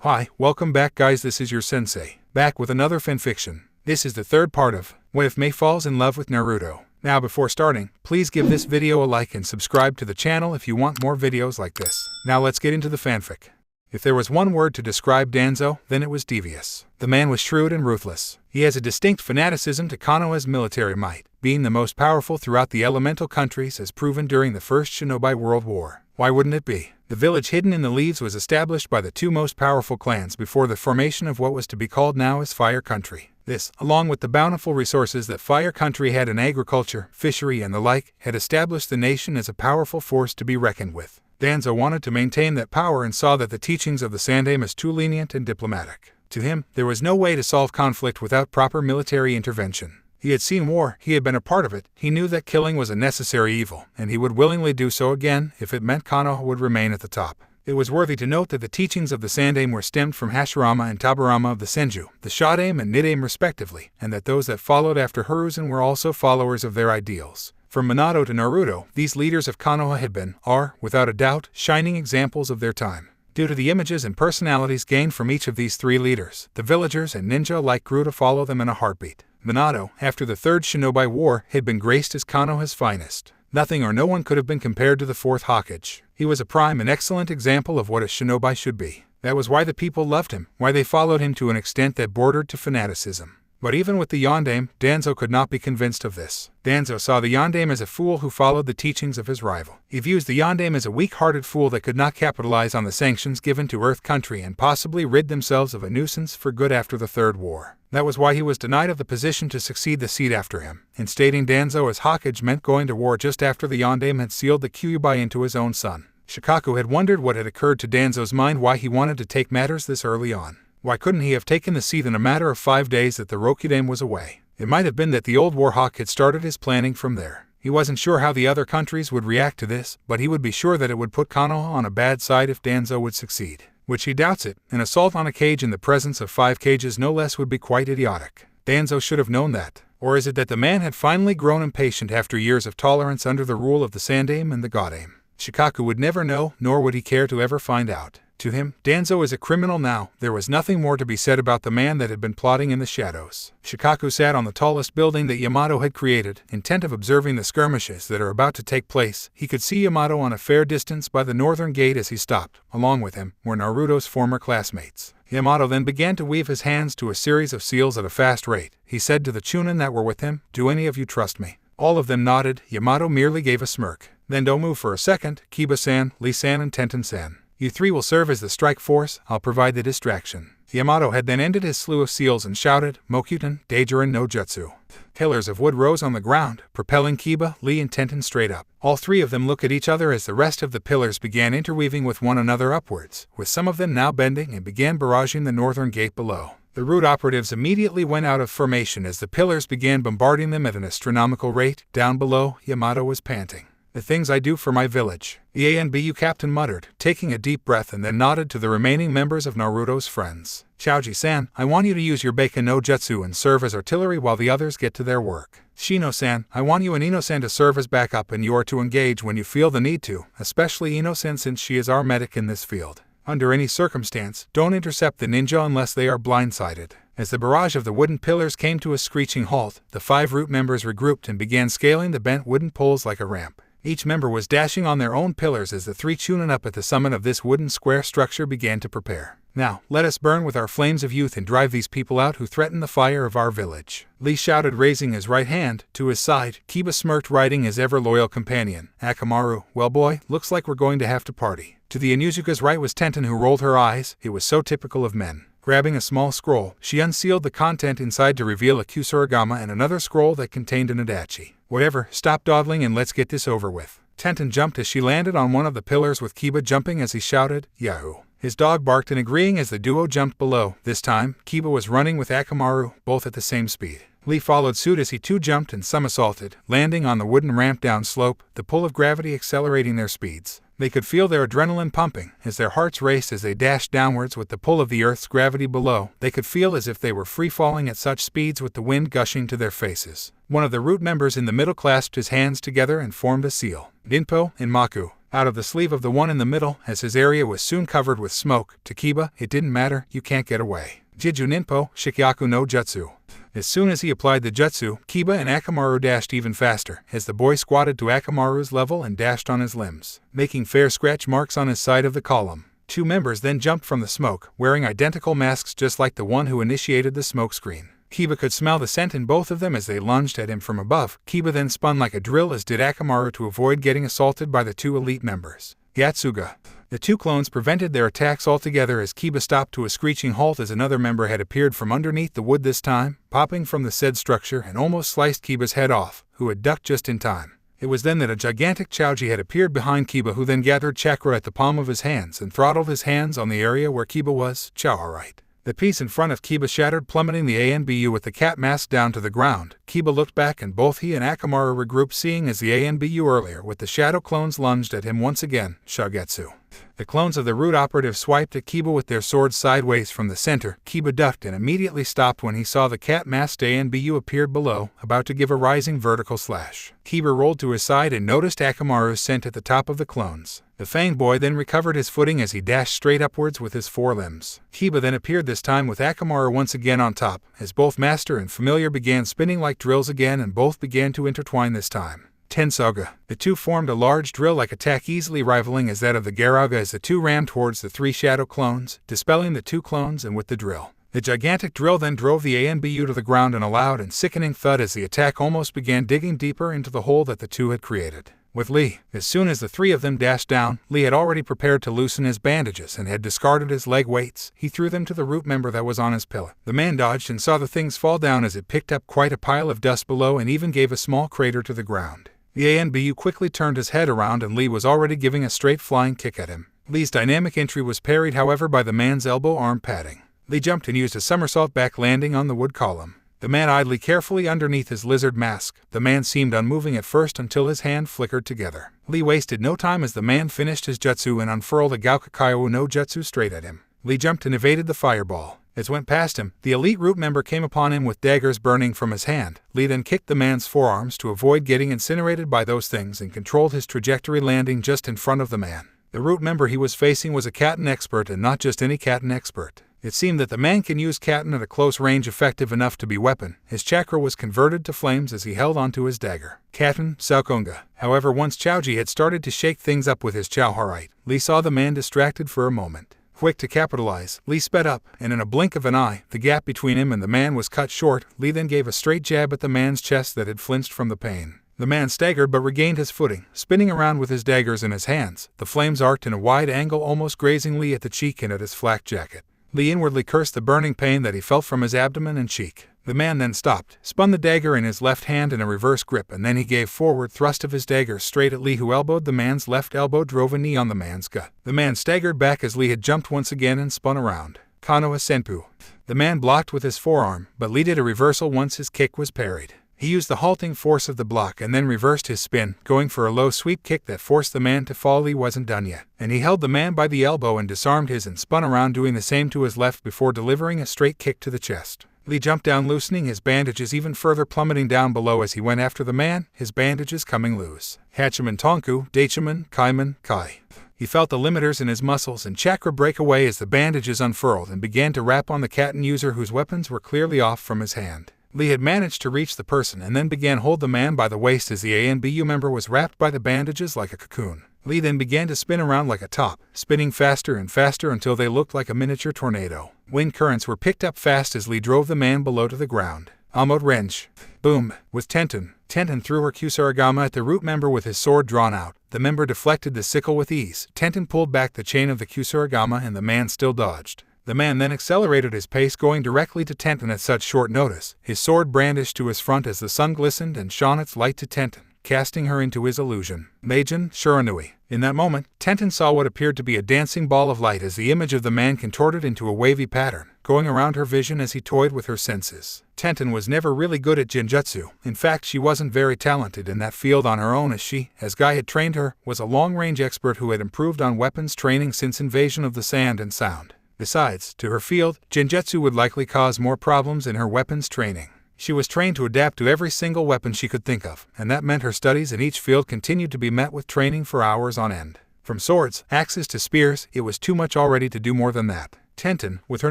Hi, welcome back guys, this is your sensei, back with another fanfiction. This is the third part of What If MEI Falls in Love with Naruto. Now before starting, please give this video a like and subscribe to the channel if you want more videos like this. Now let's get into the fanfic. If there was one word to describe Danzo, then it was devious. The man was shrewd and ruthless. He has a distinct fanaticism to Konoha's military might, being the most powerful throughout the elemental countries as proven during the First Shinobi World War. Why wouldn't it be? The village hidden in the leaves was established by the two most powerful clans before the formation of what was to be called now as Fire Country. This, along with the bountiful resources that Fire Country had in agriculture, fishery, and the like, had established the nation as a powerful force to be reckoned with. Danzo wanted to maintain that power and saw that the teachings of the Tsunade as too lenient and diplomatic. To him, there was no way to solve conflict without proper military intervention. He had seen war, he had been a part of it, he knew that killing was a necessary evil, and he would willingly do so again if it meant Konoha would remain at the top. It was worthy to note that the teachings of the Tsunade were stemmed from Hashirama and Tobirama of the Senju, the Shodaime and Nidaime respectively, and that those that followed after Hiruzen were also followers of their ideals. From Minato to Naruto, these leaders of Konoha had been, are, without a doubt, shining examples of their time. Due to the images and personalities gained from each of these three leaders, the villagers and ninja alike grew to follow them in a heartbeat. Minato, after the Third Shinobi War, had been graced as Konoha's finest. Nothing or no one could have been compared to the fourth Hokage. He was a prime and excellent example of what a shinobi should be. That was why the people loved him, why they followed him to an extent that bordered to fanaticism. But even with the Yondaime, Danzo could not be convinced of this. Danzo saw the Yondaime as a fool who followed the teachings of his rival. He views the Yondaime as a weak-hearted fool that could not capitalize on the sanctions given to Earth Country and possibly rid themselves of a nuisance for good after the Third War. That was why he was denied of the position to succeed the seat after him. Instating Danzo as Hokage meant going to war just after the Yondaime had sealed the Kyuubi into his own son. Shikaku had wondered what had occurred to Danzo's mind, why he wanted to take matters this early on. Why couldn't he have taken the seat in a matter of 5 days that the Rokudaime was away? It might have been that the old Warhawk had started his planning from there. He wasn't sure how the other countries would react to this, but he would be sure that it would put Konoha on a bad side if Danzo would succeed. Which he doubts it. An assault on a cage in the presence of 5 cages no less would be quite idiotic. Danzo should have known that. Or is it that the man had finally grown impatient after years of tolerance under the rule of the Sandaime and the Godaime? Shikaku would never know, nor would he care to ever find out. To him, Danzo is a criminal now. There was nothing more to be said about the man that had been plotting in the shadows. Shikaku sat on the tallest building that Yamato had created, intent of observing the skirmishes that are about to take place. He could see Yamato on a fair distance by the northern gate as he stopped. Along with him were Naruto's former classmates. Yamato then began to weave his hands to a series of seals at a fast rate. He said to the Chunin that were with him, "Do any of you trust me?" All of them nodded. Yamato merely gave a smirk. "Then don't move for a second, Kiba-san, Lee-san and Tenten-san. You three will serve as the strike force, I'll provide the distraction." Yamato had then ended his slew of seals and shouted, "Mokuten, Deijurin no Jutsu." Pillars of wood rose on the ground, propelling Kiba, Lee and Tenten straight up. All three of them looked at each other as the rest of the pillars began interweaving with one another upwards, with some of them now bending and began barraging the northern gate below. The root operatives immediately went out of formation as the pillars began bombarding them at an astronomical rate. Down below, Yamato was panting. "The things I do for my village." The ANBU captain muttered, taking a deep breath, and then nodded to the remaining members of Naruto's friends. "Chaoji-san, I want you to use your Beiken no Jutsu and serve as artillery while the others get to their work. Shino-san, I want you and Ino-san to serve as backup, and you are to engage when you feel the need to, especially Ino-san since she is our medic in this field. Under any circumstance, don't intercept the ninja unless they are blindsided." As the barrage of the wooden pillars came to a screeching halt, the 5 root members regrouped and began scaling the bent wooden poles like a ramp. Each member was dashing on their own pillars as the 3 Chunin up at the summit of this wooden square structure began to prepare. "Now, let us burn with our flames of youth and drive these people out who threaten the fire of our village." Lee shouted, raising his right hand. To his side, Kiba smirked, riding his ever-loyal companion, Akamaru. "Well boy, looks like we're going to have to party." To the Inuzuka's right was Tenten, who rolled her eyes. It was so typical of men. Grabbing a small scroll, she unsealed the content inside to reveal a Kusurigama and another scroll that contained an adachi. "Whatever, stop dawdling and let's get this over with." Tenten jumped as she landed on one of the pillars, with Kiba jumping as he shouted, "Yahoo!" His dog barked and agreeing as the duo jumped below. This time, Kiba was running with Akamaru, both at the same speed. Lee followed suit as he too jumped and somersaulted, landing on the wooden ramp down slope, the pull of gravity accelerating their speeds. They could feel their adrenaline pumping as their hearts raced as they dashed downwards with the pull of the Earth's gravity below. They could feel as if they were free-falling at such speeds with the wind gushing to their faces. One of the root members in the middle clasped his hands together and formed a seal. "Rinpo and Maku." out of the sleeve of the one in the middle, as his area was soon covered with smoke. To Kiba, it didn't matter, you can't get away. Jiju Ninpo, Shikyaku no Jutsu. As soon as he applied the jutsu, Kiba and Akamaru dashed even faster, as the boy squatted to Akamaru's level and dashed on his limbs, making fair scratch marks on his side of the column. Two members then jumped from the smoke, wearing identical masks just like the one who initiated the smoke screen. Kiba could smell the scent in both of them as they lunged at him from above. Kiba then spun like a drill, as did Akamaru, to avoid getting assaulted by the two elite members. Yatsuga. The two clones prevented their attacks altogether as Kiba stopped to a screeching halt as another member had appeared from underneath the wood this time, popping from the said structure and almost sliced Kiba's head off, who had ducked just in time. It was then that a gigantic Chaoji had appeared behind Kiba, who then gathered chakra at the palm of his hands and throttled his hands on the area where Kiba was. Alright. The piece in front of Kiba shattered, plummeting the ANBU with the cat mask down to the ground. Kiba looked back and both he and Akamaru regrouped, seeing as the ANBU earlier with the shadow clones lunged at him once again. Shagetsu. The clones of the root operative swiped at Kiba with their swords sideways from the center. Kiba ducked and immediately stopped when he saw the cat-masked ANBU appeared below, about to give a rising vertical slash. Kiba rolled to his side and noticed Akamaru's scent at the top of the clones. The Fang Boy then recovered his footing as he dashed straight upwards with his forelimbs. Kiba then appeared this time with Akamaru once again on top, as both master and familiar began spinning like drills again and both began to intertwine this time. Tensoga. The two formed a large drill-like attack, easily rivaling as that of the Garaga, as the two rammed towards the three shadow clones, dispelling the two clones and with the drill. The gigantic drill then drove the ANBU to the ground in a loud and sickening thud as the attack almost began digging deeper into the hole that the two had created. With Lee, as soon as the three of them dashed down, Lee had already prepared to loosen his bandages and had discarded his leg weights. He threw them to the root member that was on his pillar. The man dodged and saw the things fall down as it picked up quite a pile of dust below and even gave a small crater to the ground. The ANBU quickly turned his head around and Lee was already giving a straight flying kick at him. Lee's dynamic entry was parried, however, by the man's elbow arm padding. Lee jumped and used a somersault back, landing on the wood column. The man eyed Lee carefully underneath his lizard mask. The man seemed unmoving at first until his hand flickered together. Lee wasted no time as the man finished his jutsu and unfurled a Gaukakayo no Jutsu straight at him. Lee jumped and evaded the fireball. As went past him, the elite root member came upon him with daggers burning from his hand. Lee then kicked the man's forearms to avoid getting incinerated by those things and controlled his trajectory, landing just in front of the man. The root member he was facing was a Katen expert, and not just any Katen expert. It seemed that the man can use Katen at a close range effective enough to be weapon. His chakra was converted to flames as he held onto his dagger. Katen, Saukonga. However, once Chaoji had started to shake things up with his Chauharite, Lee saw the man distracted for a moment. Quick to capitalize, Lee sped up, and in a blink of an eye, the gap between him and the man was cut short. Lee then gave a straight jab at the man's chest that had flinched from the pain. The man staggered but regained his footing, spinning around with his daggers in his hands. The flames arced in a wide angle, almost grazing Lee at the cheek and at his flak jacket. Lee inwardly cursed the burning pain that he felt from his abdomen and cheek. The man then stopped, spun the dagger in his left hand in a reverse grip, and then he gave forward thrust of his dagger straight at Lee, who elbowed the man's left elbow, drove a knee on the man's gut. The man staggered back as Lee had jumped once again and spun around. Kanoa Senpu. The man blocked with his forearm, but Lee did a reversal once his kick was parried. He used the halting force of the block and then reversed his spin, going for a low sweep kick that forced the man to fall. Lee wasn't done yet, and he held the man by the elbow and disarmed his and spun around, doing the same to his left before delivering a straight kick to the chest. Lee jumped down, loosening his bandages even further, plummeting down below as he went after the man, his bandages coming loose. Hachiman Tonku, Daichiman, Kaiman, Kai. He felt the limiters in his muscles and chakra break away as the bandages unfurled and began to wrap on the Katen user, whose weapons were clearly off from his hand. Lee had managed to reach the person and then began hold the man by the waist as the ANBU member was wrapped by the bandages like a cocoon. Lee then began to spin around like a top, spinning faster and faster until they looked like a miniature tornado. Wind currents were picked up fast as Lee drove the man below to the ground. Amod Wrench. Boom. With Tenten. Tenten threw her Kusarigama at the root member with his sword drawn out. The member deflected the sickle with ease. Tenten pulled back the chain of the Kusarigama and the man still dodged. The man then accelerated his pace, going directly to Tenten at such short notice, his sword brandished to his front as the sun glistened and shone its light to Tenten, casting her into his illusion. Meijin Shiranui. In that moment, Tenten saw what appeared to be a dancing ball of light as the image of the man contorted into a wavy pattern, going around her vision as he toyed with her senses. Tenten was never really good at Jinjutsu. In fact, she wasn't very talented in that field on her own, as she, as Guy had trained her, was a long-range expert who had improved on weapons training since Invasion of the Sand and Sound. Besides, to her field, Jinjutsu would likely cause more problems in her weapons training. She was trained to adapt to every single weapon she could think of, and that meant her studies in each field continued to be met with training for hours on end. From swords, axes to spears, it was too much already to do more than that. Tenten, with her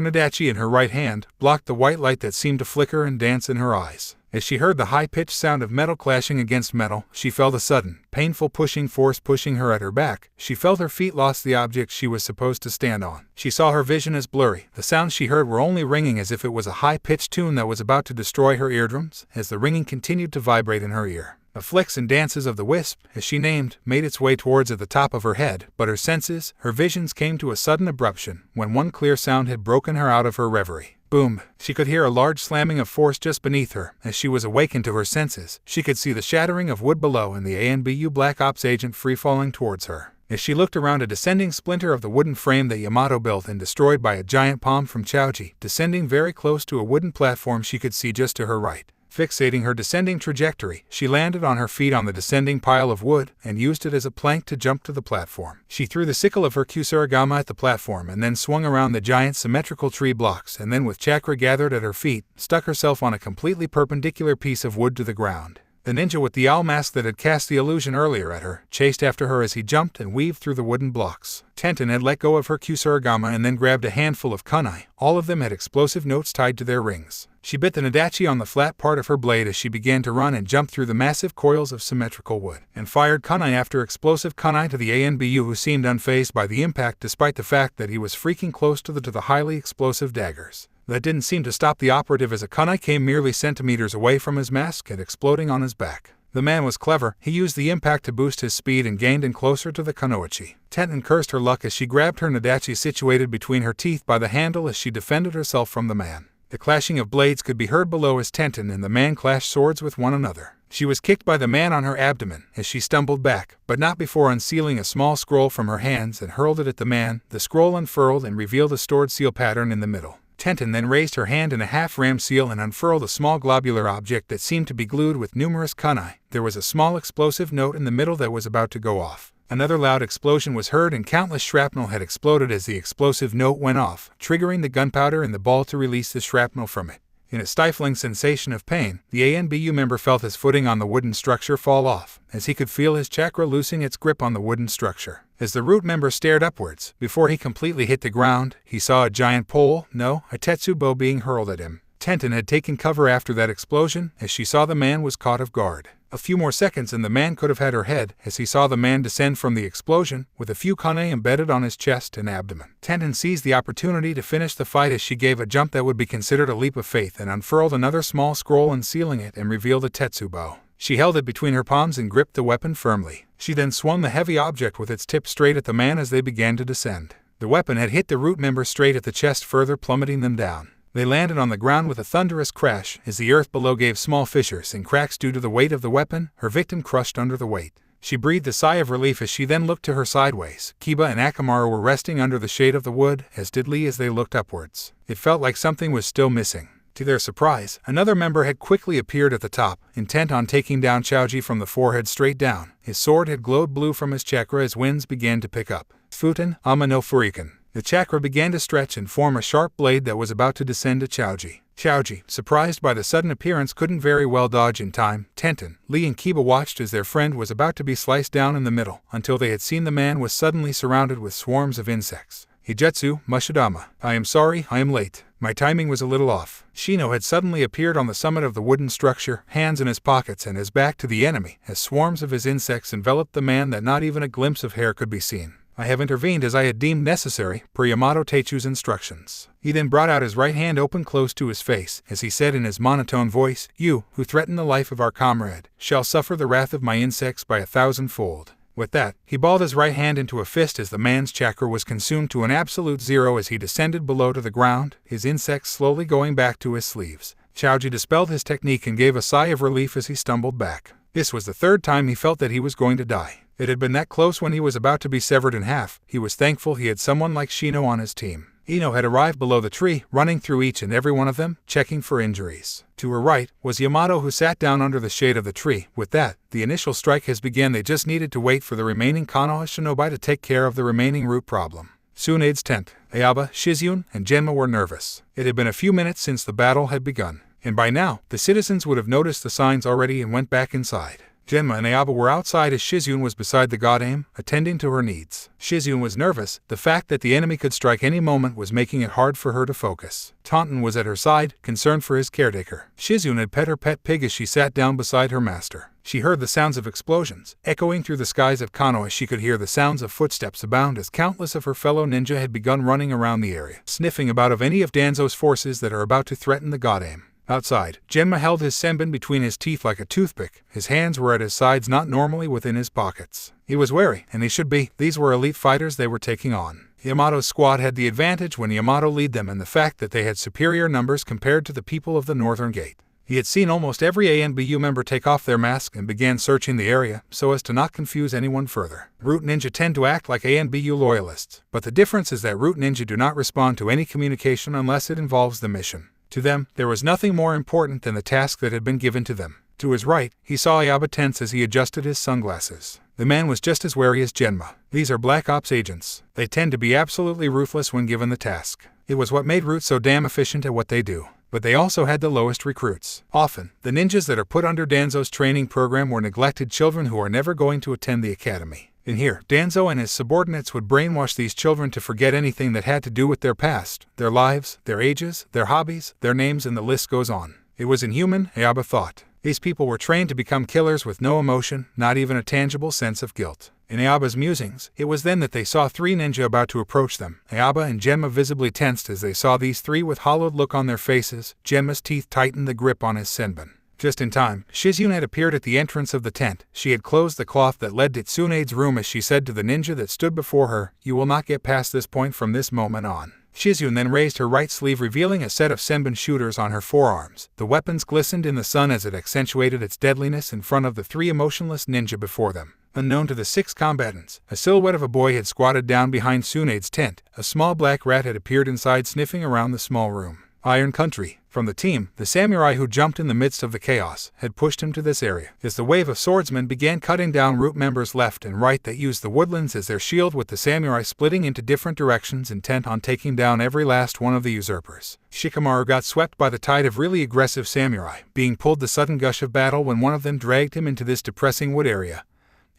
Nadachi in her right hand, blocked the white light that seemed to flicker and dance in her eyes. As she heard the high-pitched sound of metal clashing against metal, she felt a sudden, painful pushing force pushing her at her back. She felt her feet lost the object she was supposed to stand on. She saw her vision as blurry. The sounds she heard were only ringing as if it was a high-pitched tune that was about to destroy her eardrums, as the ringing continued to vibrate in her ear. The flicks and dances of the wisp, as she named, made its way towards at the top of her head, but her senses, her visions came to a sudden abruption, when one clear sound had broken her out of her reverie. Boom! She could hear a large slamming of force just beneath her. As she was awakened to her senses, she could see the shattering of wood below and the ANBU Black Ops agent free-falling towards her. As she looked around, a descending splinter of the wooden frame that Yamato built and destroyed by a giant palm from Chaoji, descending very close to a wooden platform she could see just to her right. Fixating her descending trajectory, she landed on her feet on the descending pile of wood and used it as a plank to jump to the platform. She threw the sickle of her Kusarigama at the platform and then swung around the giant symmetrical tree blocks and then with chakra gathered at her feet, stuck herself on a completely perpendicular piece of wood to the ground. The ninja with the owl mask that had cast the illusion earlier at her chased after her as he jumped and weaved through the wooden blocks. Tenten had let go of her Kusarigama and then grabbed a handful of kunai. All of them had explosive notes tied to their rings. She bit the Nadachi on the flat part of her blade as she began to run and jump through the massive coils of symmetrical wood, and fired kunai after explosive kunai to the ANBU, who seemed unfazed by the impact despite the fact that he was freaking close to the highly explosive daggers. That didn't seem to stop the operative as a kunai came merely centimeters away from his mask and exploding on his back. The man was clever. He used the impact to boost his speed and gained in closer to the kunoichi. Tenten cursed her luck as she grabbed her Nadachi situated between her teeth by the handle as she defended herself from the man. The clashing of blades could be heard below as Tenten and the man clashed swords with one another. She was kicked by the man on her abdomen as she stumbled back, but not before unsealing a small scroll from her hands and hurled it at the man. The scroll unfurled and revealed a stored seal pattern in the middle. Tenten then raised her hand in a half-ram seal and unfurled a small globular object that seemed to be glued with numerous kunai. There was a small explosive note in the middle that was about to go off. Another loud explosion was heard and countless shrapnel had exploded as the explosive note went off, triggering the gunpowder in the ball to release the shrapnel from it. In a stifling sensation of pain, the ANBU member felt his footing on the wooden structure fall off, as he could feel his chakra losing its grip on the wooden structure. As the root member stared upwards, before he completely hit the ground, he saw a giant pole, no, a tetsubo being hurled at him. Tenten had taken cover after that explosion, as she saw the man was caught off guard. A few more seconds and the man could have had her head, as he saw the man descend from the explosion, with a few kunai embedded on his chest and abdomen. Tenten seized the opportunity to finish the fight as she gave a jump that would be considered a leap of faith and unfurled another small scroll, unsealing it and revealed a tetsubo. She held it between her palms and gripped the weapon firmly. She then swung the heavy object with its tip straight at the man as they began to descend. The weapon had hit the root member straight at the chest, further plummeting them down. They landed on the ground with a thunderous crash as the earth below gave small fissures and cracks due to the weight of the weapon, her victim crushed under the weight. She breathed a sigh of relief as she then looked to her sideways. Kiba and Akamaru were resting under the shade of the wood, as did Lee as they looked upwards. It felt like something was still missing. To their surprise, another member had quickly appeared at the top, intent on taking down Chaoji from the forehead straight down. His sword had glowed blue from his chakra as winds began to pick up. Futen, Ama no Furiken. The chakra began to stretch and form a sharp blade that was about to descend to Chaoji. Chaoji, surprised by the sudden appearance, couldn't very well dodge in time. Tenten, Lee and Kiba watched as their friend was about to be sliced down in the middle, until they had seen the man was suddenly surrounded with swarms of insects. Hijetsu, Mushidama. I am sorry, I am late. My timing was a little off. Shino had suddenly appeared on the summit of the wooden structure, hands in his pockets and his back to the enemy, as swarms of his insects enveloped the man that not even a glimpse of hair could be seen. I have intervened as I had deemed necessary, per Yamato Teichu's instructions. He then brought out his right hand open close to his face, as he said in his monotone voice, You, who threaten the life of our comrade, shall suffer the wrath of my insects by 1,000-fold. With that, he balled his right hand into a fist as the man's chakra was consumed to an absolute zero as he descended below to the ground, his insects slowly going back to his sleeves. Chaoji dispelled his technique and gave a sigh of relief as he stumbled back. This was the third time he felt that he was going to die. It had been that close when he was about to be severed in half. He was thankful he had someone like Shino on his team. Ino had arrived below the tree, running through each and every one of them, checking for injuries. To her right was Yamato, who sat down under the shade of the tree. With that, the initial strike has begun. They just needed to wait for the remaining Konoha shinobi to take care of the remaining root problem. Tsunade's tent. Ayaba, Shizyun, and Genma were nervous. It had been a few minutes since the battle had begun, and by now, the citizens would have noticed the signs already and went back inside. Genma and Ayaba were outside as Shizune was beside the godame, attending to her needs. Shizune was nervous. The fact that the enemy could strike any moment was making it hard for her to focus. Taunton was at her side, concerned for his caretaker. Shizune had pet her pet pig as she sat down beside her master. She heard the sounds of explosions, echoing through the skies of Kano as she could hear the sounds of footsteps abound as countless of her fellow ninja had begun running around the area, sniffing about of any of Danzo's forces that are about to threaten the godame. Outside, Genma held his senbon between his teeth like a toothpick. His hands were at his sides, not normally within his pockets. He was wary, and he should be. These were elite fighters they were taking on. Yamato's squad had the advantage when Yamato led them in the fact that they had superior numbers compared to the people of the Northern Gate. He had seen almost every ANBU member take off their mask and began searching the area so as to not confuse anyone further. Root Ninja tend to act like ANBU loyalists, but the difference is that Root Ninja do not respond to any communication unless it involves the mission. To them, there was nothing more important than the task that had been given to them. To his right, he saw Ayaba tense as he adjusted his sunglasses. The man was just as wary as Genma. These are Black Ops agents. They tend to be absolutely ruthless when given the task. It was what made Root so damn efficient at what they do. But they also had the lowest recruits. Often, the ninjas that are put under Danzo's training program were neglected children who are never going to attend the academy. In here, Danzo and his subordinates would brainwash these children to forget anything that had to do with their past, their lives, their ages, their hobbies, their names, and the list goes on. It was inhuman, Ayaba thought. These people were trained to become killers with no emotion, not even a tangible sense of guilt. In Ayaba's musings, it was then that they saw three ninja about to approach them. Ayaba and Genma visibly tensed as they saw these three with hollowed look on their faces. Genma's teeth tightened the grip on his senbon. Just in time, Shizune had appeared at the entrance of the tent. She had closed the cloth that led to Tsunade's room as she said to the ninja that stood before her, "You will not get past this point from this moment on." Shizune then raised her right sleeve, revealing a set of senbon shooters on her forearms. The weapons glistened in the sun as it accentuated its deadliness in front of the three emotionless ninja before them. Unknown to the six combatants, a silhouette of a boy had squatted down behind Tsunade's tent. A small black rat had appeared inside, sniffing around the small room. Iron Country. From the team, the samurai who jumped in the midst of the chaos had pushed him to this area. As the wave of swordsmen began cutting down Root members left and right that used the woodlands as their shield, with the samurai splitting into different directions intent on taking down every last one of the usurpers. Shikamaru got swept by the tide of really aggressive samurai, being pulled the sudden gush of battle when one of them dragged him into this depressing wood area.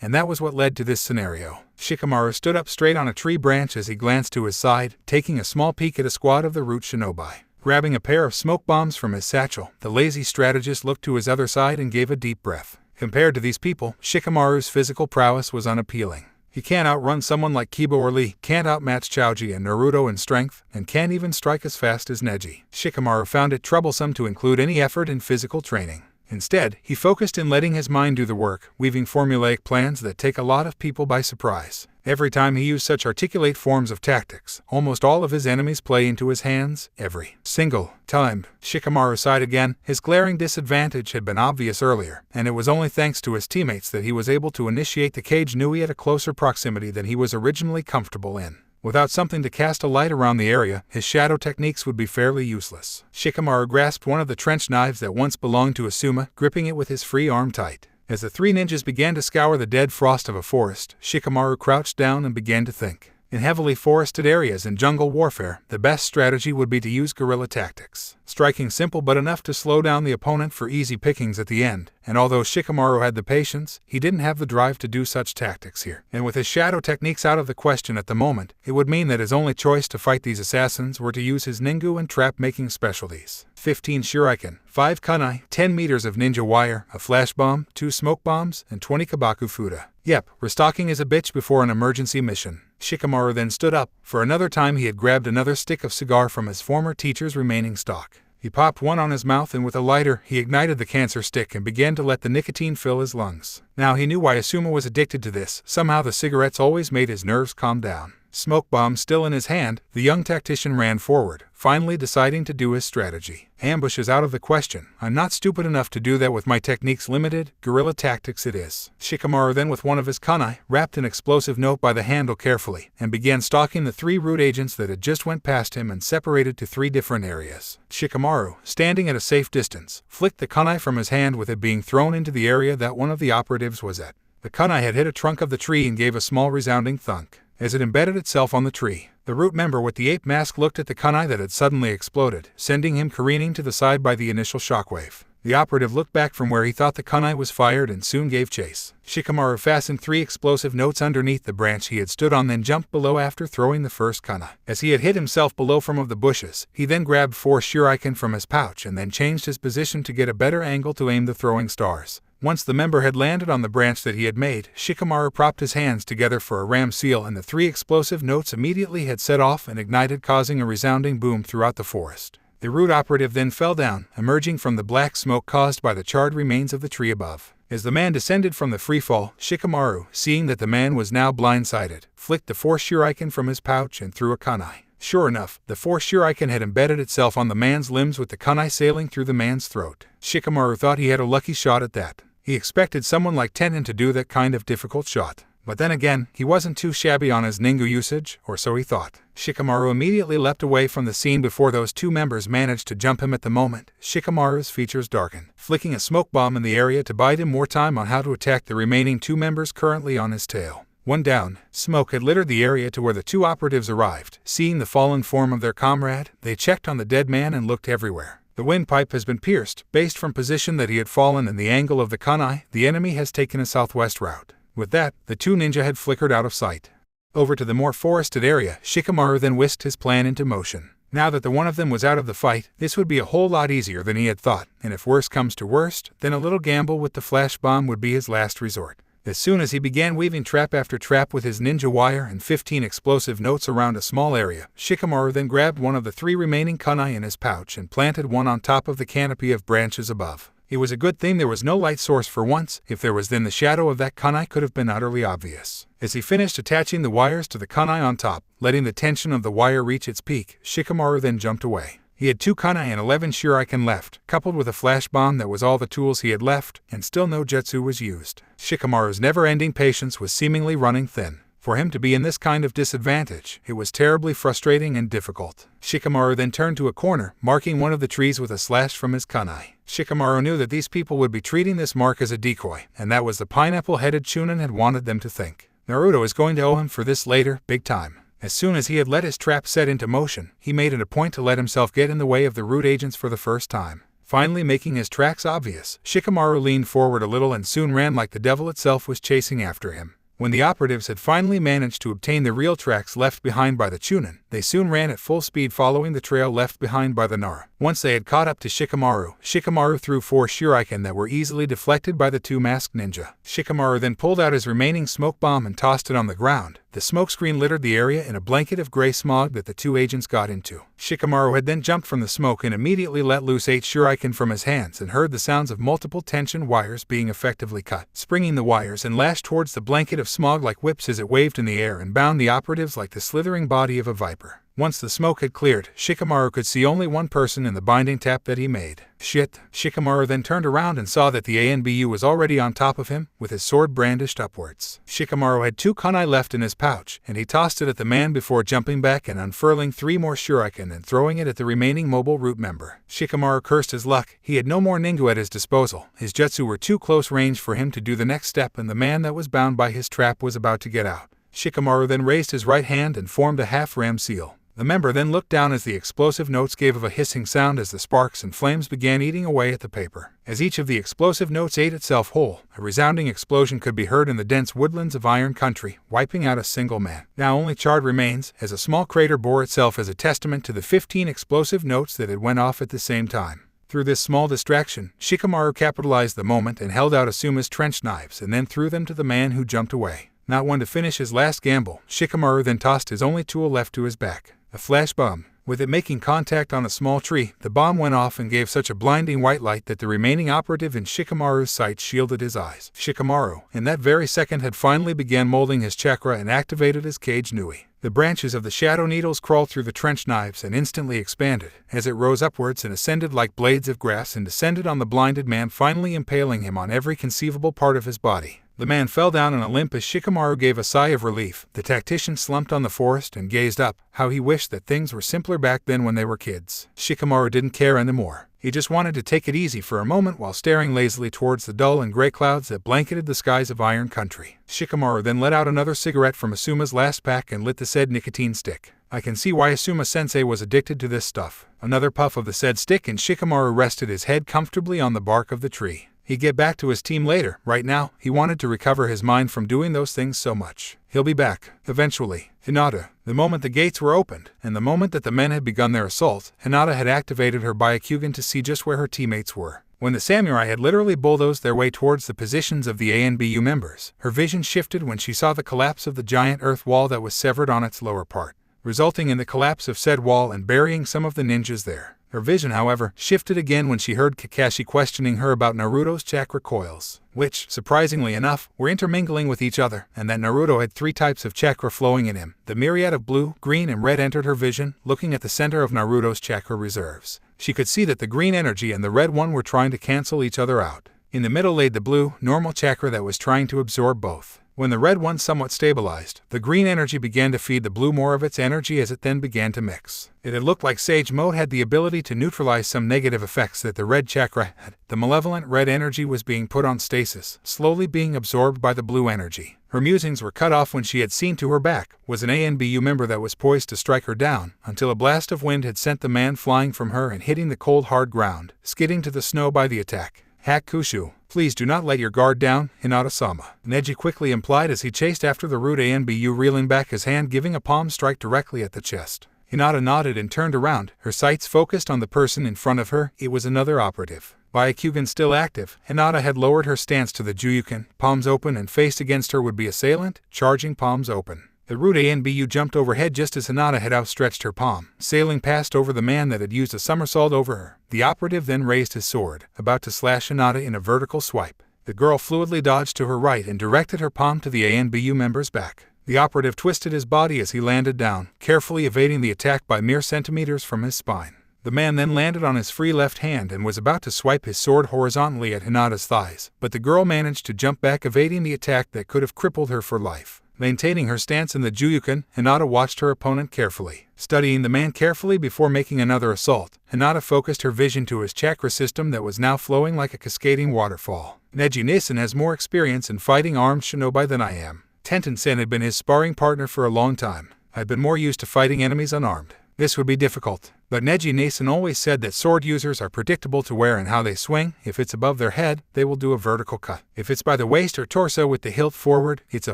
And that was what led to this scenario. Shikamaru stood up straight on a tree branch as he glanced to his side, taking a small peek at a squad of the Root shinobi. Grabbing a pair of smoke bombs from his satchel, the lazy strategist looked to his other side and gave a deep breath. Compared to these people, Shikamaru's physical prowess was unappealing. He can't outrun someone like Kiba or Lee, can't outmatch Choji and Naruto in strength, and can't even strike as fast as Neji. Shikamaru found it troublesome to include any effort in physical training. Instead, he focused in letting his mind do the work, weaving formulaic plans that take a lot of people by surprise. Every time he used such articulate forms of tactics, almost all of his enemies play into his hands, every single time. Shikamaru sighed again. His glaring disadvantage had been obvious earlier, and it was only thanks to his teammates that he was able to initiate the Kage Nui at a closer proximity than he was originally comfortable in. Without something to cast a light around the area, his shadow techniques would be fairly useless. Shikamaru grasped one of the trench knives that once belonged to Asuma, gripping it with his free arm tight. As the three ninjas began to scour the dead frost of a forest, Shikamaru crouched down and began to think. In heavily forested areas in jungle warfare, the best strategy would be to use guerrilla tactics. Striking simple but enough to slow down the opponent for easy pickings at the end. And although Shikamaru had the patience, he didn't have the drive to do such tactics here. And with his shadow techniques out of the question at the moment, it would mean that his only choice to fight these assassins were to use his ningu and trap-making specialties. 15 shuriken, 5 kunai, 10 meters of ninja wire, a flash bomb, 2 smoke bombs, and 20 kabaku fuda. Yep, restocking is a bitch before an emergency mission. Shikamaru then stood up. For another time he had grabbed another stick of cigar from his former teacher's remaining stock. He popped one on his mouth and with a lighter, he ignited the cancer stick and began to let the nicotine fill his lungs. Now he knew why Asuma was addicted to this. Somehow the cigarettes always made his nerves calm down. Smoke bomb still in his hand, the young tactician ran forward, finally deciding to do his strategy. Ambush is out of the question. I'm not stupid enough to do that with my techniques limited. Guerrilla tactics it is. Shikamaru then with one of his kunai, wrapped an explosive note by the handle carefully, and began stalking the 3 Root agents that had just went past him and separated to 3 different areas. Shikamaru, standing at a safe distance, flicked the kunai from his hand with it being thrown into the area that one of the operatives was at. The kunai had hit a trunk of the tree and gave a small resounding thunk. As it embedded itself on the tree, the Root member with the ape mask looked at the kunai that had suddenly exploded, sending him careening to the side by the initial shockwave. The operative looked back from where he thought the kunai was fired and soon gave chase. Shikamaru fastened 3 explosive notes underneath the branch he had stood on, then jumped below after throwing the first kunai. As he had hit himself below from of the bushes, he then grabbed 4 shuriken from his pouch and then changed his position to get a better angle to aim the throwing stars. Once the member had landed on the branch that he had made, Shikamaru propped his hands together for a ram seal, and the 3 explosive notes immediately had set off and ignited, causing a resounding boom throughout the forest. The root operative then fell down, emerging from the black smoke caused by the charred remains of the tree above. As the man descended from the freefall, Shikamaru, seeing that the man was now blindsided, flicked the 4 shuriken from his pouch and threw a kunai. Sure enough, the 4 shuriken had embedded itself on the man's limbs, with the kunai sailing through the man's throat. Shikamaru thought he had a lucky shot at that. He expected someone like Tenon to do that kind of difficult shot. But then again, he wasn't too shabby on his ningu usage, or so he thought. Shikamaru immediately leapt away from the scene before those 2 members managed to jump him. At the moment, Shikamaru's features darkened, flicking a smoke bomb in the area to buy him more time on how to attack the remaining 2 members currently on his tail. One down, smoke had littered the area to where the 2 operatives arrived. Seeing the fallen form of their comrade, they checked on the dead man and looked everywhere. The windpipe has been pierced, based from position that he had fallen and the angle of the kunai. The enemy has taken a southwest route. With that, the 2 ninja had flickered out of sight. Over to the more forested area, Shikamaru then whisked his plan into motion. Now that the one of them was out of the fight, this would be a whole lot easier than he had thought, and if worst comes to worst, then a little gamble with the flash bomb would be his last resort. As soon as he began weaving trap after trap with his ninja wire and 15 explosive notes around a small area, Shikamaru then grabbed one of the 3 remaining kunai in his pouch and planted one on top of the canopy of branches above. It was a good thing there was no light source for once. If there was, then the shadow of that kunai could have been utterly obvious. As he finished attaching the wires to the kunai on top, letting the tension of the wire reach its peak, Shikamaru then jumped away. He had 2 kunai and 11 shuriken left, coupled with a flash bomb that was all the tools he had left, and still no jutsu was used. Shikamaru's never-ending patience was seemingly running thin. For him to be in this kind of disadvantage, it was terribly frustrating and difficult. Shikamaru then turned to a corner, marking one of the trees with a slash from his kunai. Shikamaru knew that these people would be treating this mark as a decoy, and that was the pineapple-headed Chunin had wanted them to think. Naruto is going to owe him for this later, big time. As soon as he had let his trap set into motion, he made it a point to let himself get in the way of the root agents for the first time. Finally making his tracks obvious, Shikamaru leaned forward a little and soon ran like the devil itself was chasing after him. When the operatives had finally managed to obtain the real tracks left behind by the Chunin, they soon ran at full speed following the trail left behind by the Nara. Once they had caught up to Shikamaru, Shikamaru threw 4 shuriken that were easily deflected by the 2 masked ninja. Shikamaru then pulled out his remaining smoke bomb and tossed it on the ground. The smokescreen littered the area in a blanket of gray smog that the 2 agents got into. Shikamaru had then jumped from the smoke and immediately let loose 8 shuriken from his hands and heard the sounds of multiple tension wires being effectively cut. Springing the wires and lashed towards the blanket of smog like whips as it waved in the air and bound the operatives like the slithering body of a viper. Once the smoke had cleared, Shikamaru could see only one person in the binding tap that he made. Shit! Shikamaru then turned around and saw that the ANBU was already on top of him, with his sword brandished upwards. Shikamaru had 2 kunai left in his pouch, and he tossed it at the man before jumping back and unfurling 3 more shuriken and throwing it at the remaining mobile root member. Shikamaru cursed his luck. He had no more ningu at his disposal. His jutsu were too close range for him to do the next step, and the man that was bound by his trap was about to get out. Shikamaru then raised his right hand and formed a half-ram seal. The member then looked down as the explosive notes gave a hissing sound as the sparks and flames began eating away at the paper. As each of the explosive notes ate itself whole, a resounding explosion could be heard in the dense woodlands of Iron Country, wiping out a single man. Now only charred remains, as a small crater bore itself as a testament to the 15 explosive notes that had went off at the same time. Through this small distraction, Shikamaru capitalized the moment and held out Asuma's trench knives and then threw them to the man who jumped away. Not one to finish his last gamble, Shikamaru then tossed his only tool left to his back. A flash bomb. With it making contact on a small tree, the bomb went off and gave such a blinding white light that the remaining operative in Shikamaru's sight shielded his eyes. Shikamaru, in that very second, had finally began molding his chakra and activated his Kage Nui. The branches of the shadow needles crawled through the trench knives and instantly expanded, as it rose upwards and ascended like blades of grass and descended on the blinded man, finally impaling him on every conceivable part of his body. The man fell down on a limp as Shikamaru gave a sigh of relief. The tactician slumped on the forest and gazed up. How he wished that things were simpler back then when they were kids. Shikamaru didn't care anymore. He just wanted to take it easy for a moment while staring lazily towards the dull and gray clouds that blanketed the skies of Iron Country. Shikamaru then let out another cigarette from Asuma's last pack and lit the said nicotine stick. I can see why Asuma-sensei was addicted to this stuff. Another puff of the said stick and Shikamaru rested his head comfortably on the bark of the tree. He'd get back to his team later. Right now, he wanted to recover his mind from doing those things so much. He'll be back, eventually. Hinata. The moment the gates were opened, and the moment that the men had begun their assault, Hinata had activated her Byakugan to see just where her teammates were. When the samurai had literally bulldozed their way towards the positions of the ANBU members, her vision shifted when she saw the collapse of the giant earth wall that was severed on its lower part, resulting in the collapse of said wall and burying some of the ninjas there. Her vision, however, shifted again when she heard Kakashi questioning her about Naruto's chakra coils, which, surprisingly enough, were intermingling with each other, and that Naruto had 3 types of chakra flowing in him. The myriad of blue, green, and red entered her vision, looking at the center of Naruto's chakra reserves. She could see that the green energy and the red one were trying to cancel each other out. In the middle laid the blue, normal chakra that was trying to absorb both. When the red one somewhat stabilized, the green energy began to feed the blue more of its energy as it then began to mix. It had looked like Sage Mode had the ability to neutralize some negative effects that the red chakra had. The malevolent red energy was being put on stasis, slowly being absorbed by the blue energy. Her musings were cut off when she had seen to her back was an ANBU member that was poised to strike her down, until a blast of wind had sent the man flying from her and hitting the cold hard ground, skidding to the snow by the attack. Hakushu, please do not let your guard down, Hinata-sama, Neji quickly implied as he chased after the rude ANBU, reeling back his hand, giving a palm strike directly at the chest. Hinata nodded and turned around, her sights focused on the person in front of her. It was another operative. Byakugan still active, Hinata had lowered her stance to the Juuken, palms open and faced against her would-be assailant, charging palms open. The rude ANBU jumped overhead just as Hinata had outstretched her palm, sailing past over the man that had used a somersault over her. The operative then raised his sword, about to slash Hinata in a vertical swipe. The girl fluidly dodged to her right and directed her palm to the ANBU member's back. The operative twisted his body as he landed down, carefully evading the attack by mere centimeters from his spine. The man then landed on his free left hand and was about to swipe his sword horizontally at Hinata's thighs, but the girl managed to jump back, evading the attack that could have crippled her for life. Maintaining her stance in the Juuken, Hinata watched her opponent carefully. Studying the man carefully before making another assault, Hinata focused her vision to his chakra system that was now flowing like a cascading waterfall. Neji Nissen has more experience in fighting armed shinobi than I am. Tenten-sen had been his sparring partner for a long time. I'd been more used to fighting enemies unarmed. This would be difficult, but Neji Nissen always said that sword users are predictable to where and how they swing. If it's above their head, they will do a vertical cut. If it's by the waist or torso with the hilt forward, it's a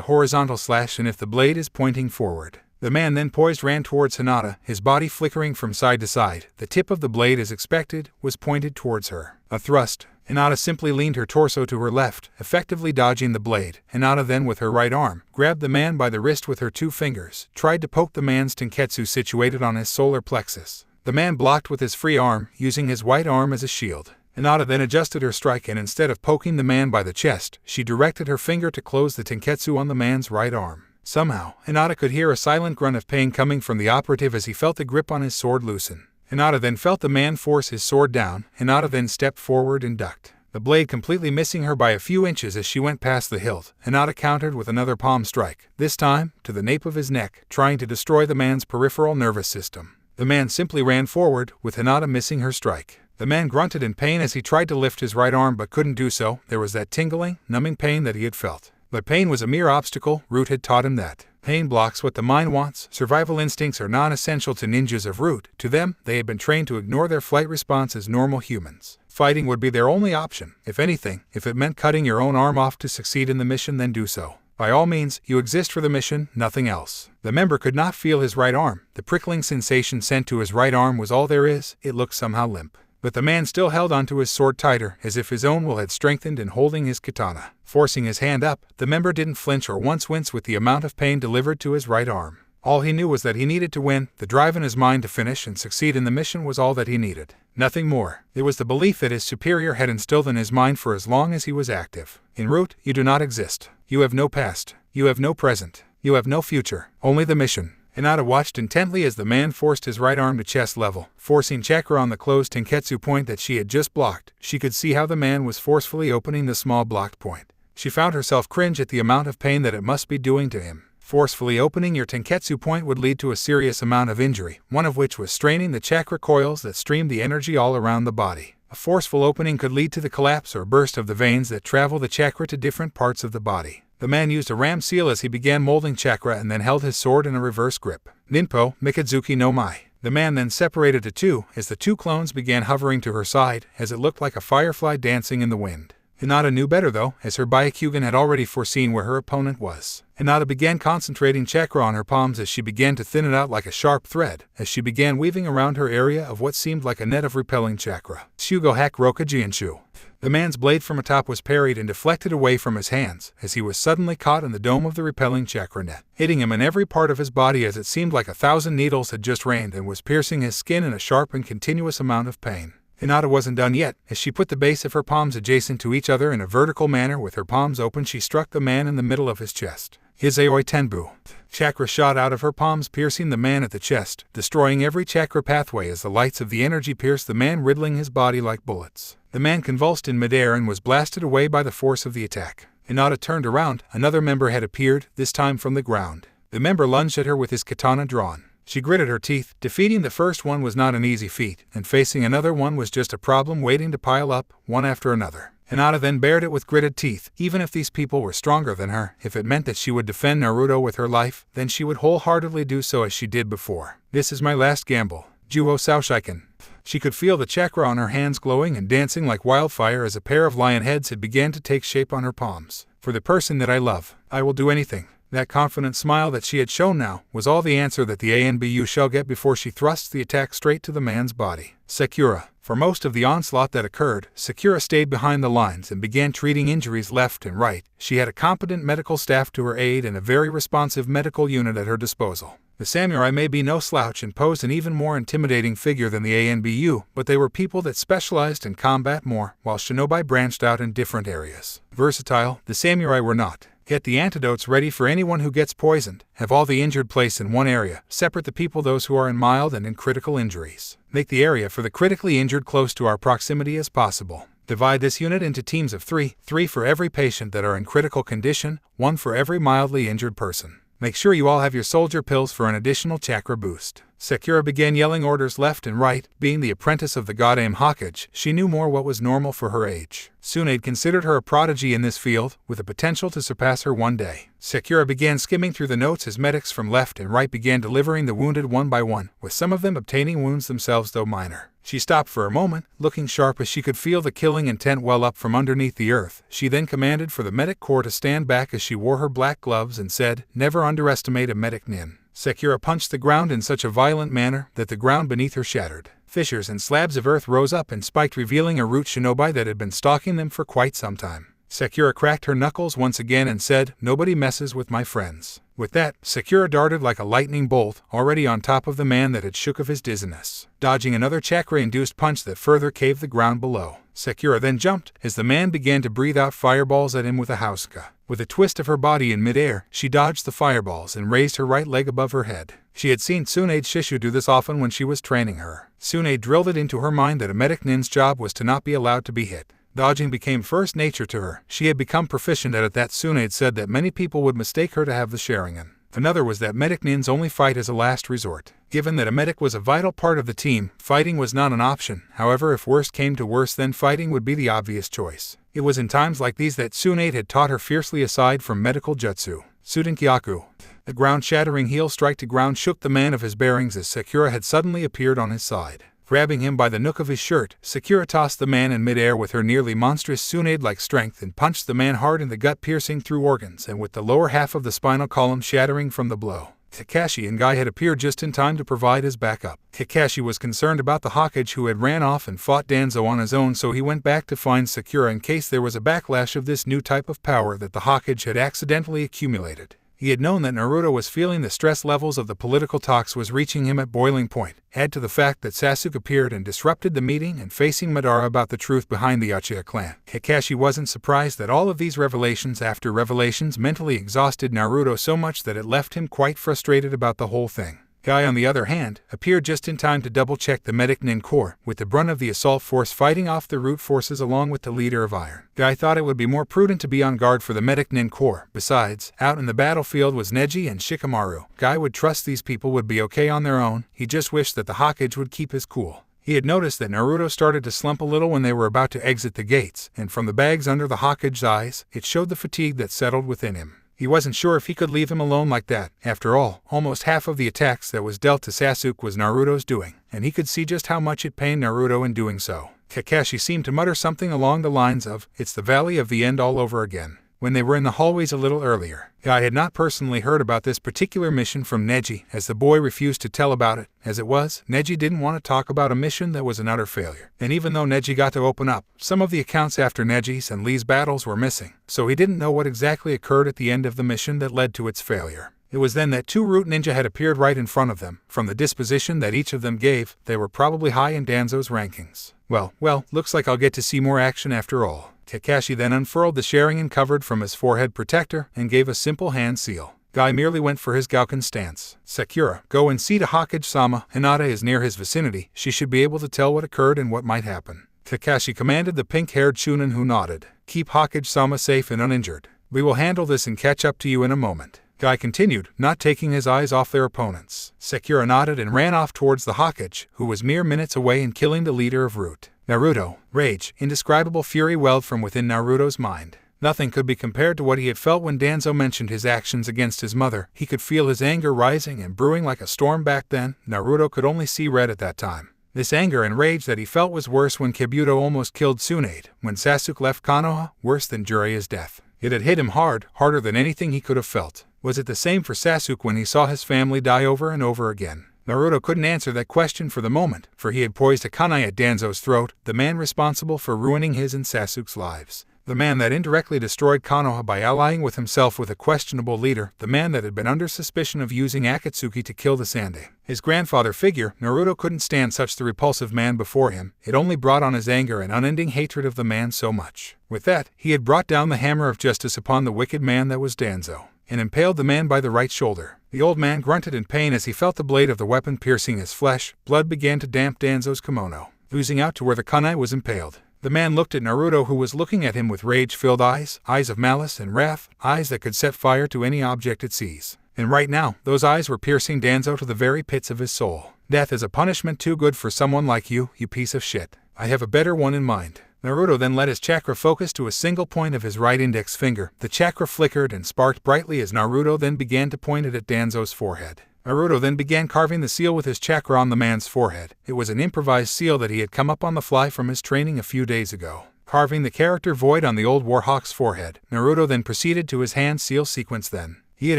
horizontal slash, and if the blade is pointing forward. The man then poised ran towards Hinata, his body flickering from side to side. The tip of the blade, as expected, was pointed towards her. A thrust. Hinata simply leaned her torso to her left, effectively dodging the blade. Hinata then, with her right arm, grabbed the man by the wrist with her 2 fingers, tried to poke the man's tenketsu situated on his solar plexus. The man blocked with his free arm, using his right arm as a shield. Hinata then adjusted her strike, and instead of poking the man by the chest, she directed her finger to close the tenketsu on the man's right arm. Somehow, Hinata could hear a silent grunt of pain coming from the operative as he felt the grip on his sword loosen. Hinata then felt the man force his sword down. Hinata then stepped forward and ducked, the blade completely missing her by a few inches as she went past the hilt. Hinata countered with another palm strike, this time to the nape of his neck, trying to destroy the man's peripheral nervous system. The man simply ran forward, with Hinata missing her strike. The man grunted in pain as he tried to lift his right arm but couldn't do so. There was that tingling, numbing pain that he had felt. But pain was a mere obstacle. Root had taught him that. Pain blocks what the mind wants. Survival instincts are non-essential to ninjas of Root. To them, they had been trained to ignore their flight response as normal humans. Fighting would be their only option. If anything, if it meant cutting your own arm off to succeed in the mission, then do so. By all means, you exist for the mission, nothing else. The member could not feel his right arm. The prickling sensation sent to his right arm was all there is. It looked somehow limp. But the man still held onto his sword tighter, as if his own will had strengthened in holding his katana. Forcing his hand up, the member didn't flinch or once wince with the amount of pain delivered to his right arm. All he knew was that he needed to win. The drive in his mind to finish and succeed in the mission was all that he needed. Nothing more. It was the belief that his superior had instilled in his mind for as long as he was active. In Root, you do not exist. You have no past. You have no present. You have no future. Only the mission. Hinata watched intently as the man forced his right arm to chest level, forcing chakra on the closed tenketsu point that she had just blocked. She could see how the man was forcefully opening the small blocked point. She found herself cringe at the amount of pain that it must be doing to him. Forcefully opening your tenketsu point would lead to a serious amount of injury, one of which was straining the chakra coils that streamed the energy all around the body. A forceful opening could lead to the collapse or burst of the veins that travel the chakra to different parts of the body. The man used a ram seal as he began molding chakra and then held his sword in a reverse grip. Ninpo, Mikazuki no Mai. The man then separated to two as the two clones began hovering to her side as it looked like a firefly dancing in the wind. Hinata knew better though, as her Byakugan had already foreseen where her opponent was. Hinata began concentrating chakra on her palms as she began to thin it out like a sharp thread, as she began weaving around her area of what seemed like a net of repelling chakra. Shugo Hack Rokaji and Shu. The man's blade from atop was parried and deflected away from his hands, as he was suddenly caught in the dome of the repelling chakra net, hitting him in every part of his body as it seemed like 1,000 needles had just rained and was piercing his skin in a sharp and continuous amount of pain. Hinata wasn't done yet, as she put the base of her palms adjacent to each other in a vertical manner with her palms open. She struck the man in the middle of his chest. His Aoi Tenbu. Chakra shot out of her palms, piercing the man at the chest, destroying every chakra pathway as the lights of the energy pierced the man, riddling his body like bullets. The man convulsed in midair and was blasted away by the force of the attack. Hinata turned around. Another member had appeared, this time from the ground. The member lunged at her with his katana drawn. She gritted her teeth. Defeating the first one was not an easy feat, and facing another one was just a problem waiting to pile up, one after another. Hinata then bared it with gritted teeth. Even if these people were stronger than her, if it meant that she would defend Naruto with her life, then she would wholeheartedly do so as she did before. This is my last gamble. Juho Saoshiken. She could feel the chakra on her hands glowing and dancing like wildfire as a pair of lion heads had began to take shape on her palms. For the person that I love, I will do anything. That confident smile that she had shown now was all the answer that the ANBU shall get before she thrusts the attack straight to the man's body. Sakura. For most of the onslaught that occurred, Sakura stayed behind the lines and began treating injuries left and right. She had a competent medical staff to her aid and a very responsive medical unit at her disposal. The samurai may be no slouch and posed an even more intimidating figure than the ANBU, but they were people that specialized in combat more, while shinobi branched out in different areas. Versatile, the samurai were not. Get the antidotes ready for anyone who gets poisoned. Have all the injured placed in one area. Separate the people, those who are in mild and in critical injuries. Make the area for the critically injured close to our proximity as possible. Divide this unit into teams of 3 for every patient that are in critical condition, 1 for every mildly injured person. Make sure you all have your soldier pills for an additional chakra boost. Sakura began yelling orders left and right. Being the apprentice of the god Hokage, she knew more what was normal for her age. Tsunade considered her a prodigy in this field, with the potential to surpass her one day. Sakura began skimming through the notes as medics from left and right began delivering the wounded one by one, with some of them obtaining wounds themselves though minor. She stopped for a moment, looking sharp as she could feel the killing intent well up from underneath the earth. She then commanded for the medic corps to stand back as she wore her black gloves and said, "Never underestimate a medic nin." Sakura punched the ground in such a violent manner that the ground beneath her shattered. Fissures and slabs of earth rose up and spiked, revealing a root shinobi that had been stalking them for quite some time. Sakura cracked her knuckles once again and said, "Nobody messes with my friends." With that, Sakura darted like a lightning bolt, already on top of the man that had shook of his dizziness, dodging another chakra-induced punch that further caved the ground below. Sakura then jumped, as the man began to breathe out fireballs at him with a Hausuka. With a twist of her body in midair, she dodged the fireballs and raised her right leg above her head. She had seen Tsunade Shishu do this often when she was training her. Tsunade drilled it into her mind that a medic nin's job was to not be allowed to be hit. Dodging became first nature to her. She had become proficient at it. That Tsunade said that many people would mistake her to have the Sharingan. Another was that medic nins only fight as a last resort. Given that a medic was a vital part of the team, fighting was not an option. However, if worst came to worst, then fighting would be the obvious choice. It was in times like these that Tsunade had taught her fiercely aside from medical jutsu. Sudenkyaku. The ground-shattering heel strike to ground shook the man of his bearings as Sakura had suddenly appeared on his side. Grabbing him by the nook of his shirt, Sakura tossed the man in midair with her nearly monstrous Tsunade-like strength and punched the man hard in the gut, piercing through organs and with the lower half of the spinal column shattering from the blow. Kakashi and Guy had appeared just in time to provide his backup. Kakashi was concerned about the Hokage who had ran off and fought Danzo on his own, so he went back to find Sakura in case there was a backlash of this new type of power that the Hokage had accidentally accumulated. He had known that Naruto was feeling the stress levels of the political talks was reaching him at boiling point. Add to the fact that Sasuke appeared and disrupted the meeting and facing Madara about the truth behind the Uchiha clan. Kakashi wasn't surprised that all of these revelations after revelations mentally exhausted Naruto so much that it left him quite frustrated about the whole thing. Guy, on the other hand, appeared just in time to double-check the medic nin corps, with the brunt of the assault force fighting off the root forces along with the leader of Iron. Guy thought it would be more prudent to be on guard for the medic nin corps. Besides, out in the battlefield was Neji and Shikamaru. Guy would trust these people would be okay on their own. He just wished that the Hokage would keep his cool. He had noticed that Naruto started to slump a little when they were about to exit the gates, and from the bags under the Hokage's eyes, it showed the fatigue that settled within him. He wasn't sure if he could leave him alone like that. After all, almost half of the attacks that was dealt to Sasuke was Naruto's doing, and he could see just how much it pained Naruto in doing so. Kakashi seemed to mutter something along the lines of, "It's the Valley of the End all over again," when they were in the hallways a little earlier. I had not personally heard about this particular mission from Neji, as the boy refused to tell about it. As it was, Neji didn't want to talk about a mission that was an utter failure. And even though Neji got to open up, some of the accounts after Neji's and Lee's battles were missing, so he didn't know what exactly occurred at the end of the mission that led to its failure. It was then that two root ninja had appeared right in front of them. From the disposition that each of them gave, they were probably high in Danzo's rankings. Well, looks like I'll get to see more action after all. Kakashi then unfurled the Sharingan covered from his forehead protector and gave a simple hand seal. Guy merely went for his Gauken stance. Sakura, go and see to Hokage-sama. Tsunade is near his vicinity. She should be able to tell what occurred and what might happen. Kakashi commanded the pink-haired Chunin, who nodded. Keep Hokage-sama safe and uninjured. We will handle this and catch up to you in a moment. Guy continued, not taking his eyes off their opponents. Sakura nodded and ran off towards the Hokage, who was mere minutes away in killing the leader of Root. Naruto. Rage, indescribable fury welled from within Naruto's mind. Nothing could be compared to what he had felt when Danzo mentioned his actions against his mother. He could feel his anger rising and brewing like a storm back then. Naruto could only see red at that time. This anger and rage that he felt was worse when Kabuto almost killed Tsunade, when Sasuke left Konoha, worse than Jiraiya's death. It had hit him hard, harder than anything he could have felt. Was it the same for Sasuke when he saw his family die over and over again? Naruto couldn't answer that question for the moment, for he had poised a kunai at Danzo's throat, the man responsible for ruining his and Sasuke's lives. The man that indirectly destroyed Konoha by allying with himself with a questionable leader, the man that had been under suspicion of using Akatsuki to kill the Tsunade. His grandfather figure, Naruto couldn't stand such the repulsive man before him. It only brought on his anger and unending hatred of the man so much. With that, he had brought down the hammer of justice upon the wicked man that was Danzo, and impaled the man by the right shoulder. The old man grunted in pain as he felt the blade of the weapon piercing his flesh. Blood began to damp Danzo's kimono, oozing out to where the kunai was impaled. The man looked at Naruto, who was looking at him with rage-filled eyes, eyes of malice and wrath, eyes that could set fire to any object it sees. And right now, those eyes were piercing Danzo to the very pits of his soul. Death is a punishment too good for someone like you piece of shit. I have a better one in mind. Naruto then let his chakra focus to a single point of his right index finger. The chakra flickered and sparked brightly as Naruto then began to point it at Danzo's forehead. Naruto then began carving the seal with his chakra on the man's forehead. It was an improvised seal that he had come up on the fly from his training a few days ago. Carving the character Void on the old Warhawk's forehead, Naruto then proceeded to his hand seal sequence then. He had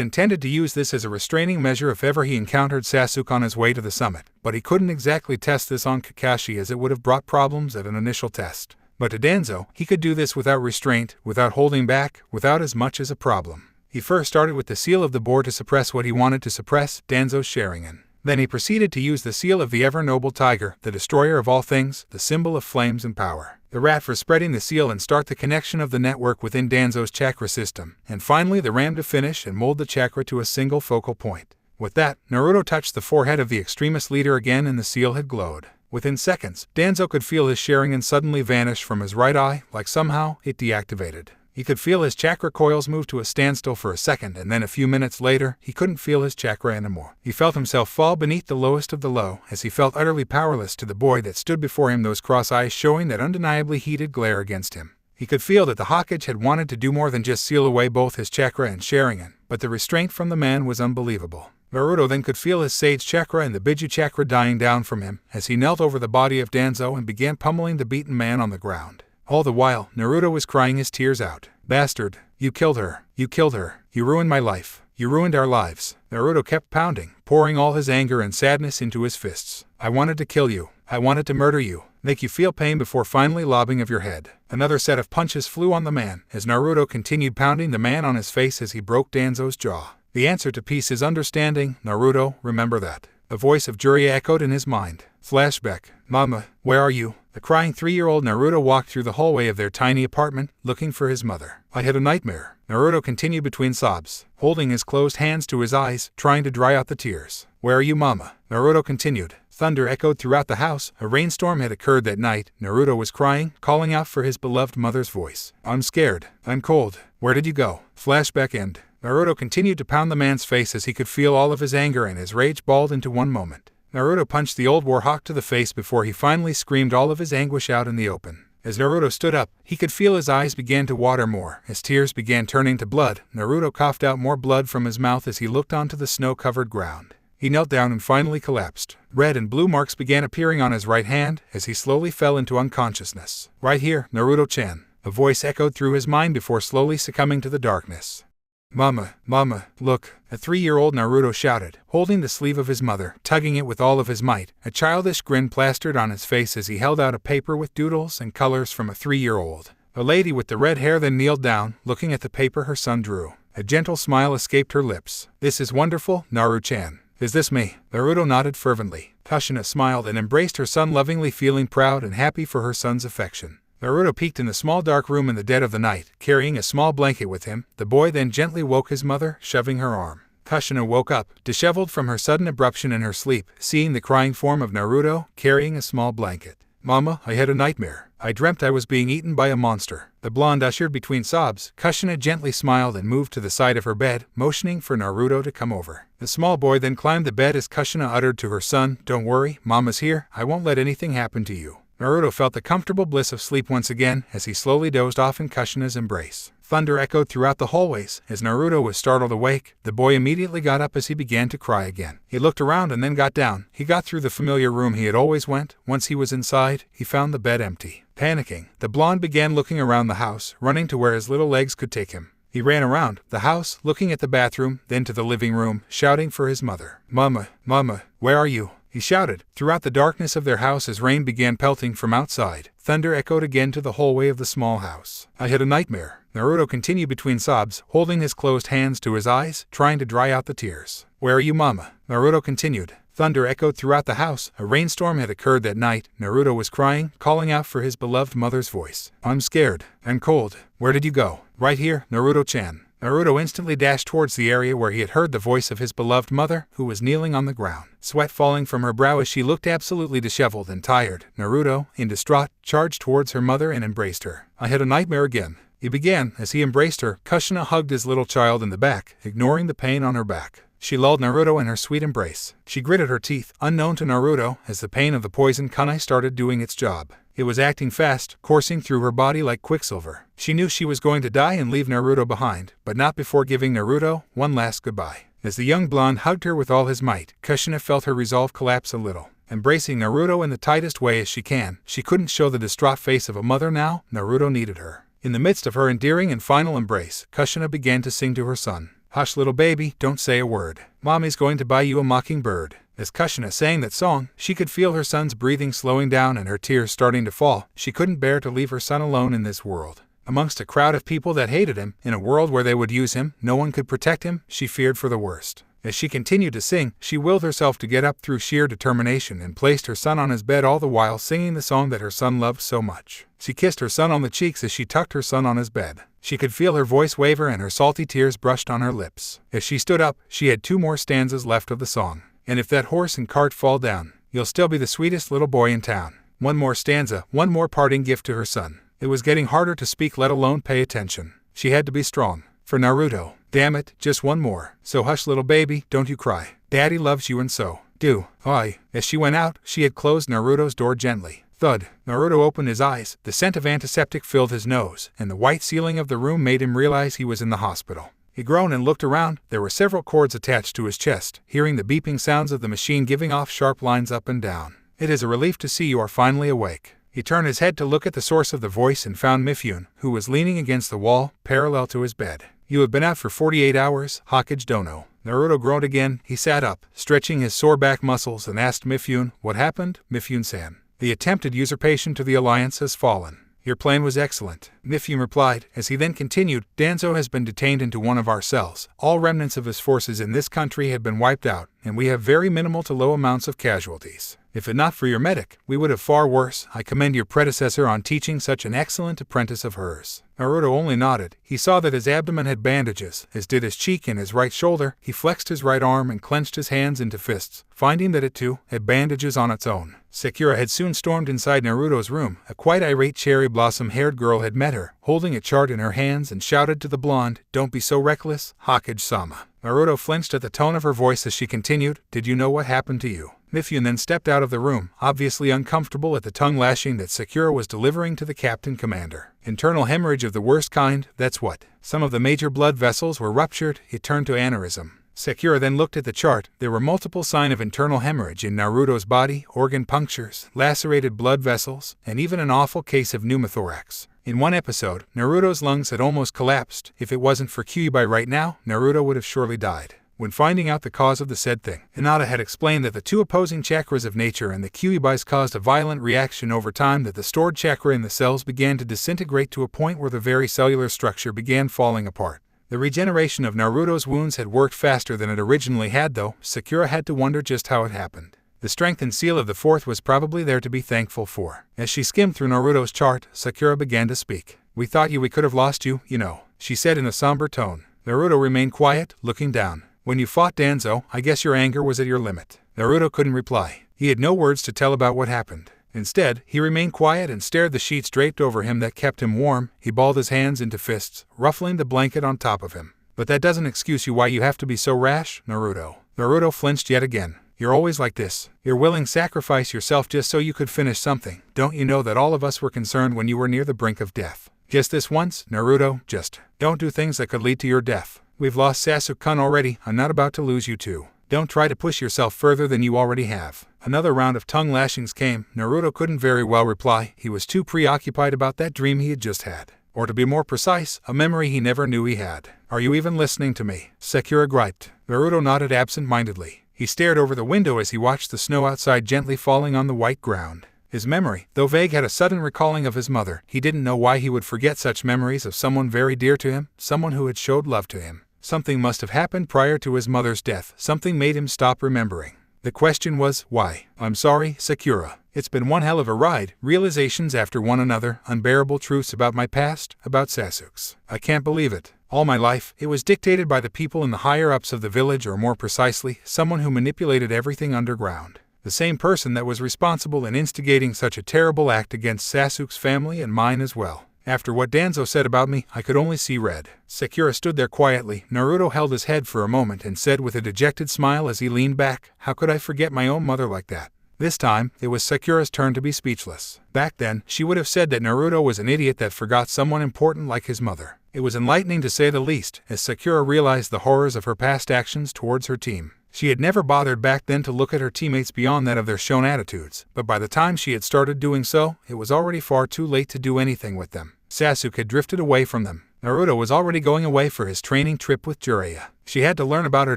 intended to use this as a restraining measure if ever he encountered Sasuke on his way to the summit, but he couldn't exactly test this on Kakashi as it would have brought problems at an initial test. But to Danzo, he could do this without restraint, without holding back, without as much as a problem. He first started with the seal of the boar to suppress what he wanted to suppress, Danzo's Sharingan. Then he proceeded to use the seal of the ever-noble tiger, the destroyer of all things, the symbol of flames and power. The rat for spreading the seal and start the connection of the network within Danzo's chakra system. And finally the ram to finish and mold the chakra to a single focal point. With that, Naruto touched the forehead of the extremist leader again and the seal had glowed. Within seconds, Danzo could feel his Sharingan suddenly vanish from his right eye, like somehow it deactivated. He could feel his chakra coils move to a standstill for a second, and then a few minutes later, he couldn't feel his chakra anymore. He felt himself fall beneath the lowest of the low, as he felt utterly powerless to the boy that stood before him, those cross eyes showing that undeniably heated glare against him. He could feel that the Hokage had wanted to do more than just seal away both his chakra and Sharingan, but the restraint from the man was unbelievable. Naruto then could feel his Sage Chakra and the Biju Chakra dying down from him, as he knelt over the body of Danzo and began pummeling the beaten man on the ground. All the while, Naruto was crying his tears out. Bastard, you killed her, you killed her, you ruined my life, you ruined our lives. Naruto kept pounding, pouring all his anger and sadness into his fists. I wanted to kill you, I wanted to murder you, make you feel pain before finally lobbing of your head. Another set of punches flew on the man, as Naruto continued pounding the man on his face as he broke Danzo's jaw. The answer to peace is understanding, Naruto, remember that. The voice of Jiraiya echoed in his mind. Flashback. Mama, where are you? The crying 3-year-old Naruto walked through the hallway of their tiny apartment, looking for his mother. I had a nightmare. Naruto continued between sobs, holding his closed hands to his eyes, trying to dry out the tears. Where are you, Mama? Naruto continued. Thunder echoed throughout the house. A rainstorm had occurred that night. Naruto was crying, calling out for his beloved mother's voice. I'm scared. I'm cold. Where did you go? Flashback end. Naruto continued to pound the man's face as he could feel all of his anger and his rage balled into one moment. Naruto punched the old Warhawk to the face before he finally screamed all of his anguish out in the open. As Naruto stood up, he could feel his eyes began to water more. As tears began turning to blood, Naruto coughed out more blood from his mouth as he looked onto the snow-covered ground. He knelt down and finally collapsed. Red and blue marks began appearing on his right hand as he slowly fell into unconsciousness. Right here, Naruto-chan. A voice echoed through his mind before slowly succumbing to the darkness. Mama, Mama, look, a 3-year-old Naruto shouted, holding the sleeve of his mother, tugging it with all of his might. A childish grin plastered on his face as he held out a paper with doodles and colors from a 3-year-old. The lady with the red hair then kneeled down, looking at the paper her son drew. A gentle smile escaped her lips. This is wonderful, Naru-chan. Is this me? Naruto nodded fervently. Kushina smiled and embraced her son lovingly, feeling proud and happy for her son's affection. Naruto peeked in the small dark room in the dead of the night, carrying a small blanket with him. The boy then gently woke his mother, shoving her arm. Kushina woke up, disheveled from her sudden abruption in her sleep, seeing the crying form of Naruto, carrying a small blanket. Mama, I had a nightmare. I dreamt I was being eaten by a monster. The blonde ushered between sobs. Kushina gently smiled and moved to the side of her bed, motioning for Naruto to come over. The small boy then climbed the bed as Kushina uttered to her son, "Don't worry, Mama's here. I won't let anything happen to you." Naruto felt the comfortable bliss of sleep once again as he slowly dozed off in Kushina's embrace. Thunder echoed throughout the hallways. As Naruto was startled awake, the boy immediately got up as he began to cry again. He looked around and then got down. He got through the familiar room he had always went. Once he was inside, he found the bed empty. Panicking, the blonde began looking around the house, running to where his little legs could take him. He ran around the house, looking at the bathroom, then to the living room, shouting for his mother. Mama, Mama, where are you? He shouted, throughout the darkness of their house as rain began pelting from outside. Thunder echoed again to the hallway of the small house. I had a nightmare. Naruto continued between sobs, holding his closed hands to his eyes, trying to dry out the tears. Where are you, Mama? Naruto continued. Thunder echoed throughout the house. A rainstorm had occurred that night. Naruto was crying, calling out for his beloved mother's voice. I'm scared. I'm cold. Where did you go? Right here, Naruto-chan. Naruto instantly dashed towards the area where he had heard the voice of his beloved mother, who was kneeling on the ground. Sweat falling from her brow as she looked absolutely disheveled and tired. Naruto, in distraught, charged towards her mother and embraced her. I had a nightmare again. He began. As he embraced her, Kushina hugged his little child in the back, ignoring the pain on her back. She lulled Naruto in her sweet embrace. She gritted her teeth, unknown to Naruto, as the pain of the poison kunai started doing its job. It was acting fast, coursing through her body like quicksilver. She knew she was going to die and leave Naruto behind, but not before giving Naruto one last goodbye. As the young blonde hugged her with all his might, Kushina felt her resolve collapse a little. Embracing Naruto in the tightest way as she can, she couldn't show the distraught face of a mother now. Naruto needed her. In the midst of her endearing and final embrace, Kushina began to sing to her son. Hush, little baby, don't say a word. Mommy's going to buy you a mockingbird. As Kushina sang that song, she could feel her son's breathing slowing down and her tears starting to fall. She couldn't bear to leave her son alone in this world. Amongst a crowd of people that hated him, in a world where they would use him, no one could protect him, she feared for the worst. As she continued to sing, she willed herself to get up through sheer determination and placed her son on his bed, all the while singing the song that her son loved so much. She kissed her son on the cheeks as she tucked her son on his bed. She could feel her voice waver and her salty tears brushed on her lips. As she stood up, she had 2 more stanzas left of the song. And if that horse and cart fall down, you'll still be the sweetest little boy in town. 1 more stanza, 1 more parting gift to her son. It was getting harder to speak, let alone pay attention. She had to be strong. For Naruto. Damn it, just 1 more. So hush, little baby, don't you cry. Daddy loves you and so do I. As she went out, she had closed Naruto's door gently. Thud. Naruto opened his eyes. The scent of antiseptic filled his nose, and the white ceiling of the room made him realize he was in the hospital. He groaned and looked around. There were several cords attached to his chest, hearing the beeping sounds of the machine giving off sharp lines up and down. It is a relief to see you are finally awake. He turned his head to look at the source of the voice and found Mifune, who was leaning against the wall, parallel to his bed. You have been out for 48 hours, Hokage Dono. Naruto groaned again. He sat up, stretching his sore back muscles, and asked Mifune, what happened? Mifune-san. The attempted usurpation to the Alliance has fallen. Your plan was excellent, Mifune replied, as he then continued, Danzo has been detained into one of our cells. All remnants of his forces in this country have been wiped out, and we have very minimal to low amounts of casualties. If it not for your medic, we would have far worse. I commend your predecessor on teaching such an excellent apprentice of hers. Naruto only nodded. He saw that his abdomen had bandages, as did his cheek and his right shoulder. He flexed his right arm and clenched his hands into fists, finding that it too had bandages on its own. Sakura had soon stormed inside Naruto's room. A quite irate cherry blossom-haired girl had met her, holding a chart in her hands, and shouted to the blonde, Don't be so reckless, Hokage-sama. Naruto flinched at the tone of her voice as she continued, Did you know what happened to you? Mifune then stepped out of the room, obviously uncomfortable at the tongue lashing that Sakura was delivering to the Captain Commander. Internal hemorrhage of the worst kind, that's what. Some of the major blood vessels were ruptured, it turned to aneurysm. Sakura then looked at the chart. There were multiple signs of internal hemorrhage in Naruto's body, organ punctures, lacerated blood vessels, and even an awful case of pneumothorax. In one episode, Naruto's lungs had almost collapsed. If it wasn't for Kyuubi right now, Naruto would have surely died. When finding out the cause of the said thing, Hinata had explained that the two opposing chakras of nature and the Kyuubis caused a violent reaction over time, that the stored chakra in the cells began to disintegrate to a point where the very cellular structure began falling apart. The regeneration of Naruto's wounds had worked faster than it originally had, though. Sakura had to wonder just how it happened. The strength and seal of the fourth was probably there to be thankful for. As she skimmed through Naruto's chart, Sakura began to speak. "We thought we could have lost you, you know," she said in a somber tone. Naruto remained quiet, looking down. "When you fought Danzo, I guess your anger was at your limit." Naruto couldn't reply. He had no words to tell about what happened. Instead, he remained quiet and stared at the sheets draped over him that kept him warm. He balled his hands into fists, ruffling the blanket on top of him. "But that doesn't excuse you why you have to be so rash, Naruto." Naruto flinched yet again. "You're always like this. You're willing to sacrifice yourself just so you could finish something. Don't you know that all of us were concerned when you were near the brink of death? Just this once, Naruto, just don't do things that could lead to your death. We've lost Sasuke-kun already. I'm not about to lose you too. Don't try to push yourself further than you already have." Another round of tongue lashings came. Naruto couldn't very well reply. He was too preoccupied about that dream he had just had. Or to be more precise, a memory he never knew he had. "Are you even listening to me?" Sakura griped. Naruto nodded absent-mindedly. He stared over the window as he watched the snow outside gently falling on the white ground. His memory, though vague, had a sudden recalling of his mother. He didn't know why he would forget such memories of someone very dear to him, someone who had showed love to him. Something must have happened prior to his mother's death. Something made him stop remembering. The question was, why? "I'm sorry, Sakura. It's been one hell of a ride. Realizations after one another, unbearable truths about my past, about Sasuke's. I can't believe it. All my life, it was dictated by the people in the higher-ups of the village, or more precisely, someone who manipulated everything underground. The same person that was responsible in instigating such a terrible act against Sasuke's family and mine as well. After what Danzo said about me, I could only see red." Sakura stood there quietly. Naruto held his head for a moment and said with a dejected smile as he leaned back, "How could I forget my own mother like that?" This time, it was Sakura's turn to be speechless. Back then, she would have said that Naruto was an idiot that forgot someone important like his mother. It was enlightening to say the least, as Sakura realized the horrors of her past actions towards her team. She had never bothered back then to look at her teammates beyond that of their shown attitudes, but by the time she had started doing so, it was already far too late to do anything with them. Sasuke had drifted away from them. Naruto was already going away for his training trip with Jiraiya. She had to learn about her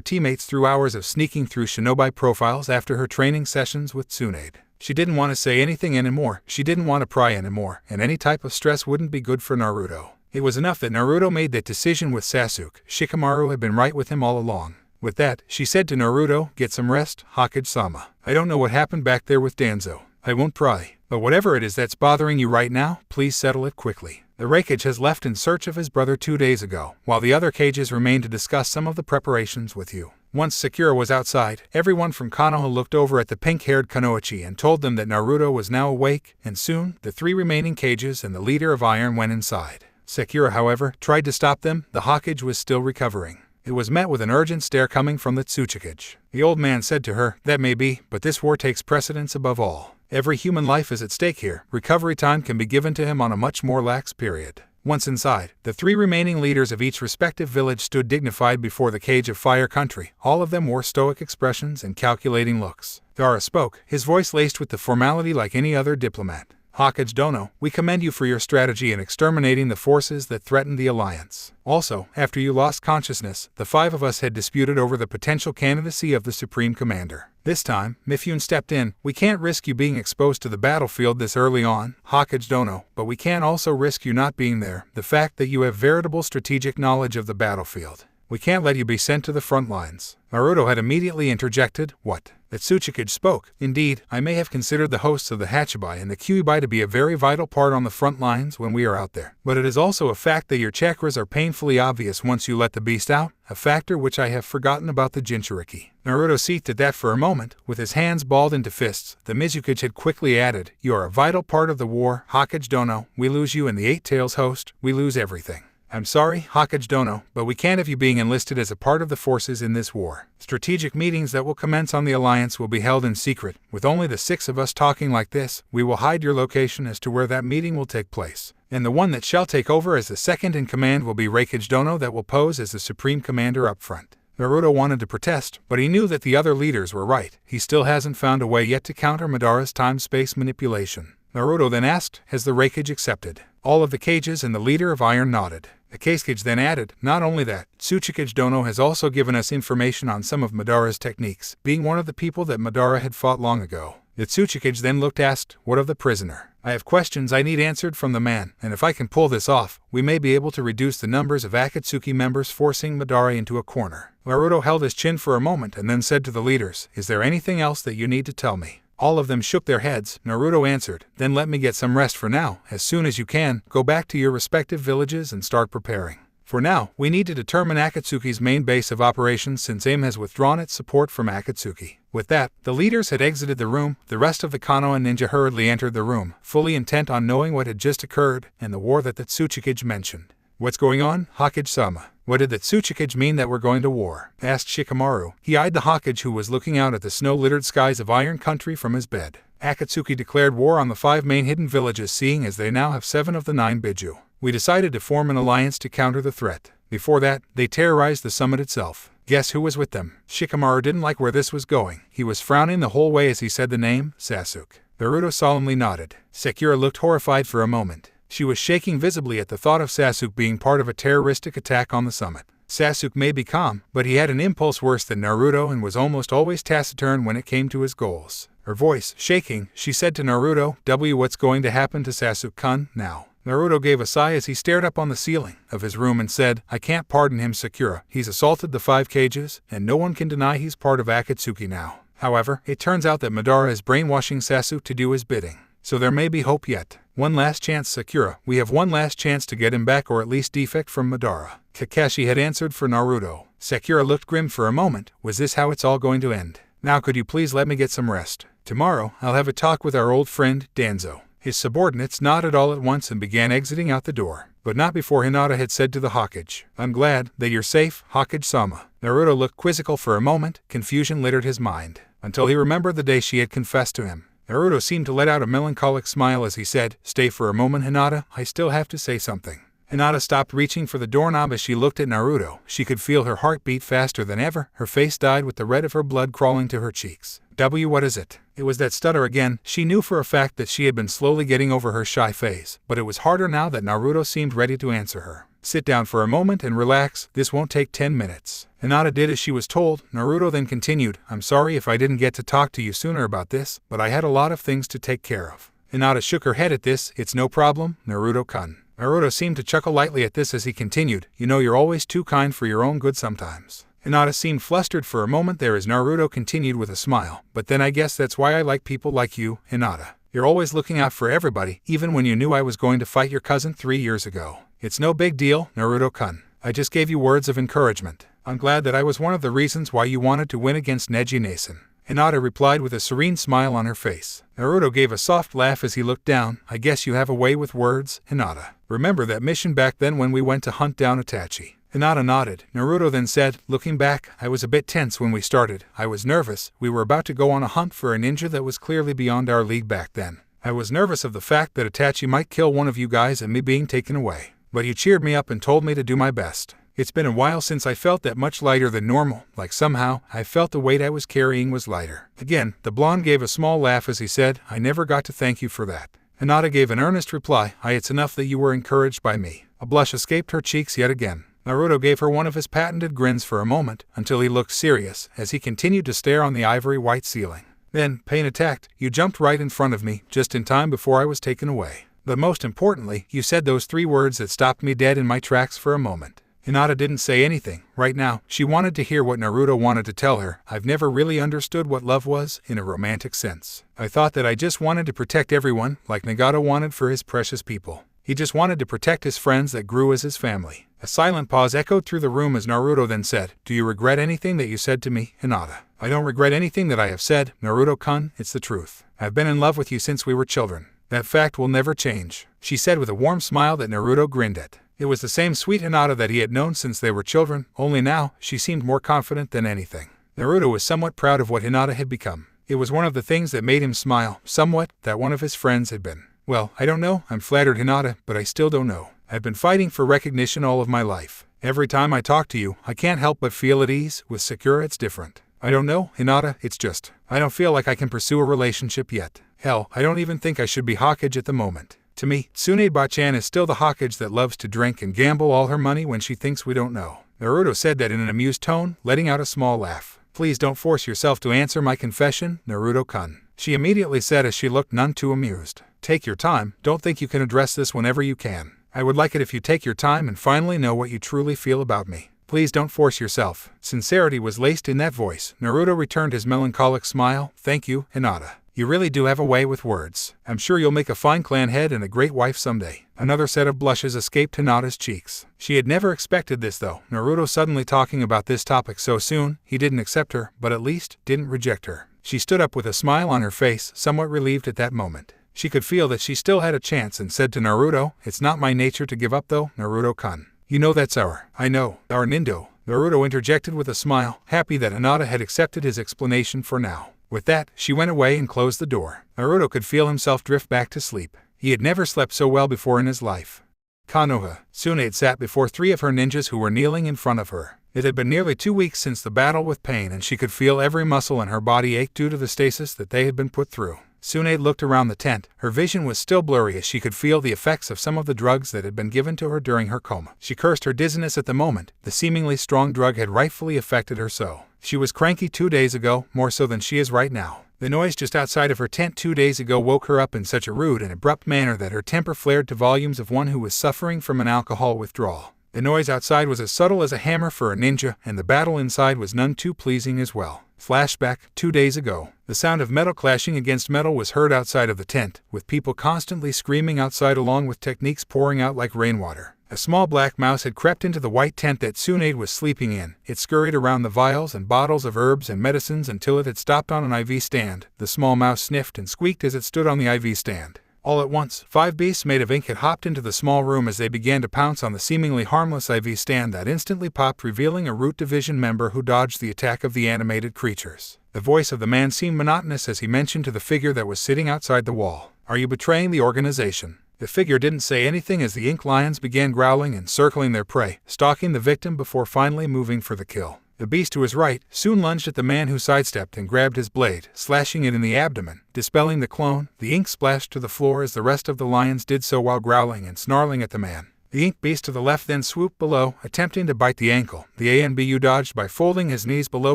teammates through hours of sneaking through shinobi profiles after her training sessions with Tsunade. She didn't want to say anything anymore, she didn't want to pry anymore, and any type of stress wouldn't be good for Naruto. It was enough that Naruto made that decision with Sasuke. Shikamaru had been right with him all along. With that, she said to Naruto, "Get some rest, Hokage-sama. I don't know what happened back there with Danzo. I won't pry. But whatever it is that's bothering you right now, please settle it quickly." The Hokage has left in search of his brother 2 days ago, while the other Hokages remain to discuss some of the preparations with you. Once Sakura was outside, everyone from Konoha looked over at the pink-haired Kunoichi and told them that Naruto was now awake, and soon, the 3 remaining Hokages and the leader of Iron went inside. Sakura, however, tried to stop them. The Hokage was still recovering. It was met with an urgent stare coming from the Tsuchikage. The old man said to her, "That may be, but this war takes precedence above all. Every human life is at stake here. Recovery time can be given to him on a much more lax period." Once inside, the 3 remaining leaders of each respective village stood dignified before the cage of Fire Country. All of them wore stoic expressions and calculating looks. Dara spoke, his voice laced with the formality like any other diplomat. "Hokage Dono, we commend you for your strategy in exterminating the forces that threatened the alliance. Also, after you lost consciousness, the 5 of us had disputed over the potential candidacy of the Supreme Commander. This time, Mifune stepped in. We can't risk you being exposed to the battlefield this early on, Hokage Dono, but we can't also risk you not being there. The fact that you have veritable strategic knowledge of the battlefield. We can't let you be sent to the front lines." Naruto had immediately interjected, "What?" The Tsuchikage spoke. "Indeed, I may have considered the hosts of the Hachibai and the Kyuubi to be a very vital part on the front lines when we are out there. But it is also a fact that your chakras are painfully obvious once you let the beast out, a factor which I have forgotten about the Jinchuriki." Naruto seethed at that for a moment, with his hands balled into fists. The Mizukage had quickly added, "You are a vital part of the war, Hokage Dono. We lose you and the 8 Tails host, we lose everything." I'm sorry, Hokage Dono, but we can't have you being enlisted as a part of the forces in this war. Strategic meetings that will commence on the alliance will be held in secret. With only the 6 of us talking like this, we will hide your location as to where that meeting will take place. And the one that shall take over as the second in command will be Hokage Dono, that will pose as the supreme commander up front. Naruto wanted to protest, but he knew that the other leaders were right. He still hasn't found a way yet to counter Madara's time-space manipulation. Naruto then asked, has the Hokage accepted? All of the Kages and the leader of Iron nodded. The Kage then added, not only that, Tsuchikage Dono has also given us information on some of Madara's techniques, being one of the people that Madara had fought long ago. The Tsuchikage then asked, what of the prisoner? I have questions I need answered from the man, and if I can pull this off, we may be able to reduce the numbers of Akatsuki members forcing Madara into a corner. Naruto held his chin for a moment and then said to the leaders, is there anything else that you need to tell me? All of them shook their heads. Naruto answered, then let me get some rest for now. As soon as you can, go back to your respective villages and start preparing. For now, we need to determine Akatsuki's main base of operations since AIM has withdrawn its support from Akatsuki. With that, the leaders had exited the room. The rest of the Konoha ninja hurriedly entered the room, fully intent on knowing what had just occurred and the war that the Tsuchikage mentioned. What's going on, Hokage-sama? What did the Tsuchikage mean that we're going to war? Asked Shikamaru. He eyed the Hokage, who was looking out at the snow-littered skies of Iron Country from his bed. Akatsuki declared war on the 5 main hidden villages, seeing as they now have 7 of the 9 Biju. We decided to form an alliance to counter the threat. Before that, they terrorized the summit itself. Guess who was with them? Shikamaru didn't like where this was going. He was frowning the whole way as he said the name, Sasuke. Naruto solemnly nodded. Sakura looked horrified for a moment. She was shaking visibly at the thought of Sasuke being part of a terroristic attack on the summit. Sasuke may be calm, but he had an impulse worse than Naruto and was almost always taciturn when it came to his goals. Her voice shaking, she said to Naruto, what's going to happen to Sasuke-kun now? Naruto gave a sigh as he stared up on the ceiling of his room and said, I can't pardon him, Sakura. He's assaulted the 5 Kages, and no one can deny he's part of Akatsuki now. However, it turns out that Madara is brainwashing Sasuke to do his bidding. So there may be hope yet. One last chance, Sakura. We have one last chance to get him back, or at least defect from Madara. Kakashi had answered for Naruto. Sakura looked grim for a moment. Was this how it's all going to end? Now could you please let me get some rest? Tomorrow, I'll have a talk with our old friend, Danzo. His subordinates nodded all at once and began exiting out the door. But not before Hinata had said to the Hokage, I'm glad that you're safe, Hokage-sama. Naruto looked quizzical for a moment. Confusion littered his mind, until he remembered the day she had confessed to him. Naruto seemed to let out a melancholic smile as he said, Stay for a moment, Hinata, I still have to say something. Hinata stopped reaching for the doorknob as she looked at Naruto. She could feel her heart beat faster than ever. Her face dyed with the red of her blood crawling to her cheeks. What is it? It was that stutter again. She knew for a fact that she had been slowly getting over her shy phase, but it was harder now that Naruto seemed ready to answer her. Sit down for a moment and relax. This won't take 10 minutes. Hinata did as she was told. Naruto then continued, I'm sorry if I didn't get to talk to you sooner about this, but I had a lot of things to take care of. Hinata shook her head at this. It's no problem, Naruto-kun. Naruto seemed to chuckle lightly at this as he continued, You know you're always too kind for your own good sometimes. Hinata seemed flustered for a moment there as Naruto continued with a smile, but then I guess that's why I like people like you, Hinata. You're always looking out for everybody, even when you knew I was going to fight your cousin 3 years ago. It's no big deal, Naruto-kun. I just gave you words of encouragement. I'm glad that I was one of the reasons why you wanted to win against Neji-Nason. Hinata replied with a serene smile on her face. Naruto gave a soft laugh as he looked down. I guess you have a way with words, Hinata. Remember that mission back then when we went to hunt down Itachi? Hinata nodded. Naruto then said, looking back, I was a bit tense when we started. I was nervous. We were about to go on a hunt for a ninja that was clearly beyond our league back then. I was nervous of the fact that Itachi might kill one of you guys and me being taken away. But you cheered me up and told me to do my best. It's been a while since I felt that much lighter than normal, like somehow, I felt the weight I was carrying was lighter. Again, the blonde gave a small laugh as he said, I never got to thank you for that. Hinata gave an earnest reply, it's enough that you were encouraged by me. A blush escaped her cheeks yet again. Naruto gave her one of his patented grins for a moment, until he looked serious, as he continued to stare on the ivory-white ceiling. Then, Pain attacked, you jumped right in front of me, just in time before I was taken away. But most importantly, you said those 3 words that stopped me dead in my tracks for a moment. Hinata didn't say anything. Right now, she wanted to hear what Naruto wanted to tell her. I've never really understood what love was, in a romantic sense. I thought that I just wanted to protect everyone, like Nagato wanted for his precious people. He just wanted to protect his friends that grew as his family. A silent pause echoed through the room as Naruto then said, Do you regret anything that you said to me, Hinata? I don't regret anything that I have said, Naruto-kun, it's the truth. I've been in love with you since we were children. That fact will never change, she said with a warm smile that Naruto grinned at. It was the same sweet Hinata that he had known since they were children, only now, she seemed more confident than anything. Naruto was somewhat proud of what Hinata had become. It was one of the things that made him smile, somewhat, that one of his friends had been. Well, I don't know, I'm flattered Hinata, but I still don't know. I've been fighting for recognition all of my life. Every time I talk to you, I can't help but feel at ease. With Sakura it's different. I don't know, Hinata, it's just, I don't feel like I can pursue a relationship yet. Hell, I don't even think I should be Hokage at the moment. To me, Tsunade is still the Hokage that loves to drink and gamble all her money when she thinks we don't know. Naruto said that in an amused tone, letting out a small laugh. Please don't force yourself to answer my confession, Naruto-kun. She immediately said as she looked none too amused. Take your time, don't think you can address this whenever you can. I would like it if you take your time and finally know what you truly feel about me. Please don't force yourself. Sincerity was laced in that voice. Naruto returned his melancholic smile. Thank you, Hinata. You really do have a way with words. I'm sure you'll make a fine clan head and a great wife someday. Another set of blushes escaped Hinata's cheeks. She had never expected this though. Naruto suddenly talking about this topic so soon. He didn't accept her, but at least didn't reject her. She stood up with a smile on her face, somewhat relieved at that moment. She could feel that she still had a chance and said to Naruto, it's not my nature to give up though, Naruto-kun. You know that's our Nindo. Naruto interjected with a smile, happy that Hinata had accepted his explanation for now. With that, she went away and closed the door. Naruto could feel himself drift back to sleep. He had never slept so well before in his life. Konoha. Tsunade sat before 3 of her ninjas who were kneeling in front of her. It had been nearly 2 weeks since the battle with pain and she could feel every muscle in her body ache due to the stasis that they had been put through. Tsunade looked around the tent. Her vision was still blurry as she could feel the effects of some of the drugs that had been given to her during her coma. She cursed her dizziness at the moment. The seemingly strong drug had rightfully affected her so. She was cranky 2 days ago, more so than she is right now. The noise just outside of her tent 2 days ago woke her up in such a rude and abrupt manner that her temper flared to volumes of one who was suffering from an alcohol withdrawal. The noise outside was as subtle as a hammer for a ninja, and the battle inside was none too pleasing as well. Flashback, 2 days ago. The sound of metal clashing against metal was heard outside of the tent, with people constantly screaming outside along with techniques pouring out like rainwater. A small black mouse had crept into the white tent that Tsunade was sleeping in. It scurried around the vials and bottles of herbs and medicines until it had stopped on an IV stand. The small mouse sniffed and squeaked as it stood on the IV stand. All at once, 5 beasts made of ink had hopped into the small room as they began to pounce on the seemingly harmless IV stand that instantly popped, revealing a Root Division member who dodged the attack of the animated creatures. The voice of the man seemed monotonous as he mentioned to the figure that was sitting outside the wall, "Are you betraying the organization?" The figure didn't say anything as the ink lions began growling and circling their prey, stalking the victim before finally moving for the kill. The beast to his right soon lunged at the man who sidestepped and grabbed his blade, slashing it in the abdomen, dispelling the clone. The ink splashed to the floor as the rest of the lions did so while growling and snarling at the man. The ink beast to the left then swooped below, attempting to bite the ankle. The ANBU dodged by folding his knees below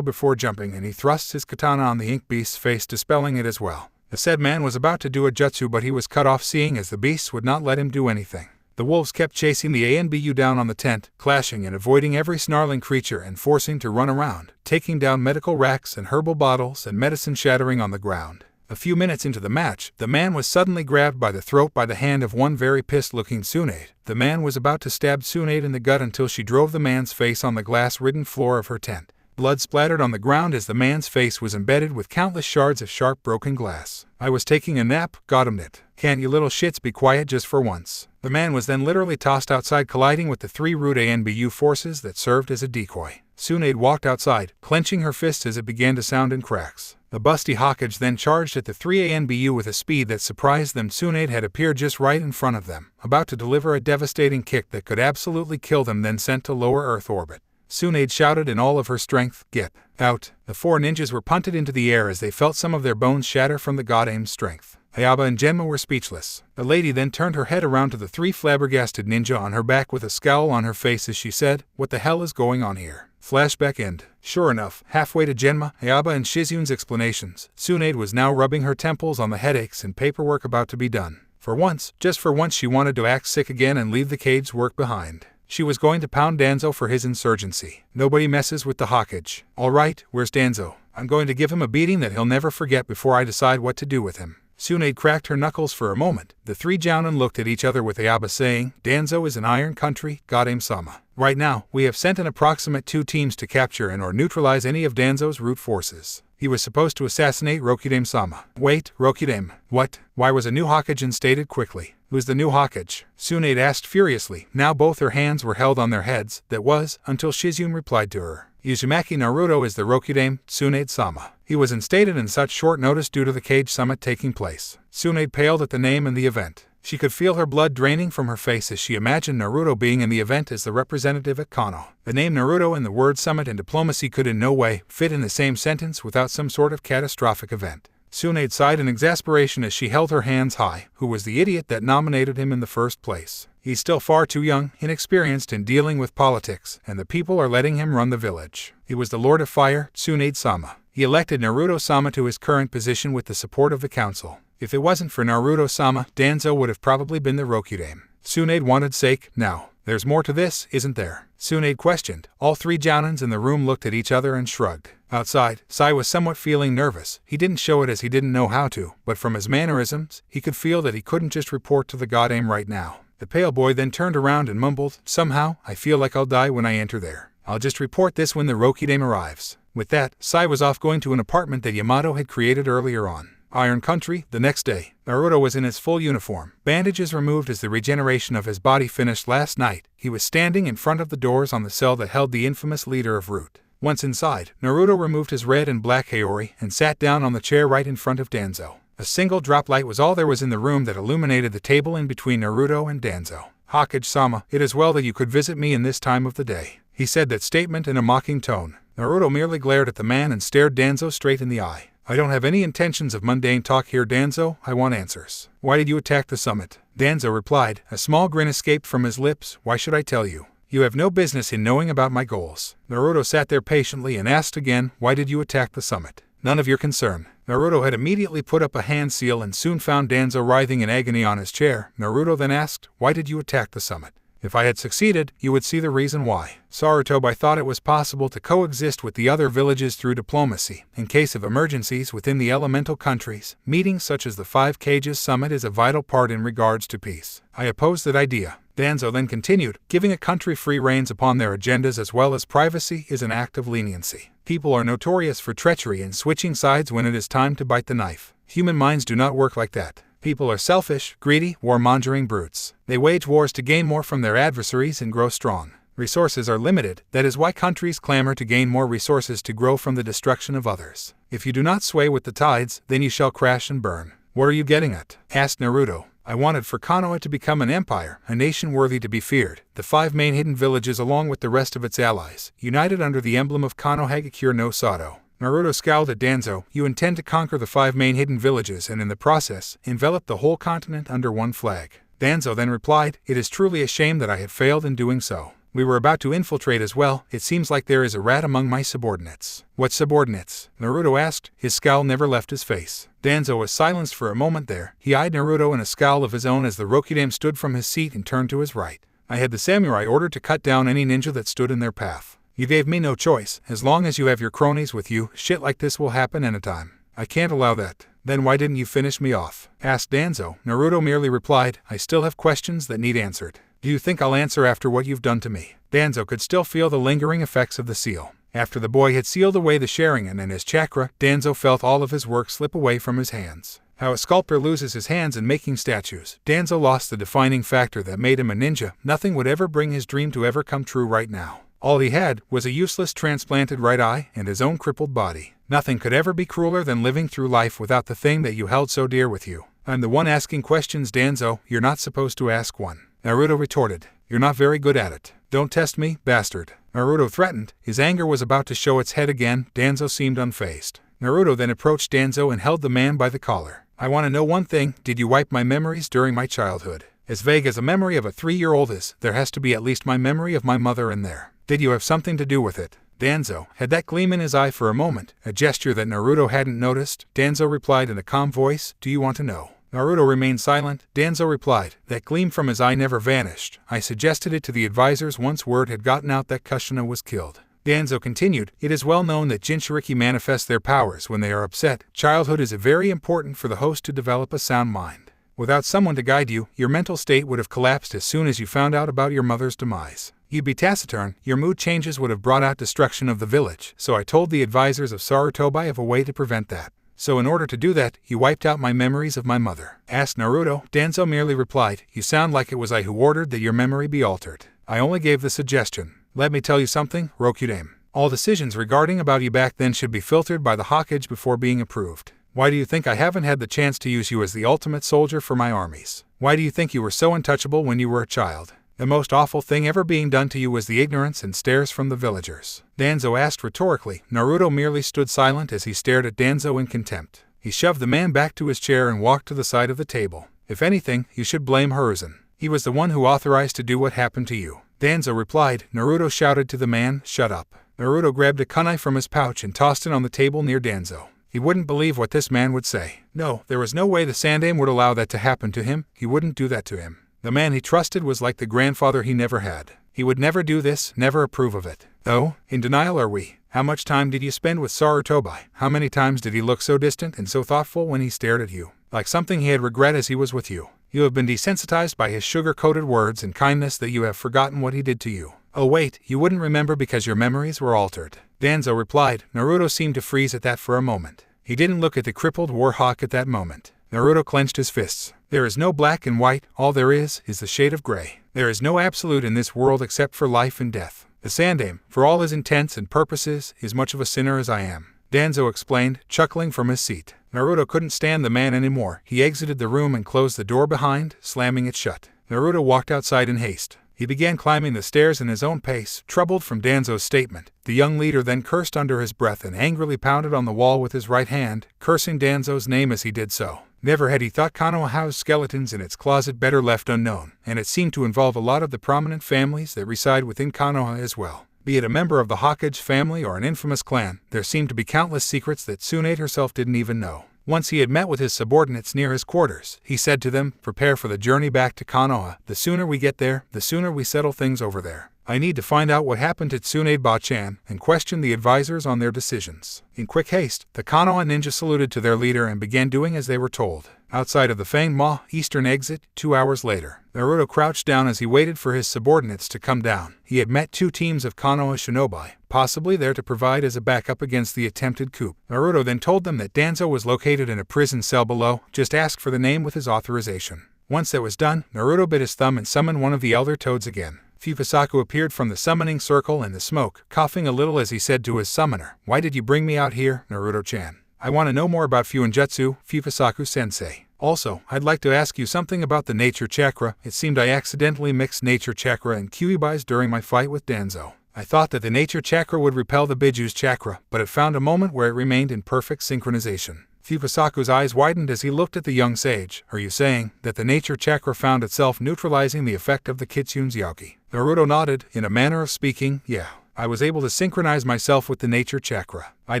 before jumping, and he thrust his katana on the ink beast's face, dispelling it as well. The said man was about to do a jutsu, but he was cut off, seeing as the beasts would not let him do anything. The wolves kept chasing the ANBU down on the tent, clashing and avoiding every snarling creature and forcing to run around, taking down medical racks and herbal bottles and medicine shattering on the ground. A few minutes into the match, the man was suddenly grabbed by the throat by the hand of one very pissed-looking Tsunade. The man was about to stab Tsunade in the gut until she drove the man's face on the glass-ridden floor of her tent. Blood splattered on the ground as the man's face was embedded with countless shards of sharp broken glass. "I was taking a nap, got 'em it. Can't you little shits be quiet just for once?" The man was then literally tossed outside, colliding with the 3 Root ANBU forces that served as a decoy. Tsunade walked outside, clenching her fists as it began to sound in cracks. The busty Hokage then charged at the 3 ANBU with a speed that surprised them. Tsunade had appeared just right in front of them, about to deliver a devastating kick that could absolutely kill them, then sent to lower Earth orbit. Tsunade shouted in all of her strength, "Get out!" The 4 ninjas were punted into the air as they felt some of their bones shatter from the goddamn strength. Ayaba and Genma were speechless. The lady then turned her head around to the 3 flabbergasted ninja on her back with a scowl on her face as she said, "What the hell is going on here?" Flashback end. Sure enough, halfway to Genma, Ayaba, and Shizun's explanations, Tsunade was now rubbing her temples on the headaches and paperwork about to be done. For once, just for once, she wanted to act sick again and leave the cade's work behind. She was going to pound Danzo for his insurgency. Nobody messes with the Hokage. "All right, where's Danzo? I'm going to give him a beating that he'll never forget before I decide what to do with him." Tsunade cracked her knuckles for a moment. The 3 Jounin looked at each other with Ayaba saying, "Danzo is an iron country, Godame-sama. Right now, we have sent an approximate 2 teams to capture and or neutralize any of Danzo's root forces. He was supposed to assassinate Rokudame-sama." "Wait, Rokudame? What?" "Why was a new Hokage instated quickly? Who's the new Hokage? Tsunade asked furiously. Now both her hands were held on their heads. That was, until Shizune replied to her. Uzumaki Naruto is the Rokudame, Tsunade-sama. He was instated in such short notice due to the Cage Summit taking place. Tsunade paled at the name and the event. She could feel her blood draining from her face as she imagined Naruto being in the event as the representative at Kano. The name Naruto and the word summit and diplomacy could in no way fit in the same sentence without some sort of catastrophic event. Tsunade sighed in exasperation as she held her hands high. Who was the idiot that nominated him in the first place? He's still far too young, inexperienced in dealing with politics, and the people are letting him run the village. It was the Lord of Fire, Tsunade-sama. He elected Naruto-sama to his current position with the support of the council. If it wasn't for Naruto-sama, Danzo would have probably been the Rokudame. Tsunade wanted sake. Now, there's more to this, isn't there? Tsunade questioned. All three Jounins in the room looked at each other and shrugged. Outside, Sai was somewhat feeling nervous. He didn't show it as he didn't know how to, but from his mannerisms, he could feel that he couldn't just report to the Godame right now. The pale boy then turned around and mumbled, "Somehow, I feel like I'll die when I enter there. I'll just report this when the Rokudame arrives." With that, Sai was off going to an apartment that Yamato had created earlier on. Iron Country, the next day. Naruto was in his full uniform, bandages removed as the regeneration of his body finished last night. He was standing in front of the doors on the cell that held the infamous leader of Root. Once inside, Naruto removed his red and black Haori and sat down on the chair right in front of Danzo. A single drop light was all there was in the room that illuminated the table in between Naruto and Danzo. "Hokage-sama, it is well that you could visit me in this time of the day." He said that statement in a mocking tone. Naruto merely glared at the man and stared Danzo straight in the eye. "I don't have any intentions of mundane talk here, Danzo. I want answers. Why did you attack the summit?" Danzo replied. A small grin escaped from his lips. "Why should I tell you? You have no business in knowing about my goals." Naruto sat there patiently and asked again, "Why did you attack the summit?" "None of your concern." Naruto had immediately put up a hand seal and soon found Danzo writhing in agony on his chair. Naruto then asked, "Why did you attack the summit?" "If I had succeeded, you would see the reason why. Sarutobi thought it was possible to coexist with the other villages through diplomacy. In case of emergencies within the elemental countries, meetings such as the Five Cages Summit is a vital part in regards to peace. I opposed that idea." Danzo then continued, "Giving a country free reins upon their agendas as well as privacy is an act of leniency. People are notorious for treachery and switching sides when it is time to bite the knife. Human minds do not work like that. People are selfish, greedy, warmongering brutes. They wage wars to gain more from their adversaries and grow strong. Resources are limited. That is why countries clamor to gain more resources to grow from the destruction of others. If you do not sway with the tides, then you shall crash and burn." "What are you getting at?" asked Naruto. "I wanted for Konoha to become an empire, a nation worthy to be feared. The 5 main hidden villages along with the rest of its allies, united under the emblem of Konohagakure no Sato." Naruto scowled at Danzo. "You intend to conquer the 5 main hidden villages and in the process, envelop the whole continent under one flag." Danzo then replied, "It is truly a shame that I had failed in doing so. We were about to infiltrate as well. It seems like there is a rat among my subordinates." "What subordinates?" Naruto asked. His scowl never left his face. Danzo was silenced for a moment there. He eyed Naruto in a scowl of his own as the Rokudame stood from his seat and turned to his right. "I had the samurai ordered to cut down any ninja that stood in their path. You gave me no choice. As long as you have your cronies with you, shit like this will happen anytime. I can't allow that." "Then why didn't you finish me off?" asked Danzo. Naruto merely replied, "I still have questions that need answered." "Do you think I'll answer after what you've done to me?" Danzo could still feel the lingering effects of the seal. After the boy had sealed away the Sharingan and his chakra, Danzo felt all of his work slip away from his hands. How a sculptor loses his hands in making statues. Danzo lost the defining factor that made him a ninja. Nothing would ever bring his dream to ever come true right now. All he had was a useless transplanted right eye and his own crippled body. Nothing could ever be crueler than living through life without the thing that you held so dear with you. "I'm the one asking questions, Danzo. You're not supposed to ask one." Naruto retorted. "You're not very good at it. Don't test me, bastard." Naruto threatened. His anger was about to show its head again. Danzo seemed unfazed. Naruto then approached Danzo and held the man by the collar. "I want to know one thing. Did you wipe my memories during my childhood? As vague as a memory of a 3-year-old is, there has to be at least my memory of my mother in there. Did you have something to do with it?" Danzo had that gleam in his eye for a moment, a gesture that Naruto hadn't noticed. Danzo replied in a calm voice, "Do you want to know?" Naruto remained silent. Danzo replied, "That gleam from his eye never vanished. I suggested it to the advisors once word had gotten out that Kushina was killed." Danzo continued, "It is well known that Jinchuriki manifest their powers when they are upset. Childhood is very important for the host to develop a sound mind. Without someone to guide you, your mental state would have collapsed as soon as you found out about your mother's demise. You'd be taciturn, your mood changes would have brought out destruction of the village, so I told the advisors of Sarutobi of a way to prevent that. So in order to do that, you wiped out my memories of my mother?" asked Naruto. Danzo merely replied, "You sound like it was I who ordered that your memory be altered. I only gave the suggestion. Let me tell you something, Rokudame. All decisions regarding about you back then should be filtered by the Hokage before being approved. Why do you think I haven't had the chance to use you as the ultimate soldier for my armies? Why do you think you were so untouchable when you were a child? The most awful thing ever being done to you was the ignorance and stares from the villagers?" Danzo asked rhetorically. Naruto merely stood silent as he stared at Danzo in contempt. He shoved the man back to his chair and walked to the side of the table. "If anything, you should blame Hiruzen. He was the one who authorized to do what happened to you." Danzo replied. Naruto shouted to the man, "Shut up." Naruto grabbed a kunai from his pouch and tossed it on the table near Danzo. He wouldn't believe what this man would say. No, there was no way the Sandaime would allow that to happen to him. He wouldn't do that to him. The man he trusted was like the grandfather he never had. He would never do this, never approve of it. "Oh, in denial are we? How much time did you spend with Sarutobi? How many times did he look so distant and so thoughtful when he stared at you? Like something he had regret as he was with you. You have been desensitized by his sugar-coated words and kindness that you have forgotten what he did to you. Oh wait, you wouldn't remember because your memories were altered." Danzo replied. Naruto seemed to freeze at that for a moment. He didn't look at the crippled Warhawk at that moment. Naruto clenched his fists. "There is no black and white, all there is the shade of gray. There is no absolute in this world except for life and death. The Sandaime, for all his intents and purposes, is much of a sinner as I am," Danzo explained, chuckling from his seat. Naruto couldn't stand the man anymore. He exited the room and closed the door behind, slamming it shut. Naruto walked outside in haste. He began climbing the stairs in his own pace, troubled from Danzo's statement. The young leader then cursed under his breath and angrily pounded on the wall with his right hand, cursing Danzo's name as he did so. Never had he thought Konoha housed skeletons in its closet better left unknown, and it seemed to involve a lot of the prominent families that reside within Konoha as well. Be it a member of the Hokage family or an infamous clan, there seemed to be countless secrets that Tsunade herself didn't even know. Once he had met with his subordinates near his quarters, he said to them, "Prepare for the journey back to Konoha. The sooner we get there, the sooner we settle things over there. I need to find out what happened to Tsunade Ba-chan and question the advisors on their decisions." In quick haste, the Konoha ninja saluted to their leader and began doing as they were told. Outside of the Fang Ma eastern exit, 2 hours later, Naruto crouched down as he waited for his subordinates to come down. He had met 2 teams of Konoha shinobi, possibly there to provide as a backup against the attempted coup. Naruto then told them that Danzo was located in a prison cell below. Just ask for the name with his authorization. Once that was done, Naruto bit his thumb and summoned one of the Elder Toads again. Fukasaku appeared from the summoning circle in the smoke, coughing a little as he said to his summoner, "Why did you bring me out here, Naruto-chan? I want to know more about Fuinjutsu, Fukasaku-sensei. Also, I'd like to ask you something about the nature chakra. It seemed I accidentally mixed nature chakra and Kyuubi's during my fight with Danzo. I thought that the nature chakra would repel the Bijuu's chakra, but it found a moment where it remained in perfect synchronization." Fukasaku's eyes widened as he looked at the young sage. "Are you saying that the nature chakra found itself neutralizing the effect of the Kitsune's Yagi?" Naruto nodded, in a manner of speaking, "Yeah. I was able to synchronize myself with the nature chakra. I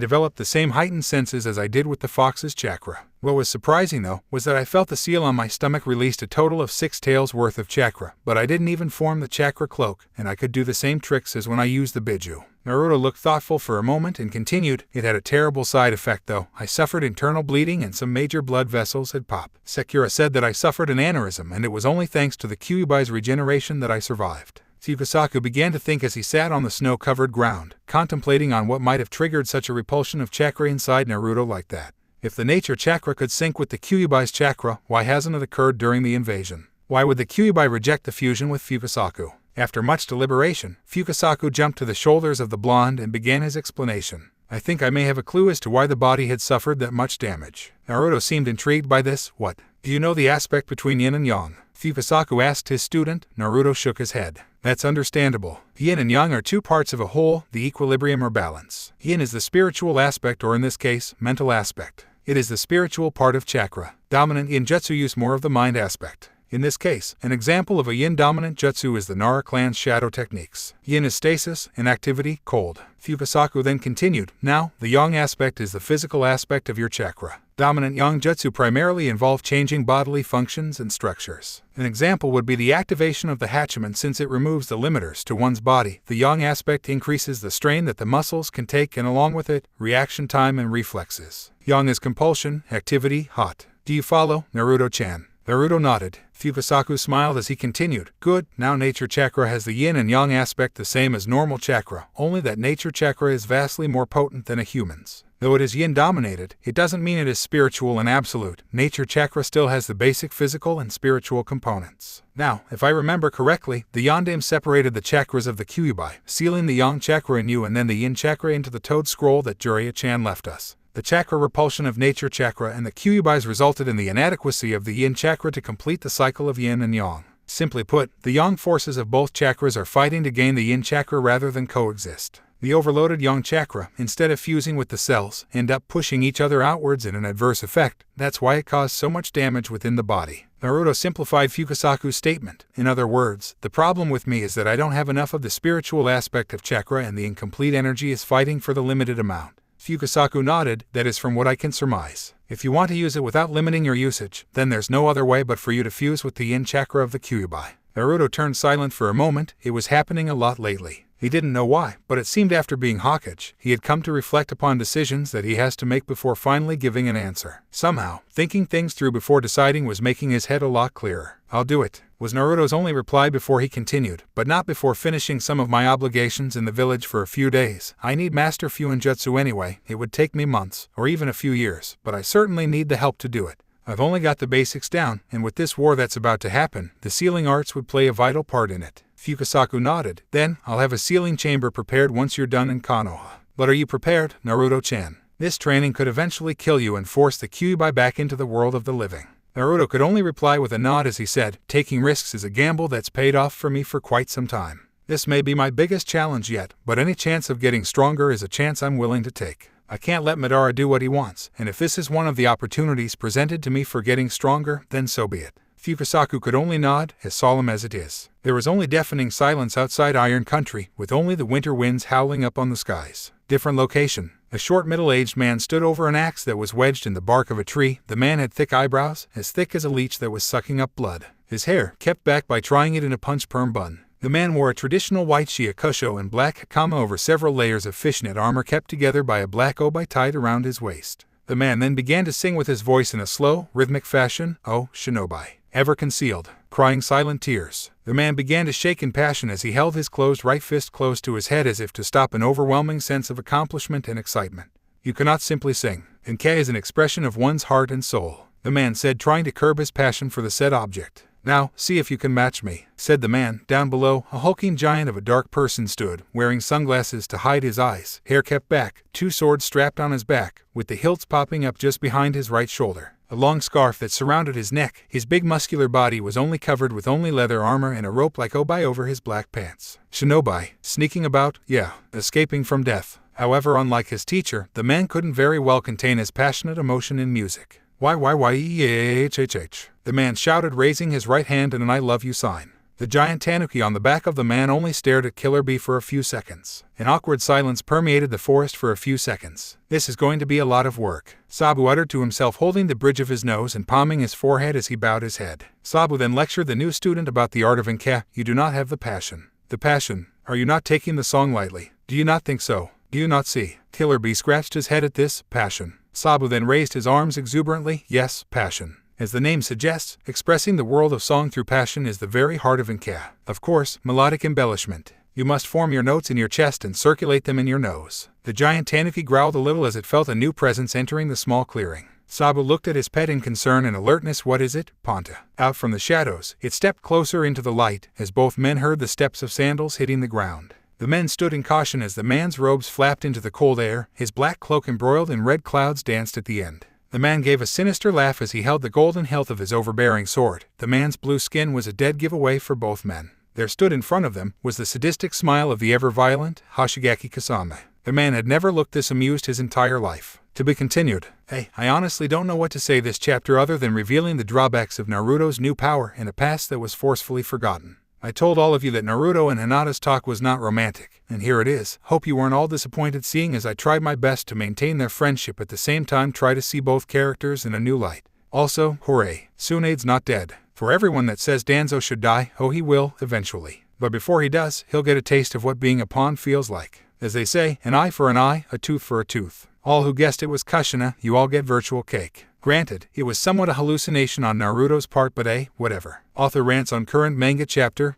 developed the same heightened senses as I did with the fox's chakra. What was surprising, though, was that I felt the seal on my stomach released a total of 6 taels worth of chakra, but I didn't even form the chakra cloak, and I could do the same tricks as when I used the Biju." Naruto looked thoughtful for a moment and continued, "It had a terrible side effect, though. I suffered internal bleeding and some major blood vessels had popped. Sekura said that I suffered an aneurysm, and it was only thanks to the Kyuubi's regeneration that I survived." Fukasaku began to think as he sat on the snow-covered ground, contemplating on what might have triggered such a repulsion of chakra inside Naruto like that. If the nature chakra could sync with the Kyuubi's chakra, why hasn't it occurred during the invasion? Why would the Kyuubi reject the fusion with Fukasaku? After much deliberation, Fukasaku jumped to the shoulders of the blonde and began his explanation. "I think I may have a clue as to why the body had suffered that much damage." Naruto seemed intrigued by this. "What? Do you know the aspect between yin and yang?" Fukasaku asked his student. Naruto shook his head. "That's understandable. Yin and yang are 2 parts of a whole, the equilibrium or balance. Yin is the spiritual aspect, or in this case, mental aspect. It is the spiritual part of chakra. Dominant yin jutsu use more of the mind aspect. In this case, an example of a yin-dominant jutsu is the Nara clan's shadow techniques. Yin is stasis, and activity, cold." Fukasaku then continued, "Now, the yang aspect is the physical aspect of your chakra. Dominant yang jutsu primarily involve changing bodily functions and structures. An example would be the activation of the hachiman. Since it removes the limiters to one's body, the yang aspect increases the strain that the muscles can take and along with it, reaction time and reflexes. Yang is compulsion, activity, hot. Do you follow, Naruto-chan?" Naruto nodded. Fukasaku smiled as he continued, "Good, now nature chakra has the yin and yang aspect the same as normal chakra, only that nature chakra is vastly more potent than a human's. Though it is yin-dominated, it doesn't mean it is spiritual and absolute. Nature chakra still has the basic physical and spiritual components. Now, if I remember correctly, the Yondaime separated the chakras of the Kyuubi, sealing the Yang chakra in you and then the Yin chakra into the toad scroll that Jiraiya-chan left us. The chakra repulsion of nature chakra and the Kyuubis resulted in the inadequacy of the Yin chakra to complete the cycle of Yin and Yang. Simply put, the Yang forces of both chakras are fighting to gain the Yin chakra rather than coexist. The overloaded Yang chakra, instead of fusing with the cells, end up pushing each other outwards in an adverse effect. That's why it caused so much damage within the body. Naruto simplified Fukasaku's statement. In other words, the problem with me is that I don't have enough of the spiritual aspect of chakra and the incomplete energy is fighting for the limited amount. Fukasaku nodded. That is from what I can surmise. If you want to use it without limiting your usage, then there's no other way but for you to fuse with the Yin chakra of the Kyuubi. Naruto turned silent for a moment. It was happening a lot lately. He didn't know why, but it seemed after being Hokage, he had come to reflect upon decisions that he has to make before finally giving an answer. Somehow, thinking things through before deciding was making his head a lot clearer. "I'll do it," was Naruto's only reply before he continued, "but not before finishing some of my obligations in the village for a few days. I need Master Fuinjutsu anyway. It would take me months, or even a few years, but I certainly need the help to do it. I've only got the basics down, and with this war that's about to happen, the sealing arts would play a vital part in it." Fukasaku nodded. "Then, I'll have a sealing chamber prepared once you're done in Konoha. But are you prepared, Naruto-chan? This training could eventually kill you and force the Kyuubi back into the world of the living." Naruto could only reply with a nod as he said, "Taking risks is a gamble that's paid off for me for quite some time. This may be my biggest challenge yet, but any chance of getting stronger is a chance I'm willing to take. I can't let Madara do what he wants, and if this is one of the opportunities presented to me for getting stronger, then so be it." Fukasaku could only nod, as solemn as it is. There was only deafening silence outside Iron Country, with only the winter winds howling up on the skies. Different location. A short middle-aged man stood over an axe that was wedged in the bark of a tree. The man had thick eyebrows, as thick as a leech that was sucking up blood. His hair, kept back by trying it in a punch-perm bun. The man wore a traditional white shiakusho and black hakama over several layers of fishnet armor kept together by a black obi tied around his waist. The man then began to sing with his voice in a slow, rhythmic fashion, "Oh, shinobi, ever concealed," crying silent tears. The man began to shake in passion as he held his closed right fist close to his head as if to stop an overwhelming sense of accomplishment and excitement. "You cannot simply sing. Enke is an expression of one's heart and soul," the man said, trying to curb his passion for the said object. "Now, see if you can match me," said the man. Down below, a hulking giant of a dark person stood, wearing sunglasses to hide his eyes, hair kept back, two swords strapped on his back, with the hilts popping up just behind his right shoulder. A long scarf that surrounded his neck. His big muscular body was only covered with only leather armor and a rope like obi over his black pants. Shinobi, sneaking about, yeah, escaping from death. However, unlike his teacher, the man couldn't very well contain his passionate emotion in music. "YYYEHHH," the man shouted, raising his right hand in an "I love you" sign. The giant tanuki on the back of the man only stared at Killer Bee for a few seconds. An awkward silence permeated the forest for a few seconds. "This is going to be a lot of work," Sabu uttered to himself, holding the bridge of his nose and palming his forehead as he bowed his head. Sabu then lectured the new student about the art of Enke. "You do not have the passion." "The passion? Are you not taking the song lightly? Do you not think so? Do you not see?" Killer Bee scratched his head at this. "Passion." Sabu then raised his arms exuberantly. "Yes, passion. As the name suggests, expressing the world of song through passion is the very heart of Enke. Of course, melodic embellishment. You must form your notes in your chest and circulate them in your nose." The giant tanuki growled a little as it felt a new presence entering the small clearing. Sabu looked at his pet in concern and alertness. "What is it, Ponta?" Out from the shadows, it stepped closer into the light, as both men heard the steps of sandals hitting the ground. The men stood in caution as the man's robes flapped into the cold air. His black cloak embroiled in red clouds danced at the end. The man gave a sinister laugh as he held the golden hilt of his overbearing sword. The man's blue skin was a dead giveaway for both men. There stood in front of them was the sadistic smile of the ever-violent Hoshigaki Kasame. The man had never looked this amused his entire life. To be continued. Hey, I honestly don't know what to say this chapter other than revealing the drawbacks of Naruto's new power in a past that was forcefully forgotten. I told all of you that Naruto and Hinata's talk was not romantic, and here it is. Hope you weren't all disappointed seeing as I tried my best to maintain their friendship at the same time try to see both characters in a new light. Also, hooray, Tsunade's not dead. For everyone that says Danzo should die, oh he will, eventually. But before he does, he'll get a taste of what being a pawn feels like. As they say, an eye for an eye, a tooth for a tooth. All who guessed it was Kushina, you all get virtual cake. Granted, it was somewhat a hallucination on Naruto's part, but whatever. Author rants on current manga chapter,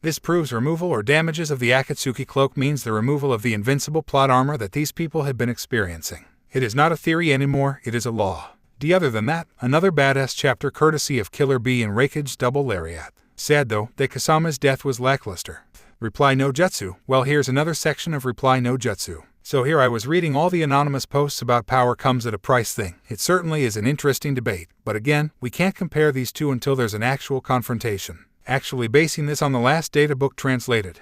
This proves removal or damages of the Akatsuki cloak means the removal of the invincible plot armor that these people had been experiencing. It is not a theory anymore, it is a law. Other than that, another badass chapter courtesy of Killer Bee and Raikage's double lariat. Sad though, that Kasama's death was lackluster. Reply no jutsu. Well, here's another section of reply no jutsu. So here I was reading all the anonymous posts about power comes at a price thing. It certainly is an interesting debate, but again, we can't compare these two until there's an actual confrontation. Actually basing this on the last data book translated.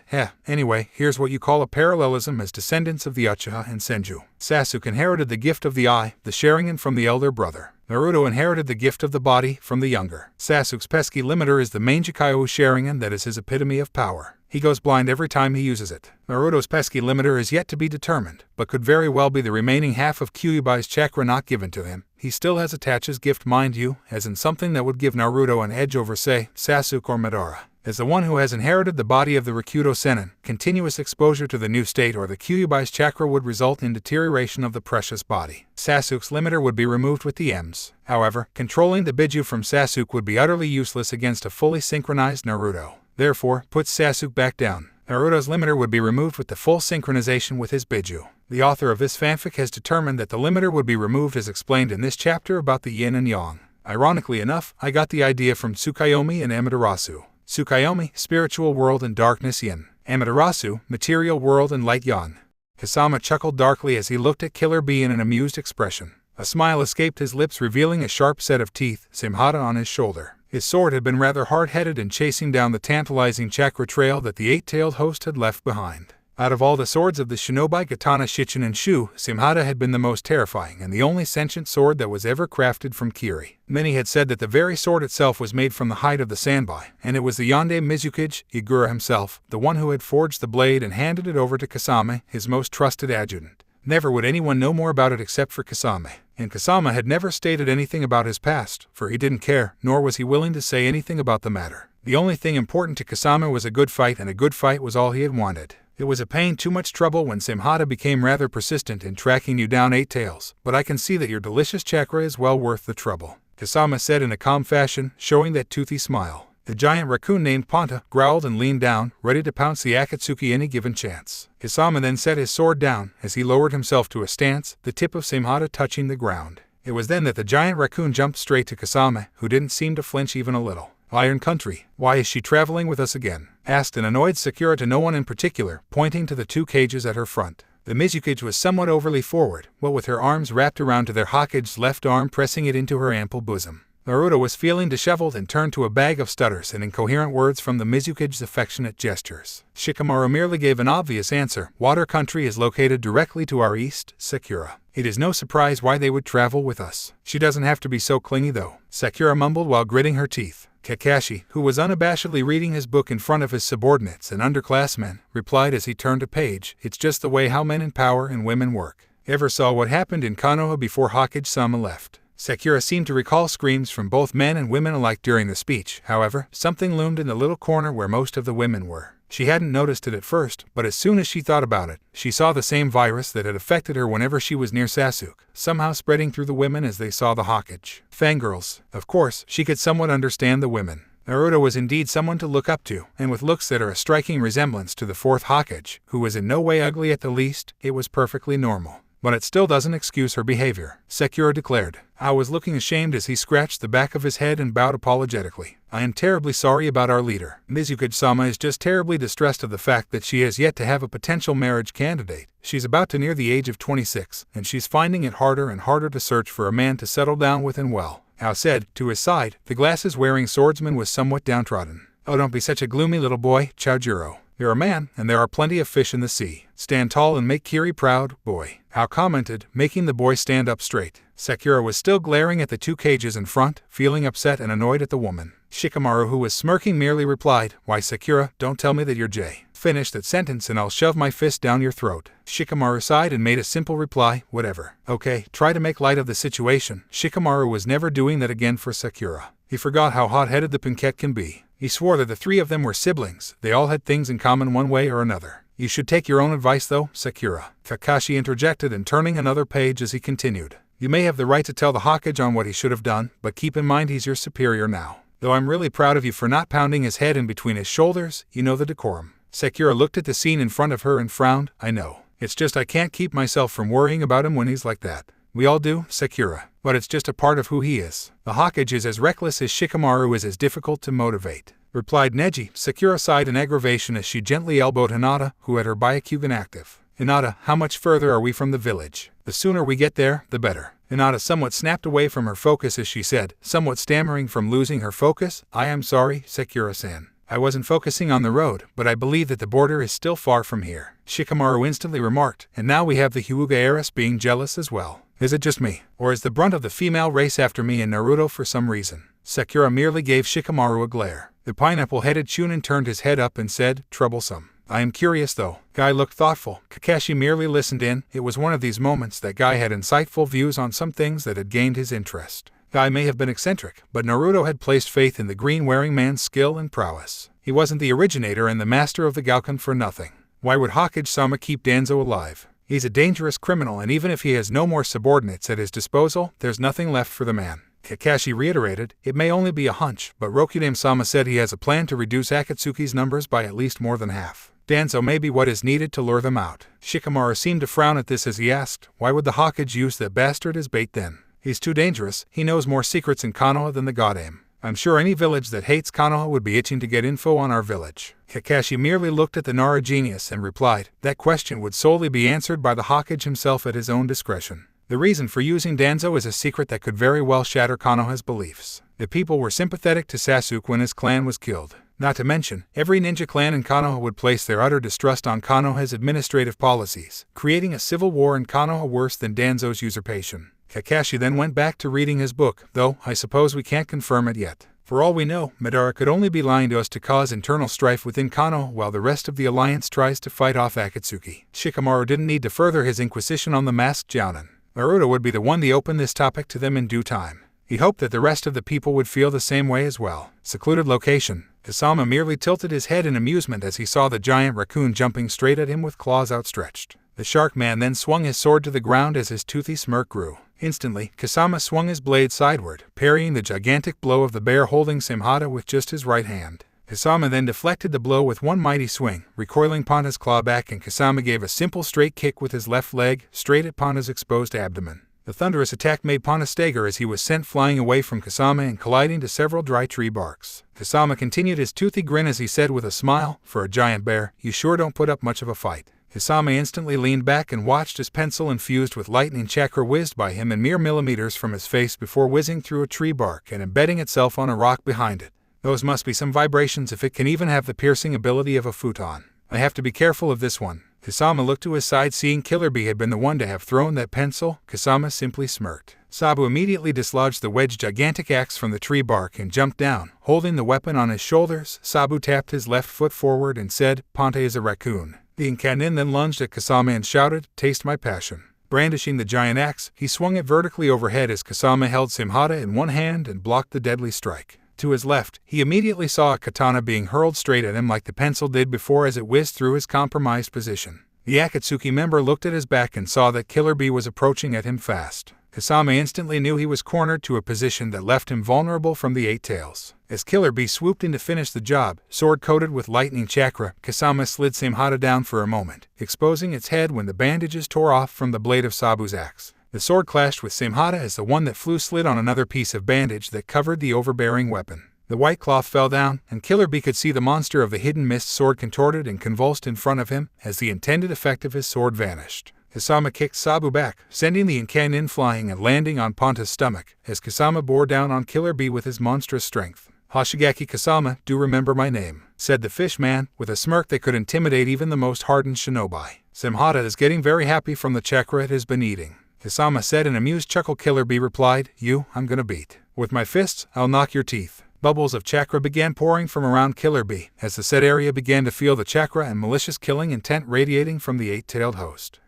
Anyway, here's what you call a parallelism as descendants of the Uchiha and Senju. Sasuke inherited the gift of the eye, the Sharingan, from the elder brother. Naruto inherited the gift of the body from the younger. Sasuke's pesky limiter is the Manjikaiou Sharingan that is his epitome of power. He goes blind every time he uses it. Naruto's pesky limiter is yet to be determined, but could very well be the remaining half of Kyuubi's chakra not given to him. He still has Itachi's gift, mind you, as in something that would give Naruto an edge over, say, Sasuke or Madara. As the one who has inherited the body of the Rikudo Sennin, continuous exposure to the new state or the Kyuubi's chakra would result in deterioration of the precious body. Sasuke's limiter would be removed with the M's. However, controlling the Biju from Sasuke would be utterly useless against a fully synchronized Naruto. Therefore, put Sasuke back down. Naruto's limiter would be removed with the full synchronization with his Biju. The author of this fanfic has determined that the limiter would be removed as explained in this chapter about the yin and yang. Ironically enough, I got the idea from Tsukuyomi and Amaterasu. Tsukuyomi, spiritual world and darkness yin. Amaterasu, material world and light yang. Kasama chuckled darkly as he looked at Killer Bee in an amused expression. A smile escaped his lips, revealing a sharp set of teeth, Samehada on his shoulder. His sword had been rather hard-headed in chasing down the tantalizing chakra trail that the eight-tailed host had left behind. Out of all the swords of the shinobi katana Shichun and Shu, Samehada had been the most terrifying and the only sentient sword that was ever crafted from Kiri. Many had said that the very sword itself was made from the hide of the Sanbai, and it was the Yonde Mizukage, Igura himself, the one who had forged the blade and handed it over to Kasame, his most trusted adjutant. Never would anyone know more about it except for Kasame. And Kasama had never stated anything about his past, for he didn't care, nor was he willing to say anything about the matter. The only thing important to Kasama was a good fight, and a good fight was all he had wanted. It was a pain too much trouble when Samehada became rather persistent in tracking you down Eight Tails, but I can see that your delicious chakra is well worth the trouble, Kasama said in a calm fashion, showing that toothy smile. The giant raccoon named Ponta growled and leaned down, ready to pounce the Akatsuki any given chance. Kasama then set his sword down, as he lowered himself to a stance, the tip of Samehada touching the ground. It was then that the giant raccoon jumped straight to Kasame, who didn't seem to flinch even a little. Iron Country, why is she traveling with us again? Asked an annoyed Sakura to no one in particular, pointing to the two cages at her front. The Mizukage was somewhat overly forward, what with her arms wrapped around to their Hokage's left arm pressing it into her ample bosom. Naruto was feeling disheveled and turned to a bag of stutters and incoherent words from the Mizukage's affectionate gestures. Shikamaru merely gave an obvious answer. Water Country is located directly to our east, Sakura. It is no surprise why they would travel with us. She doesn't have to be so clingy though, Sakura mumbled while gritting her teeth. Kakashi, who was unabashedly reading his book in front of his subordinates and underclassmen, replied as he turned a page, "It's just the way how men in power and women work. Ever saw what happened in Konoha before Hokage-sama left?" Sakura seemed to recall screams from both men and women alike during the speech. However, something loomed in the little corner where most of the women were. She hadn't noticed it at first, but as soon as she thought about it, she saw the same virus that had affected her whenever she was near Sasuke, somehow spreading through the women as they saw the Hokage. Fangirls. Of course, she could somewhat understand the women. Naruto was indeed someone to look up to, and with looks that are a striking resemblance to the fourth Hokage, who was in no way ugly at the least, it was perfectly normal. But it still doesn't excuse her behavior, Sakura declared. I was looking ashamed as he scratched the back of his head and bowed apologetically. I am terribly sorry about our leader. Mizukage-sama is just terribly distressed of the fact that she has yet to have a potential marriage candidate. She's about to near the age of 26, and she's finding it harder and harder to search for a man to settle down with and well. Ao said. To his side, the glasses-wearing swordsman was somewhat downtrodden. Oh, don't be such a gloomy little boy, Chojuro. You're a man, and there are plenty of fish in the sea. Stand tall and make Kiri proud, boy. Ao commented, making the boy stand up straight. Sakura was still glaring at the two cages in front, feeling upset and annoyed at the woman. Shikamaru, who was smirking, merely replied, Why Sakura, don't tell me that you're J. Finish that sentence and I'll shove my fist down your throat. Shikamaru sighed and made a simple reply, whatever. Okay, try to make light of the situation. Shikamaru was never doing that again for Sakura. He forgot how hot-headed the Pinkette can be. He swore that the three of them were siblings. They all had things in common one way or another. You should take your own advice though, Sakura. Kakashi interjected and turning another page as he continued. You may have the right to tell the Hokage on what he should have done, but keep in mind he's your superior now. Though I'm really proud of you for not pounding his head in between his shoulders, you know the decorum. Sakura looked at the scene in front of her and frowned. I know. It's just I can't keep myself from worrying about him when he's like that. We all do, Sakura. But it's just a part of who he is. The Hokage is as reckless as Shikamaru is as difficult to motivate, replied Neji. Sakura sighed in aggravation as she gently elbowed Hinata, who had her Byakugan active. Hinata, how much further are we from the village? The sooner we get there, the better. Hinata somewhat snapped away from her focus as she said, somewhat stammering from losing her focus, I am sorry, Sakura-san. I wasn't focusing on the road, but I believe that the border is still far from here. Shikamaru instantly remarked, and now we have the Hyuga heiress being jealous as well. Is it just me, or is the brunt of the female race after me in Naruto for some reason? Sakura merely gave Shikamaru a glare. The pineapple-headed Chunin turned his head up and said, troublesome. I am curious though. Guy looked thoughtful. Kakashi merely listened in. It was one of these moments that Guy had insightful views on some things that had gained his interest. Guy may have been eccentric, but Naruto had placed faith in the green-wearing man's skill and prowess. He wasn't the originator and the master of the Gauken for nothing. Why would Hokage-sama keep Danzo alive? He's a dangerous criminal, and even if he has no more subordinates at his disposal, there's nothing left for the man. Kakashi reiterated, it may only be a hunch, but Rokudan-sama said he has a plan to reduce Akatsuki's numbers by at least more than half. Danzo may be what is needed to lure them out. Shikamaru seemed to frown at this as he asked, why would the Hokage use that bastard as bait then? He's too dangerous. He knows more secrets in Konoha than the Godame. I'm sure any village that hates Konoha would be itching to get info on our village. Kakashi merely looked at the Nara genius and replied, that question would solely be answered by the Hokage himself at his own discretion. The reason for using Danzo is a secret that could very well shatter Konoha's beliefs. The people were sympathetic to Sasuke when his clan was killed. Not to mention, every ninja clan in Konoha would place their utter distrust on Konoha's administrative policies, creating a civil war in Konoha worse than Danzo's usurpation. Kakashi then went back to reading his book, though I suppose we can't confirm it yet. For all we know, Madara could only be lying to us to cause internal strife within Konoha while the rest of the alliance tries to fight off Akatsuki. Shikamaru didn't need to further his inquisition on the masked Jounin. Naruto would be the one to open this topic to them in due time. He hoped that the rest of the people would feel the same way as well. Secluded location. Kasama merely tilted his head in amusement as he saw the giant raccoon jumping straight at him with claws outstretched. The shark man then swung his sword to the ground as his toothy smirk grew. Instantly, Kasama swung his blade sideward, parrying the gigantic blow of the bear holding Samhata with just his right hand. Kasama then deflected the blow with one mighty swing, recoiling Panta's claw back, and Kasama gave a simple straight kick with his left leg, straight at Panta's exposed abdomen. The thunderous attack made Panta stagger as he was sent flying away from Kasama and colliding to several dry tree barks. Kasama continued his toothy grin as he said with a smile, for a giant bear, you sure don't put up much of a fight. Kasama instantly leaned back and watched his pencil infused with lightning chakra whizzed by him in mere millimeters from his face before whizzing through a tree bark and embedding itself on a rock behind it. Those must be some vibrations if it can even have the piercing ability of a futon. I have to be careful of this one. Kasama looked to his side, seeing Killer Bee had been the one to have thrown that pencil. Kasama simply smirked. Sabu immediately dislodged the wedged gigantic axe from the tree bark and jumped down. Holding the weapon on his shoulders, Sabu tapped his left foot forward and said, Panta is a raccoon. The Inkanin then lunged at Kasama and shouted, taste my passion. Brandishing the giant axe, he swung it vertically overhead as Kasama held Samhata in one hand and blocked the deadly strike. To his left, he immediately saw a katana being hurled straight at him like the pencil did before as it whizzed through his compromised position. The Akatsuki member looked at his back and saw that Killer Bee was approaching at him fast. Kasama instantly knew he was cornered to a position that left him vulnerable from the Eight Tails. As Killer Bee swooped in to finish the job, sword coated with lightning chakra, Kasama slid Samhata down for a moment, exposing its head when the bandages tore off from the blade of Sabu's axe. The sword clashed with Samhata as the one that flew slid on another piece of bandage that covered the overbearing weapon. The white cloth fell down, and Killer Bee could see the monster of the hidden mist sword contorted and convulsed in front of him as the intended effect of his sword vanished. Kasama kicked Sabu back, sending the Inkanin flying and landing on Panta's stomach, as Kasama bore down on Killer Bee with his monstrous strength. Hoshigaki Kasama, do remember my name, said the fish man, with a smirk that could intimidate even the most hardened shinobi. Samhata is getting very happy from the chakra it has been eating. Kasama said in amused chuckle. Killer Bee replied, you, I'm gonna beat. With my fists, I'll knock your teeth. Bubbles of chakra began pouring from around Killer Bee, as the said area began to feel the chakra and malicious killing intent radiating from the eight-tailed host.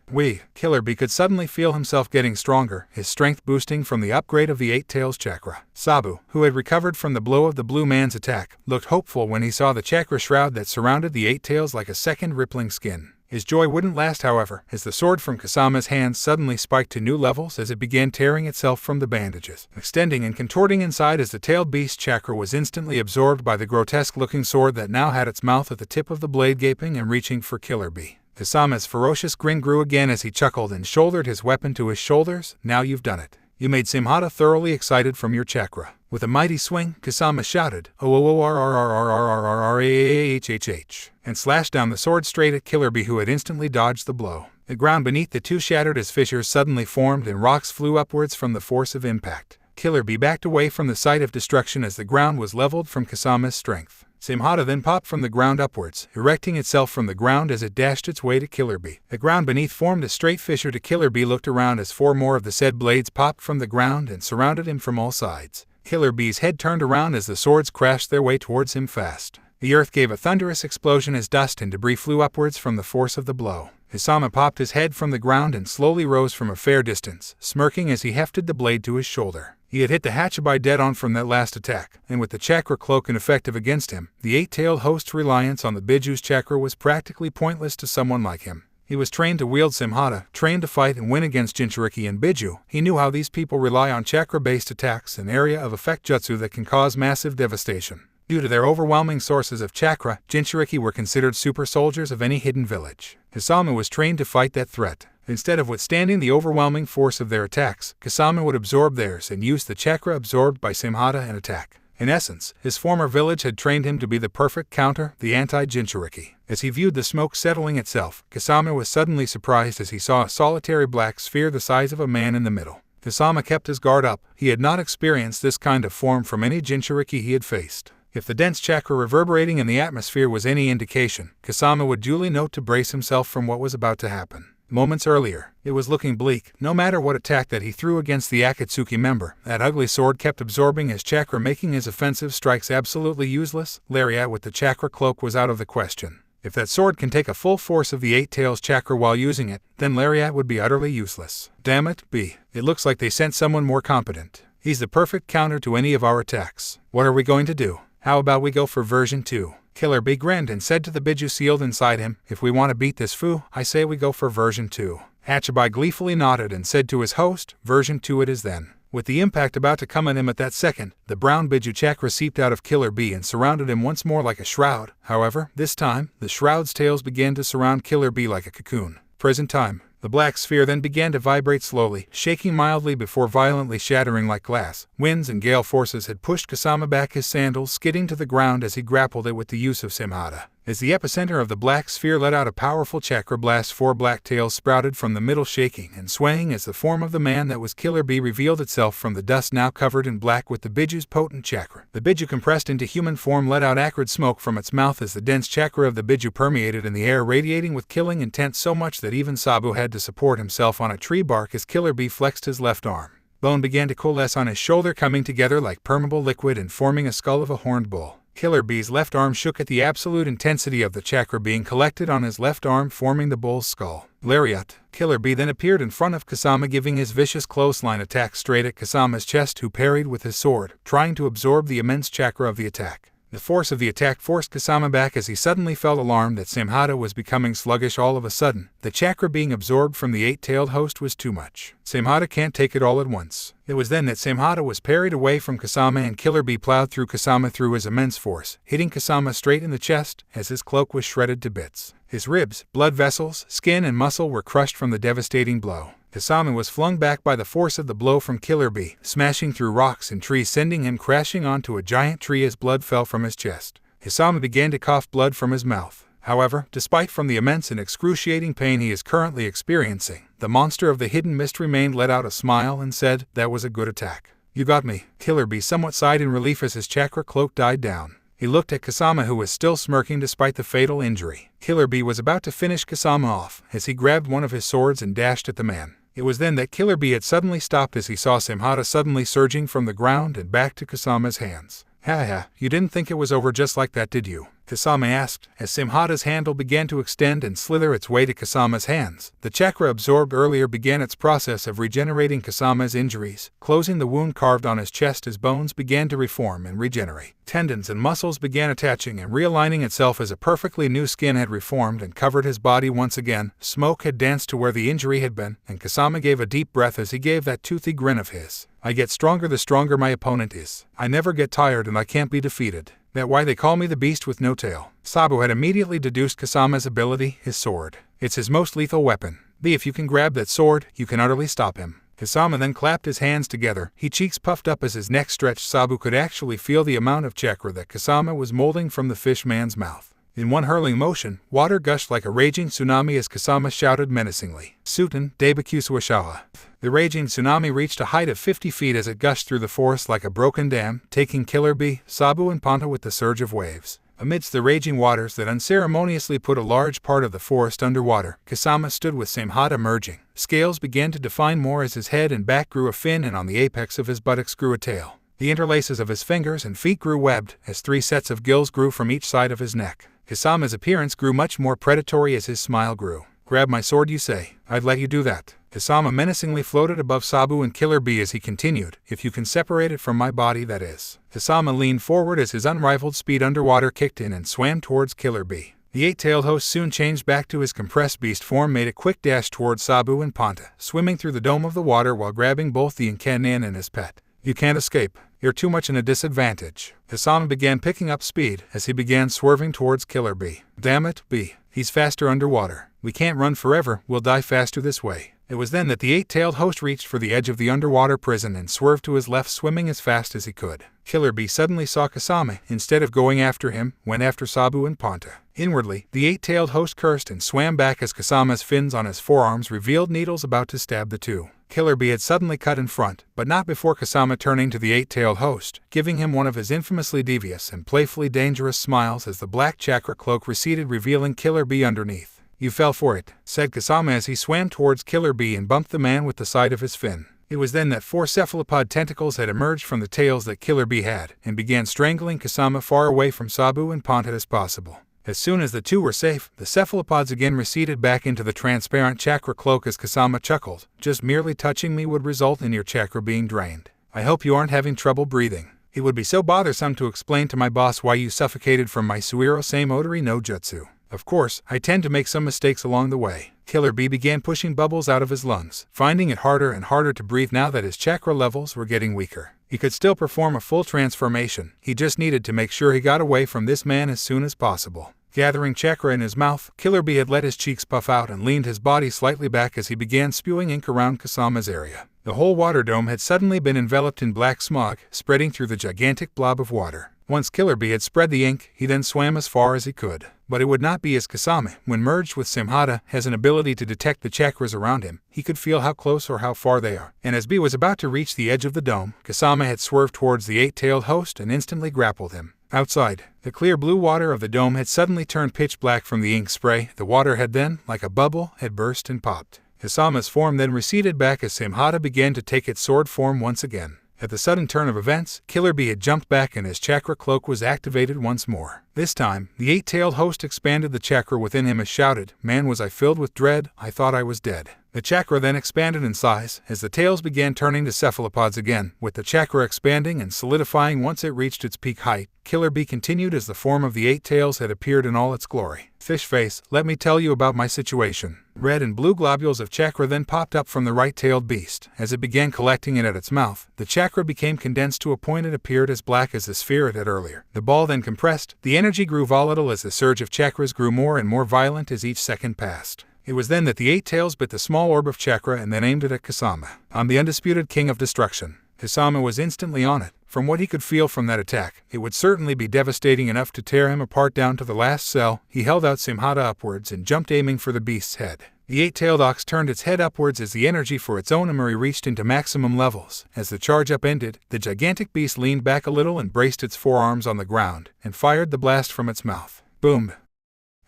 Killer Bee could suddenly feel himself getting stronger, his strength boosting from the upgrade of the Eight Tails chakra. Sabu, who had recovered from the blow of the blue man's attack, looked hopeful when he saw the chakra shroud that surrounded the Eight Tails like a second rippling skin. His joy wouldn't last, however, as the sword from Kasama's hand suddenly spiked to new levels as it began tearing itself from the bandages, extending and contorting inside as the tailed beast's chakra was instantly absorbed by the grotesque-looking sword that now had its mouth at the tip of the blade gaping and reaching for Killer Bee. Kasama's ferocious grin grew again as he chuckled and shouldered his weapon to his shoulders. Now you've done it. You made Samehada thoroughly excited from your chakra. With a mighty swing, Kasama shouted, "O-O-O-R-R-R-R-R-R-R-R-H-H-H," and slashed down the sword straight at Killer Bee, who had instantly dodged the blow. The ground beneath the two shattered as fissures suddenly formed and rocks flew upwards from the force of impact. Killer Bee backed away from the site of destruction as the ground was leveled from Kasama's strength. Samehada then popped from the ground upwards, erecting itself from the ground as it dashed its way to Killer Bee. The ground beneath formed a straight fissure to Killer Bee looked around as 4 more of the said blades popped from the ground and surrounded him from all sides. Killer Bee's head turned around as the swords crashed their way towards him fast. The earth gave a thunderous explosion as dust and debris flew upwards from the force of the blow. Kasama popped his head from the ground and slowly rose from a fair distance, smirking as he hefted the blade to his shoulder. He had hit the Hachibai dead on from that last attack, and with the chakra cloak ineffective against him, the 8-tailed host's reliance on the Biju's chakra was practically pointless to someone like him. He was trained to wield Samehada, trained to fight and win against Jinchuriki and Biju. He knew how these people rely on chakra-based attacks, an area of effect jutsu that can cause massive devastation. Due to their overwhelming sources of chakra, Jinchuriki were considered super soldiers of any hidden village. Kasama was trained to fight that threat. Instead of withstanding the overwhelming force of their attacks, Kasama would absorb theirs and use the chakra absorbed by Samehada and attack. In essence, his former village had trained him to be the perfect counter, the anti-Jinchuriki. As he viewed the smoke settling itself, Kasama was suddenly surprised as he saw a solitary black sphere the size of a man in the middle. Kasama kept his guard up. He had not experienced this kind of form from any Jinchuriki he had faced. If the dense chakra reverberating in the atmosphere was any indication, Kasama would duly note to brace himself from what was about to happen. Moments earlier, it was looking bleak. No matter what attack that he threw against the Akatsuki member, that ugly sword kept absorbing his chakra, making his offensive strikes absolutely useless. Lariat with the chakra cloak was out of the question. If that sword can take a full force of the 8-tails chakra while using it, then Lariat would be utterly useless. Damn it, B. It looks like they sent someone more competent. He's the perfect counter to any of our attacks. What are we going to do? How about we go for version 2? Killer Bee grinned and said to the Biju sealed inside him, "If we want to beat this foo, I say we go for version 2. Hachibai gleefully nodded and said to his host, "Version 2 it is then." With the impact about to come at him at that second, the brown Biju chakra seeped out of Killer Bee and surrounded him once more like a shroud. However, this time, the shroud's tails began to surround Killer Bee like a cocoon. Present time. The black sphere then began to vibrate slowly, shaking mildly before violently shattering like glass. Winds and gale forces had pushed Kasama back, his sandals skidding to the ground as he grappled it with the use of Samehada. As the epicenter of the black sphere let out a powerful chakra blast, 4 black tails sprouted from the middle, shaking and swaying as the form of the man that was Killer Bee revealed itself from the dust now covered in black with the Biju's potent chakra. The Biju compressed into human form let out acrid smoke from its mouth as the dense chakra of the Biju permeated in the air, radiating with killing intent so much that even Sabu had to support himself on a tree bark as Killer Bee flexed his left arm. Bone began to coalesce on his shoulder, coming together like permeable liquid and forming a skull of a horned bull. Killer Bee's left arm shook at the absolute intensity of the chakra being collected on his left arm, forming the bull's skull. Lariat. Killer Bee then appeared in front of Kasama, giving his vicious clothesline attack straight at Kasama's chest, who parried with his sword, trying to absorb the immense chakra of the attack. The force of the attack forced Kasama back as he suddenly felt alarmed that Samehada was becoming sluggish all of a sudden. The chakra being absorbed from the 8-tailed host was too much. Samehada can't take it all at once. It was then that Samehada was parried away from Kasama and Killer Bee plowed through Kasama through his immense force, hitting Kasama straight in the chest as his cloak was shredded to bits. His ribs, blood vessels, skin and muscle were crushed from the devastating blow. Kasama was flung back by the force of the blow from Killer Bee, smashing through rocks and trees, sending him crashing onto a giant tree as blood fell from his chest. Kasama began to cough blood from his mouth. However, despite from the immense and excruciating pain he is currently experiencing, the monster of the hidden mist remained, let out a smile and said, "That was a good attack. You got me." Killer Bee somewhat sighed in relief as his chakra cloak died down. He looked at Kasama, who was still smirking despite the fatal injury. Killer Bee was about to finish Kasama off as he grabbed one of his swords and dashed at the man. It was then that Killer Bee had suddenly stopped as he saw Samehada suddenly surging from the ground and back to Kasama's hands. "Ha, you didn't think it was over just like that, did you?" Kasama asked, as Samehada's handle began to extend and slither its way to Kasama's hands. The chakra absorbed earlier began its process of regenerating Kasama's injuries, closing the wound carved on his chest as bones began to reform and regenerate. Tendons and muscles began attaching and realigning itself as a perfectly new skin had reformed and covered his body once again. Smoke had danced to where the injury had been, and Kasama gave a deep breath as he gave that toothy grin of his. "I get stronger the stronger my opponent is. I never get tired and I can't be defeated. That's why they call me the beast with no tail." Sabu had immediately deduced Kasama's ability, his sword. It's his most lethal weapon. B. If you can grab that sword, you can utterly stop him. Kusama then clapped his hands together, his cheeks puffed up as his neck stretched. Sabu could actually feel the amount of chakra that Kusama was molding from the fish man's mouth. In one hurling motion, water gushed like a raging tsunami as Kusama shouted menacingly, "Suten, Debakusuashawa." The raging tsunami reached a height of 50 feet as it gushed through the forest like a broken dam, taking Killer Bee, Sabu and Ponta with the surge of waves. Amidst the raging waters that unceremoniously put a large part of the forest underwater, Kusama stood with Samehada emerging. Scales began to define more as his head and back grew a fin, and on the apex of his buttocks grew a tail. The interlaces of his fingers and feet grew webbed, as 3 sets of gills grew from each side of his neck. Kusama's appearance grew much more predatory as his smile grew. "Grab my sword, you say? I'd let you do that." Kusama menacingly floated above Sabu and Killer Bee as he continued, "If you can separate it from my body, that is." Kusama leaned forward as his unrivaled speed underwater kicked in and swam towards Killer Bee. The 8-tailed host soon changed back to his compressed beast form, made a quick dash towards Sabu and Ponta, swimming through the dome of the water while grabbing both the Incannon and his pet. "You can't escape. You're too much in a disadvantage." Kusama began picking up speed as he began swerving towards Killer Bee. "Damn it, Bee. He's faster underwater. We can't run forever, we'll die faster this way." It was then that the 8-tailed host reached for the edge of the underwater prison and swerved to his left, swimming as fast as he could. Killer Bee suddenly saw Kusama. Instead of going after him, went after Sabu and Ponta. Inwardly, the 8-tailed host cursed and swam back as Kusama's fins on his forearms revealed needles about to stab the two. Killer Bee had suddenly cut in front, but not before Kusama turning to the 8-tailed host, giving him one of his infamously devious and playfully dangerous smiles as the black chakra cloak receded, revealing Killer Bee underneath. "You fell for it," said Kusama as he swam towards Killer Bee and bumped the man with the side of his fin. It was then that 4 cephalopod tentacles had emerged from the tails that Killer Bee had, and began strangling Kusama far away from Sabu and Ponta as possible. As soon as the two were safe, the cephalopods again receded back into the transparent chakra cloak as Kusama chuckled, "Just merely touching me would result in your chakra being drained. I hope you aren't having trouble breathing. It would be so bothersome to explain to my boss why you suffocated from my Suiro Saimodori no Jutsu. Of course, I tend to make some mistakes along the way." Killer Bee began pushing bubbles out of his lungs, finding it harder and harder to breathe now that his chakra levels were getting weaker. He could still perform a full transformation, he just needed to make sure he got away from this man as soon as possible. Gathering chakra in his mouth, Killer Bee had let his cheeks puff out and leaned his body slightly back as he began spewing ink around Kusama's area. The whole water dome had suddenly been enveloped in black smog, spreading through the gigantic blob of water. Once Killer Bee had spread the ink, he then swam as far as he could. But it would not be as Kusama, when merged with Samehada, has an ability to detect the chakras around him. He could feel how close or how far they are. And as Bee was about to reach the edge of the dome, Kusama had swerved towards the 8-tailed host and instantly grappled him. Outside, the clear blue water of the dome had suddenly turned pitch black from the ink spray. The water had then, like a bubble, had burst and popped. Kusama's form then receded back as Samehada began to take its sword form once again. At the sudden turn of events, Killer Bee had jumped back and his chakra cloak was activated once more. This time, the 8-tailed host expanded the chakra within him as shouted, "Man, was I filled with dread, I thought I was dead." The chakra then expanded in size, as the tails began turning to cephalopods again, with the chakra expanding and solidifying once it reached its peak height. Killer Bee continued as the form of the 8 tails had appeared in all its glory. "Fish face, let me tell you about my situation." Red and blue globules of chakra then popped up from the right-tailed beast. As it began collecting it at its mouth, the chakra became condensed to a point it appeared as black as the sphere it had earlier. The ball then compressed, the energy grew volatile as the surge of chakras grew more and more violent as each second passed. It was then that the 8 tails bit the small orb of chakra and then aimed it at Kusama. On the undisputed king of destruction. Kusama was instantly on it. From what he could feel from that attack, it would certainly be devastating enough to tear him apart down to the last cell. He held out Samehada upwards and jumped, aiming for the beast's head. The 8-tailed ox turned its head upwards as the energy for its own memory reached into maximum levels. As the charge upended, the gigantic beast leaned back a little and braced its forearms on the ground, and fired the blast from its mouth. Boom!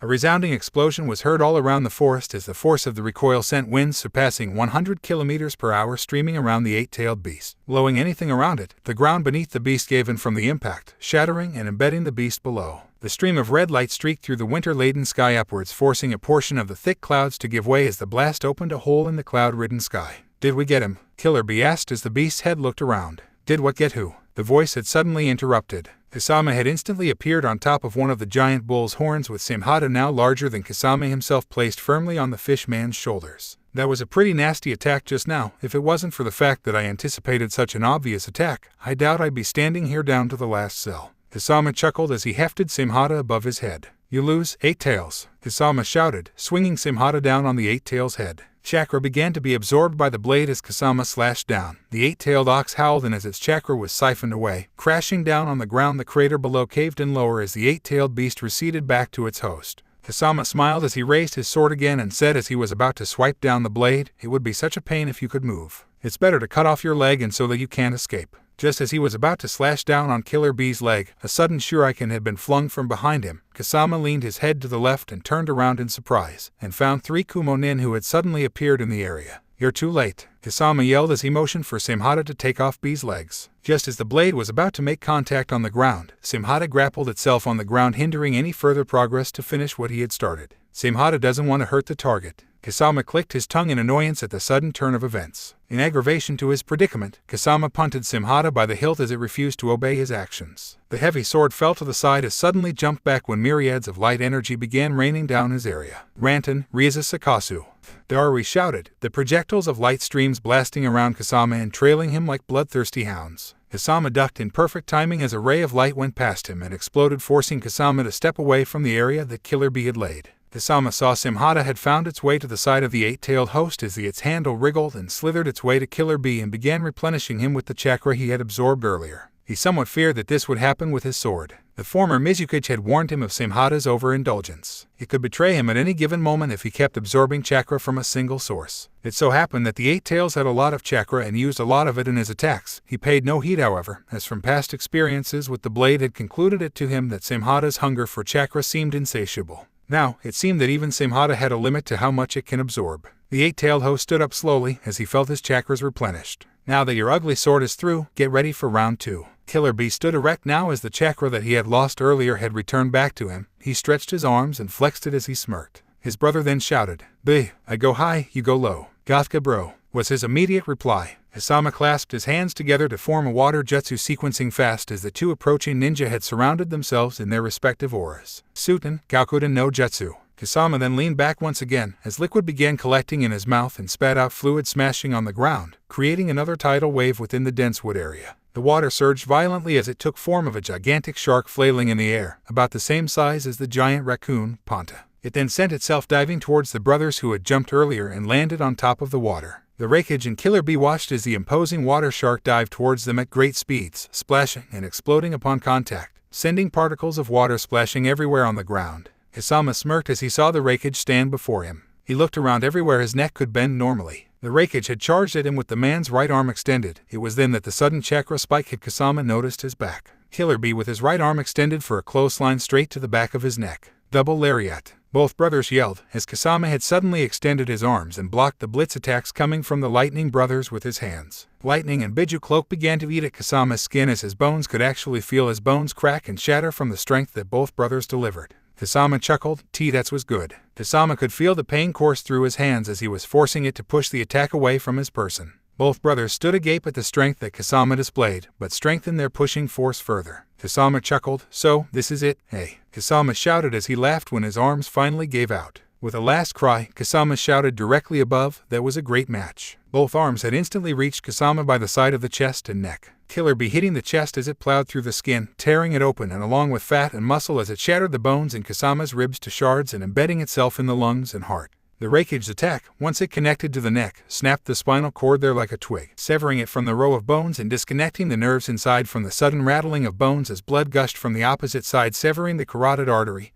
A resounding explosion was heard all around the forest as the force of the recoil sent winds surpassing 100 km per hour streaming around the 8-tailed beast, blowing anything around it. The ground beneath the beast gave in from the impact, shattering and embedding the beast below. The stream of red light streaked through the winter-laden sky upwards, forcing a portion of the thick clouds to give way as the blast opened a hole in the cloud-ridden sky. "Did we get him?" Killer Bee asked as the beast's head looked around. "Did what get who?" The voice had suddenly interrupted. Kusama had instantly appeared on top of one of the giant bull's horns, with Samehada, now larger than Kusama himself, placed firmly on the fish man's shoulders. "That was a pretty nasty attack just now. If it wasn't for the fact that I anticipated such an obvious attack, I doubt I'd be standing here down to the last cell." Kusama chuckled as he hefted Samehada above his head. You lose, Eight Tails, Kasama shouted, swinging Simhata down on the Eight Tails' head. Chakra began to be absorbed by the blade as Kasama slashed down. The eight-tailed ox howled, and as its chakra was siphoned away, crashing down on the ground, the crater below caved in lower as the eight-tailed beast receded back to its host. Kasama smiled as he raised his sword again and said as he was about to swipe down the blade, "It would be such a pain if you could move. It's better to cut off your leg and so that you can't escape." Just as he was about to slash down on Killer Bee's leg, a sudden shuriken had been flung from behind him. Kasama leaned his head to the left and turned around in surprise, and found 3 Kumo-nin who had suddenly appeared in the area. "You're too late," Kasama yelled as he motioned for Simhata to take off Bee's legs. Just as the blade was about to make contact on the ground, Simhata grappled itself on the ground, hindering any further progress to finish what he had started. Simhata doesn't want to hurt the target. Kasama clicked his tongue in annoyance at the sudden turn of events. In aggravation to his predicament, Kasama punted Simhata by the hilt as it refused to obey his actions. The heavy sword fell to the side as suddenly jumped back when myriads of light energy began raining down his area. "Rantan, Riza Sakasu!" Darui shouted, the projectiles of light streams blasting around Kasama and trailing him like bloodthirsty hounds. Kasama ducked in perfect timing as a ray of light went past him and exploded, forcing Kasama to step away from the area that Killer Bee had laid. Kasama saw Simhata had found its way to the side of the eight-tailed host as its handle wriggled and slithered its way to Killer Bee and began replenishing him with the chakra he had absorbed earlier. He somewhat feared that this would happen with his sword. The former Mizukage had warned him of Simhata's overindulgence. It could betray him at any given moment if he kept absorbing chakra from a single source. It so happened that the Eight Tails had a lot of chakra and used a lot of it in his attacks. He paid no heed, however, as from past experiences with the blade had concluded it to him that Simhata's hunger for chakra seemed insatiable. Now, it seemed that even Simhata had a limit to how much it can absorb. The eight-tailed host stood up slowly as he felt his chakras replenished. "Now that your ugly sword is through, get ready for round 2. Killer Bee stood erect now as the chakra that he had lost earlier had returned back to him. He stretched his arms and flexed it as he smirked. His brother then shouted, "Bee, I go high, you go low. Gothka bro," was his immediate reply. Kasama clasped his hands together to form a water jutsu, sequencing fast as the 2 approaching ninja had surrounded themselves in their respective auras. "Suten, Gakuden no Jutsu." Kasama then leaned back once again as liquid began collecting in his mouth and spat out fluid, smashing on the ground, creating another tidal wave within the dense wood area. The water surged violently as it took form of a gigantic shark flailing in the air, about the same size as the giant raccoon, Panta. It then sent itself diving towards the brothers who had jumped earlier and landed on top of the water. The Hokage and Killer Bee watched as the imposing water shark dived towards them at great speeds, splashing and exploding upon contact, sending particles of water splashing everywhere on the ground. Kasama smirked as he saw the Hokage stand before him. He looked around everywhere his neck could bend normally. The Hokage had charged at him with the man's right arm extended. It was then that the sudden chakra spike hit Kasama noticed his back. Killer Bee with his right arm extended for a close line straight to the back of his neck. Double lariat. Both brothers yelled, as Kasama had suddenly extended his arms and blocked the blitz attacks coming from the Lightning brothers with his hands. Lightning and Biju Cloak began to eat at Kasama's skin as his bones could actually feel his bones crack and shatter from the strength that both brothers delivered. Kasama chuckled, that was good. Kasama could feel the pain course through his hands as he was forcing it to push the attack away from his person. Both brothers stood agape at the strength that Kasama displayed, but strengthened their pushing force further. Kasama chuckled, "So, this is it, hey?" Kasama shouted as he laughed when his arms finally gave out. With a last cry, Kasama shouted directly above, "That was a great match." Both arms had instantly reached Kasama by the side of the chest and neck. Killer Bee hitting the chest as it plowed through the skin, tearing it open and along with fat and muscle as it shattered the bones in Kasama's ribs to shards and embedding itself in the lungs and heart. The Hokage's attack, once it connected to the neck, snapped the spinal cord there like a twig, severing it from the row of bones and disconnecting the nerves inside from the sudden rattling of bones as blood gushed from the opposite side, severing the carotid artery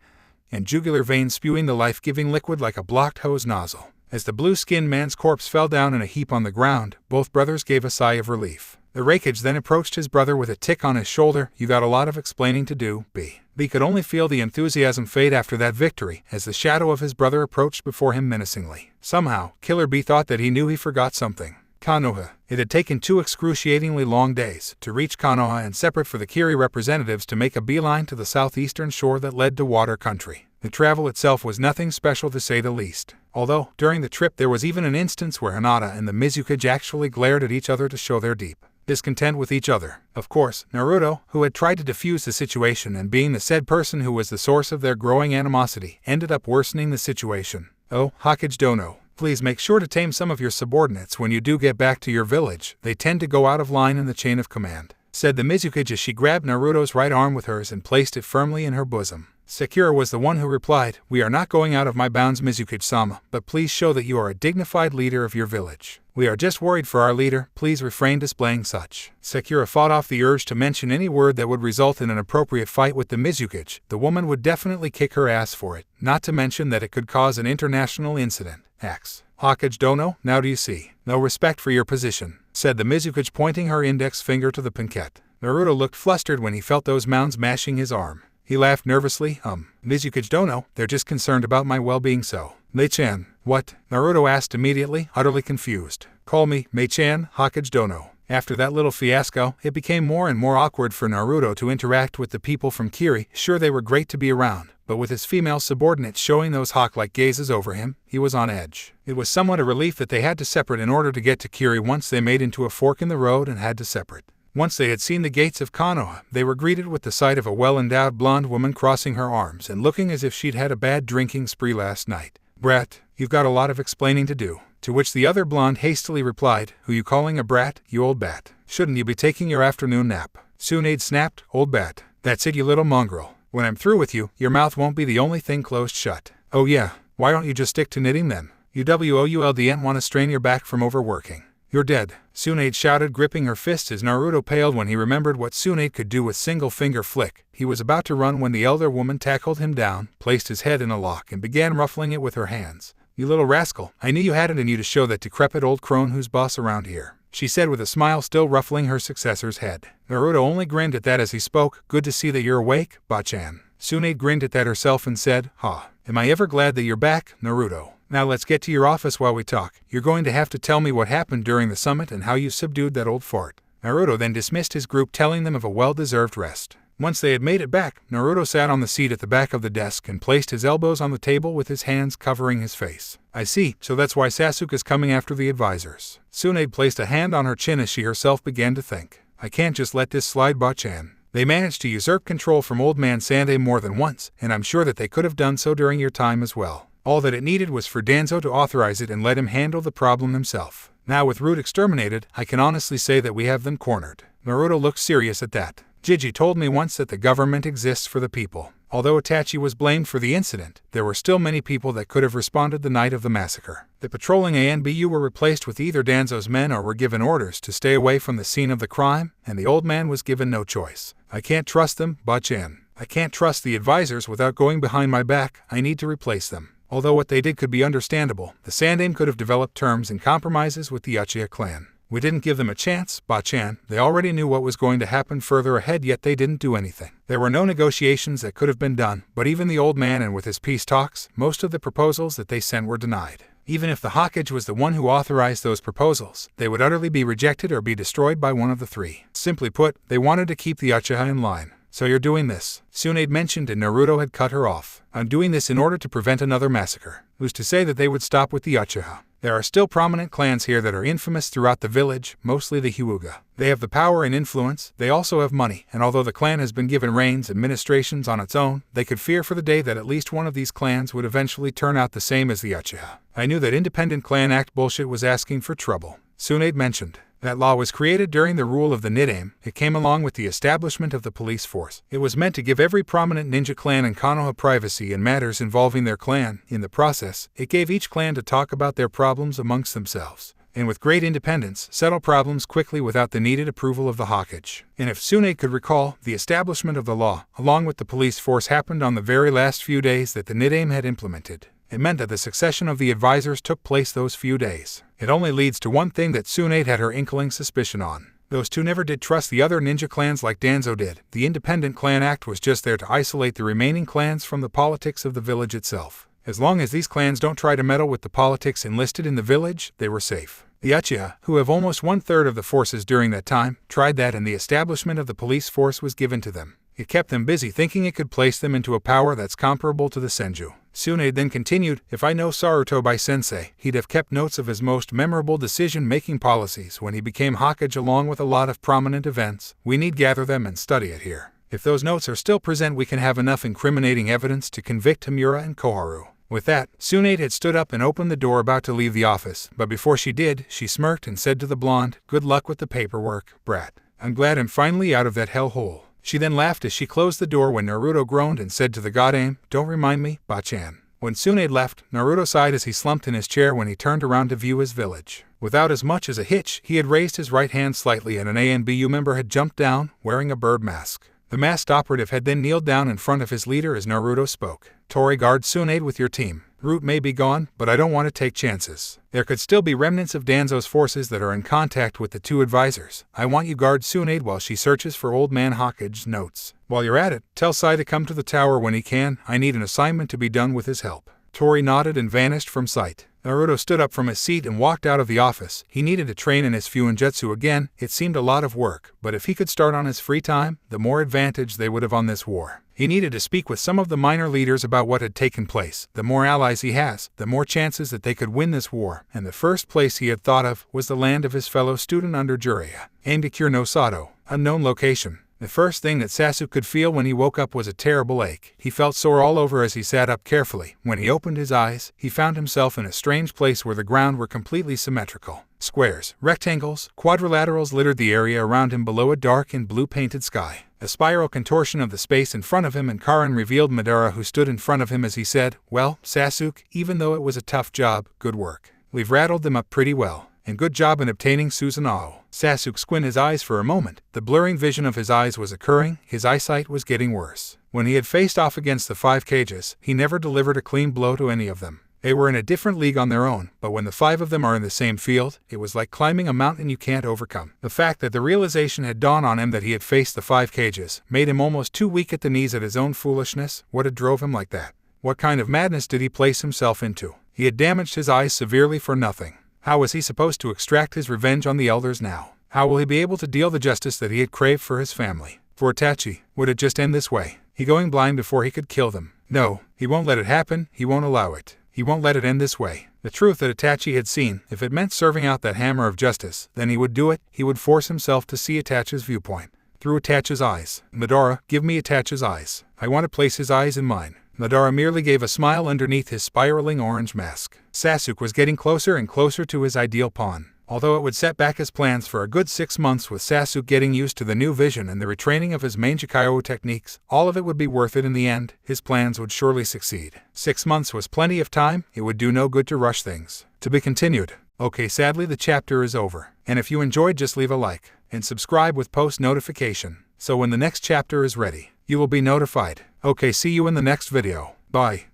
and jugular vein, spewing the life-giving liquid like a blocked hose nozzle. As the blue-skinned man's corpse fell down in a heap on the ground, both brothers gave a sigh of relief. The Hokage then approached his brother with a tick on his shoulder. "You got a lot of explaining to do, B." Lee could only feel the enthusiasm fade after that victory as the shadow of his brother approached before him menacingly. Somehow, Killer Bee thought that he knew he forgot something. Konoha. It had taken 2 excruciatingly long days to reach Konoha and separate for the Kiri representatives to make a beeline to the southeastern shore that led to Water Country. The travel itself was nothing special to say the least. Although, during the trip there was even an instance where Hinata and the Mizukage actually glared at each other to show their deep discontent with each other. Of course, Naruto, who had tried to defuse the situation and being the said person who was the source of their growing animosity, ended up worsening the situation. "Oh, Hokage Dono, please make sure to tame some of your subordinates when you do get back to your village. They tend to go out of line in the chain of command," said the Mizukage as she grabbed Naruto's right arm with hers and placed it firmly in her bosom. Sakura was the one who replied, "We are not going out of my bounds, Mizukage-sama, but please show that you are a dignified leader of your village. We are just worried for our leader, please refrain displaying such." Sakura fought off the urge to mention any word that would result in an appropriate fight with the Mizukage. The woman would definitely kick her ass for it, not to mention that it could cause an international incident. X. Hokage Dono, now do you see? No respect for your position, said the Mizukage, pointing her index finger to the Pinkette. Naruto looked flustered when he felt those mounds mashing his arm. He laughed nervously. Mizukage Dono, they're just concerned about my well-being, so. Mei-chan, what? Naruto asked immediately, utterly confused. Call me Mei-chan, Hokage Dono. After that little fiasco, it became more and more awkward for Naruto to interact with the people from Kiri. Sure, they were great to be around, but with his female subordinates showing those hawk-like gazes over him, he was on edge. It was somewhat a relief that they had to separate in order to get to Kiri. Once they made into a fork in the road and had to separate. Once they had seen the gates of Konoha, they were greeted with the sight of a well-endowed blonde woman crossing her arms and looking as if she'd had a bad drinking spree last night. Brat, you've got a lot of explaining to do. To which the other blonde hastily replied, who you calling a brat, you old bat? Shouldn't you be taking your afternoon nap? Tsunade snapped, old bat. That's it, you little mongrel. When I'm through with you, your mouth won't be the only thing closed shut. Oh yeah, why don't you just stick to knitting then? You WOULDn't want to strain your back from overworking. You're dead, Tsunade shouted, gripping her fists as Naruto paled when he remembered what Tsunade could do with single-finger flick. He was about to run when the elder woman tackled him down, placed his head in a lock, and began ruffling it with her hands. You little rascal, I knew you had it in you to show that decrepit old crone who's boss around here, she said with a smile, still ruffling her successor's head. Naruto only grinned at that as he spoke. Good to see that you're awake, Ba-chan. Tsunade grinned at that herself and said, am I ever glad that you're back, Naruto. Now let's get to your office while we talk. You're going to have to tell me what happened during the summit and how you subdued that old fart. Naruto then dismissed his group, telling them of a well-deserved rest. Once they had made it back, Naruto sat on the seat at the back of the desk and placed his elbows on the table with his hands covering his face. I see, so that's why Sasuke's coming after the advisors. Tsunade placed a hand on her chin as she herself began to think. I can't just let this slide, Ba-chan. They managed to usurp control from Old Man Tsunade more than once, and I'm sure that they could have done so during your time as well. All that it needed was for Danzo to authorize it and let him handle the problem himself. Now with Root exterminated, I can honestly say that we have them cornered. Naruto looked serious at that. Gigi told me once that the government exists for the people. Although Itachi was blamed for the incident, there were still many people that could have responded the night of the massacre. The patrolling ANBU were replaced with either Danzo's men or were given orders to stay away from the scene of the crime, and the old man was given no choice. I can't trust them, Ba-chan. I can't trust the advisors without going behind my back. I need to replace them. Although what they did could be understandable, the Sandaime could have developed terms and compromises with the Uchiha clan. We didn't give them a chance, Ba-chan. They already knew what was going to happen further ahead, yet they didn't do anything. There were no negotiations that could have been done, but even the old man and with his peace talks, most of the proposals that they sent were denied. Even if the Hokage was the one who authorized those proposals, they would utterly be rejected or be destroyed by one of the three. Simply put, they wanted to keep the Uchiha in line. So you're doing this, Tsunade mentioned, and Naruto had cut her off. I'm doing this in order to prevent another massacre. Who's to say that they would stop with the Uchiha? There are still prominent clans here that are infamous throughout the village, mostly the Hyuga. They have the power and influence, they also have money, and although the clan has been given reins and administrations on its own, they could fear for the day that at least one of these clans would eventually turn out the same as the Uchiha. I knew that Independent Clan Act bullshit was asking for trouble, Tsunade mentioned. That law was created during the rule of the Nidaime. It came along with the establishment of the police force. It was meant to give every prominent ninja clan in Konoha privacy in matters involving their clan. In the process, it gave each clan to talk about their problems amongst themselves, and with great independence, settle problems quickly without the needed approval of the Hokage. And if Tsunade could recall, the establishment of the law, along with the police force, happened on the very last few days that the Nidaime had implemented. It meant that the succession of the advisors took place those few days. It only leads to one thing that Tsunade had her inkling suspicion on. Those two never did trust the other ninja clans like Danzo did. The Independent Clan Act was just there to isolate the remaining clans from the politics of the village itself. As long as these clans don't try to meddle with the politics enlisted in the village, they were safe. The Uchiha, who have almost 1/3 of the forces during that time, tried that, and the establishment of the police force was given to them. It kept them busy thinking it could place them into a power that's comparable to the Senju. Tsunade then continued, if I know Sarutobi-sensei, he'd have kept notes of his most memorable decision-making policies when he became Hokage, along with a lot of prominent events. We need gather them and study it here. If those notes are still present, we can have enough incriminating evidence to convict Tamura and Koharu. With that, Tsunade had stood up and opened the door, about to leave the office, but before she did, she smirked and said to the blonde, good luck with the paperwork, brat. I'm glad I'm finally out of that hellhole. She then laughed as she closed the door when Naruto groaned and said to the god aim, "Don't remind me, Ba-chan." When Tsunade left, Naruto sighed as he slumped in his chair when he turned around to view his village. Without as much as a hitch, he had raised his right hand slightly and an ANBU member had jumped down, wearing a bird mask. The masked operative had then kneeled down in front of his leader as Naruto spoke. "Tori, guard Tsunade with your team. Root may be gone, but I don't want to take chances. There could still be remnants of Danzo's forces that are in contact with the two advisors. I want you guard Tsunade while she searches for Old Man Hokage's notes. While you're at it, tell Sai to come to the tower when he can. I need an assignment to be done with his help." Tori nodded and vanished from sight. Naruto stood up from his seat and walked out of the office. He needed to train in his Fuinjutsu again. It seemed a lot of work, but if he could start on his free time, the more advantage they would have on this war. He needed to speak with some of the minor leaders about what had taken place. The more allies he has, the more chances that they could win this war, and the first place he had thought of was the land of his fellow student under Jiraiya. Ambikure no Sato, unknown location. The first thing that Sasuke could feel when he woke up was a terrible ache. He felt sore all over as he sat up carefully. When he opened his eyes, he found himself in a strange place where the ground were completely symmetrical. Squares, rectangles, quadrilaterals littered the area around him below a dark and blue-painted sky. A spiral contortion of the space in front of him and Karin revealed Madara, who stood in front of him as he said, "Well, Sasuke, even though it was a tough job, good work. We've rattled them up pretty well. And good job in obtaining Susanoo." Sasuke squinted his eyes for a moment. The blurring vision of his eyes was occurring. His eyesight was getting worse. When he had faced off against the 5 Kages, he never delivered a clean blow to any of them. They were in a different league on their own, but when the 5 of them are in the same field, it was like climbing a mountain you can't overcome. The fact that the realization had dawned on him that he had faced the 5 Kages made him almost too weak at the knees at his own foolishness. What had drove him like that? What kind of madness did he place himself into? He had damaged his eyes severely for nothing. How was he supposed to extract his revenge on the elders now? How will he be able to deal the justice that he had craved for his family? For Itachi, would it just end this way? He going blind before he could kill them? No, he won't let it happen. He won't allow it. He won't let it end this way. The truth that Itachi had seen, if it meant serving out that hammer of justice, then he would do it. He would force himself to see Itachi's viewpoint. Through Itachi's eyes. Madara, give me Itachi's eyes. I want to place his eyes in mine. Madara merely gave a smile underneath his spiraling orange mask. Sasuke was getting closer and closer to his ideal pawn. Although it would set back his plans for a good 6 months with Sasuke getting used to the new vision and the retraining of his Manjikyo techniques, all of it would be worth it in the end. His plans would surely succeed. 6 months was plenty of time. It would do no good to rush things. To be continued. Okay, sadly the chapter is over. And if you enjoyed, just leave a like and subscribe with post notification, so when the next chapter is ready, you will be notified. Okay, see you in the next video. Bye.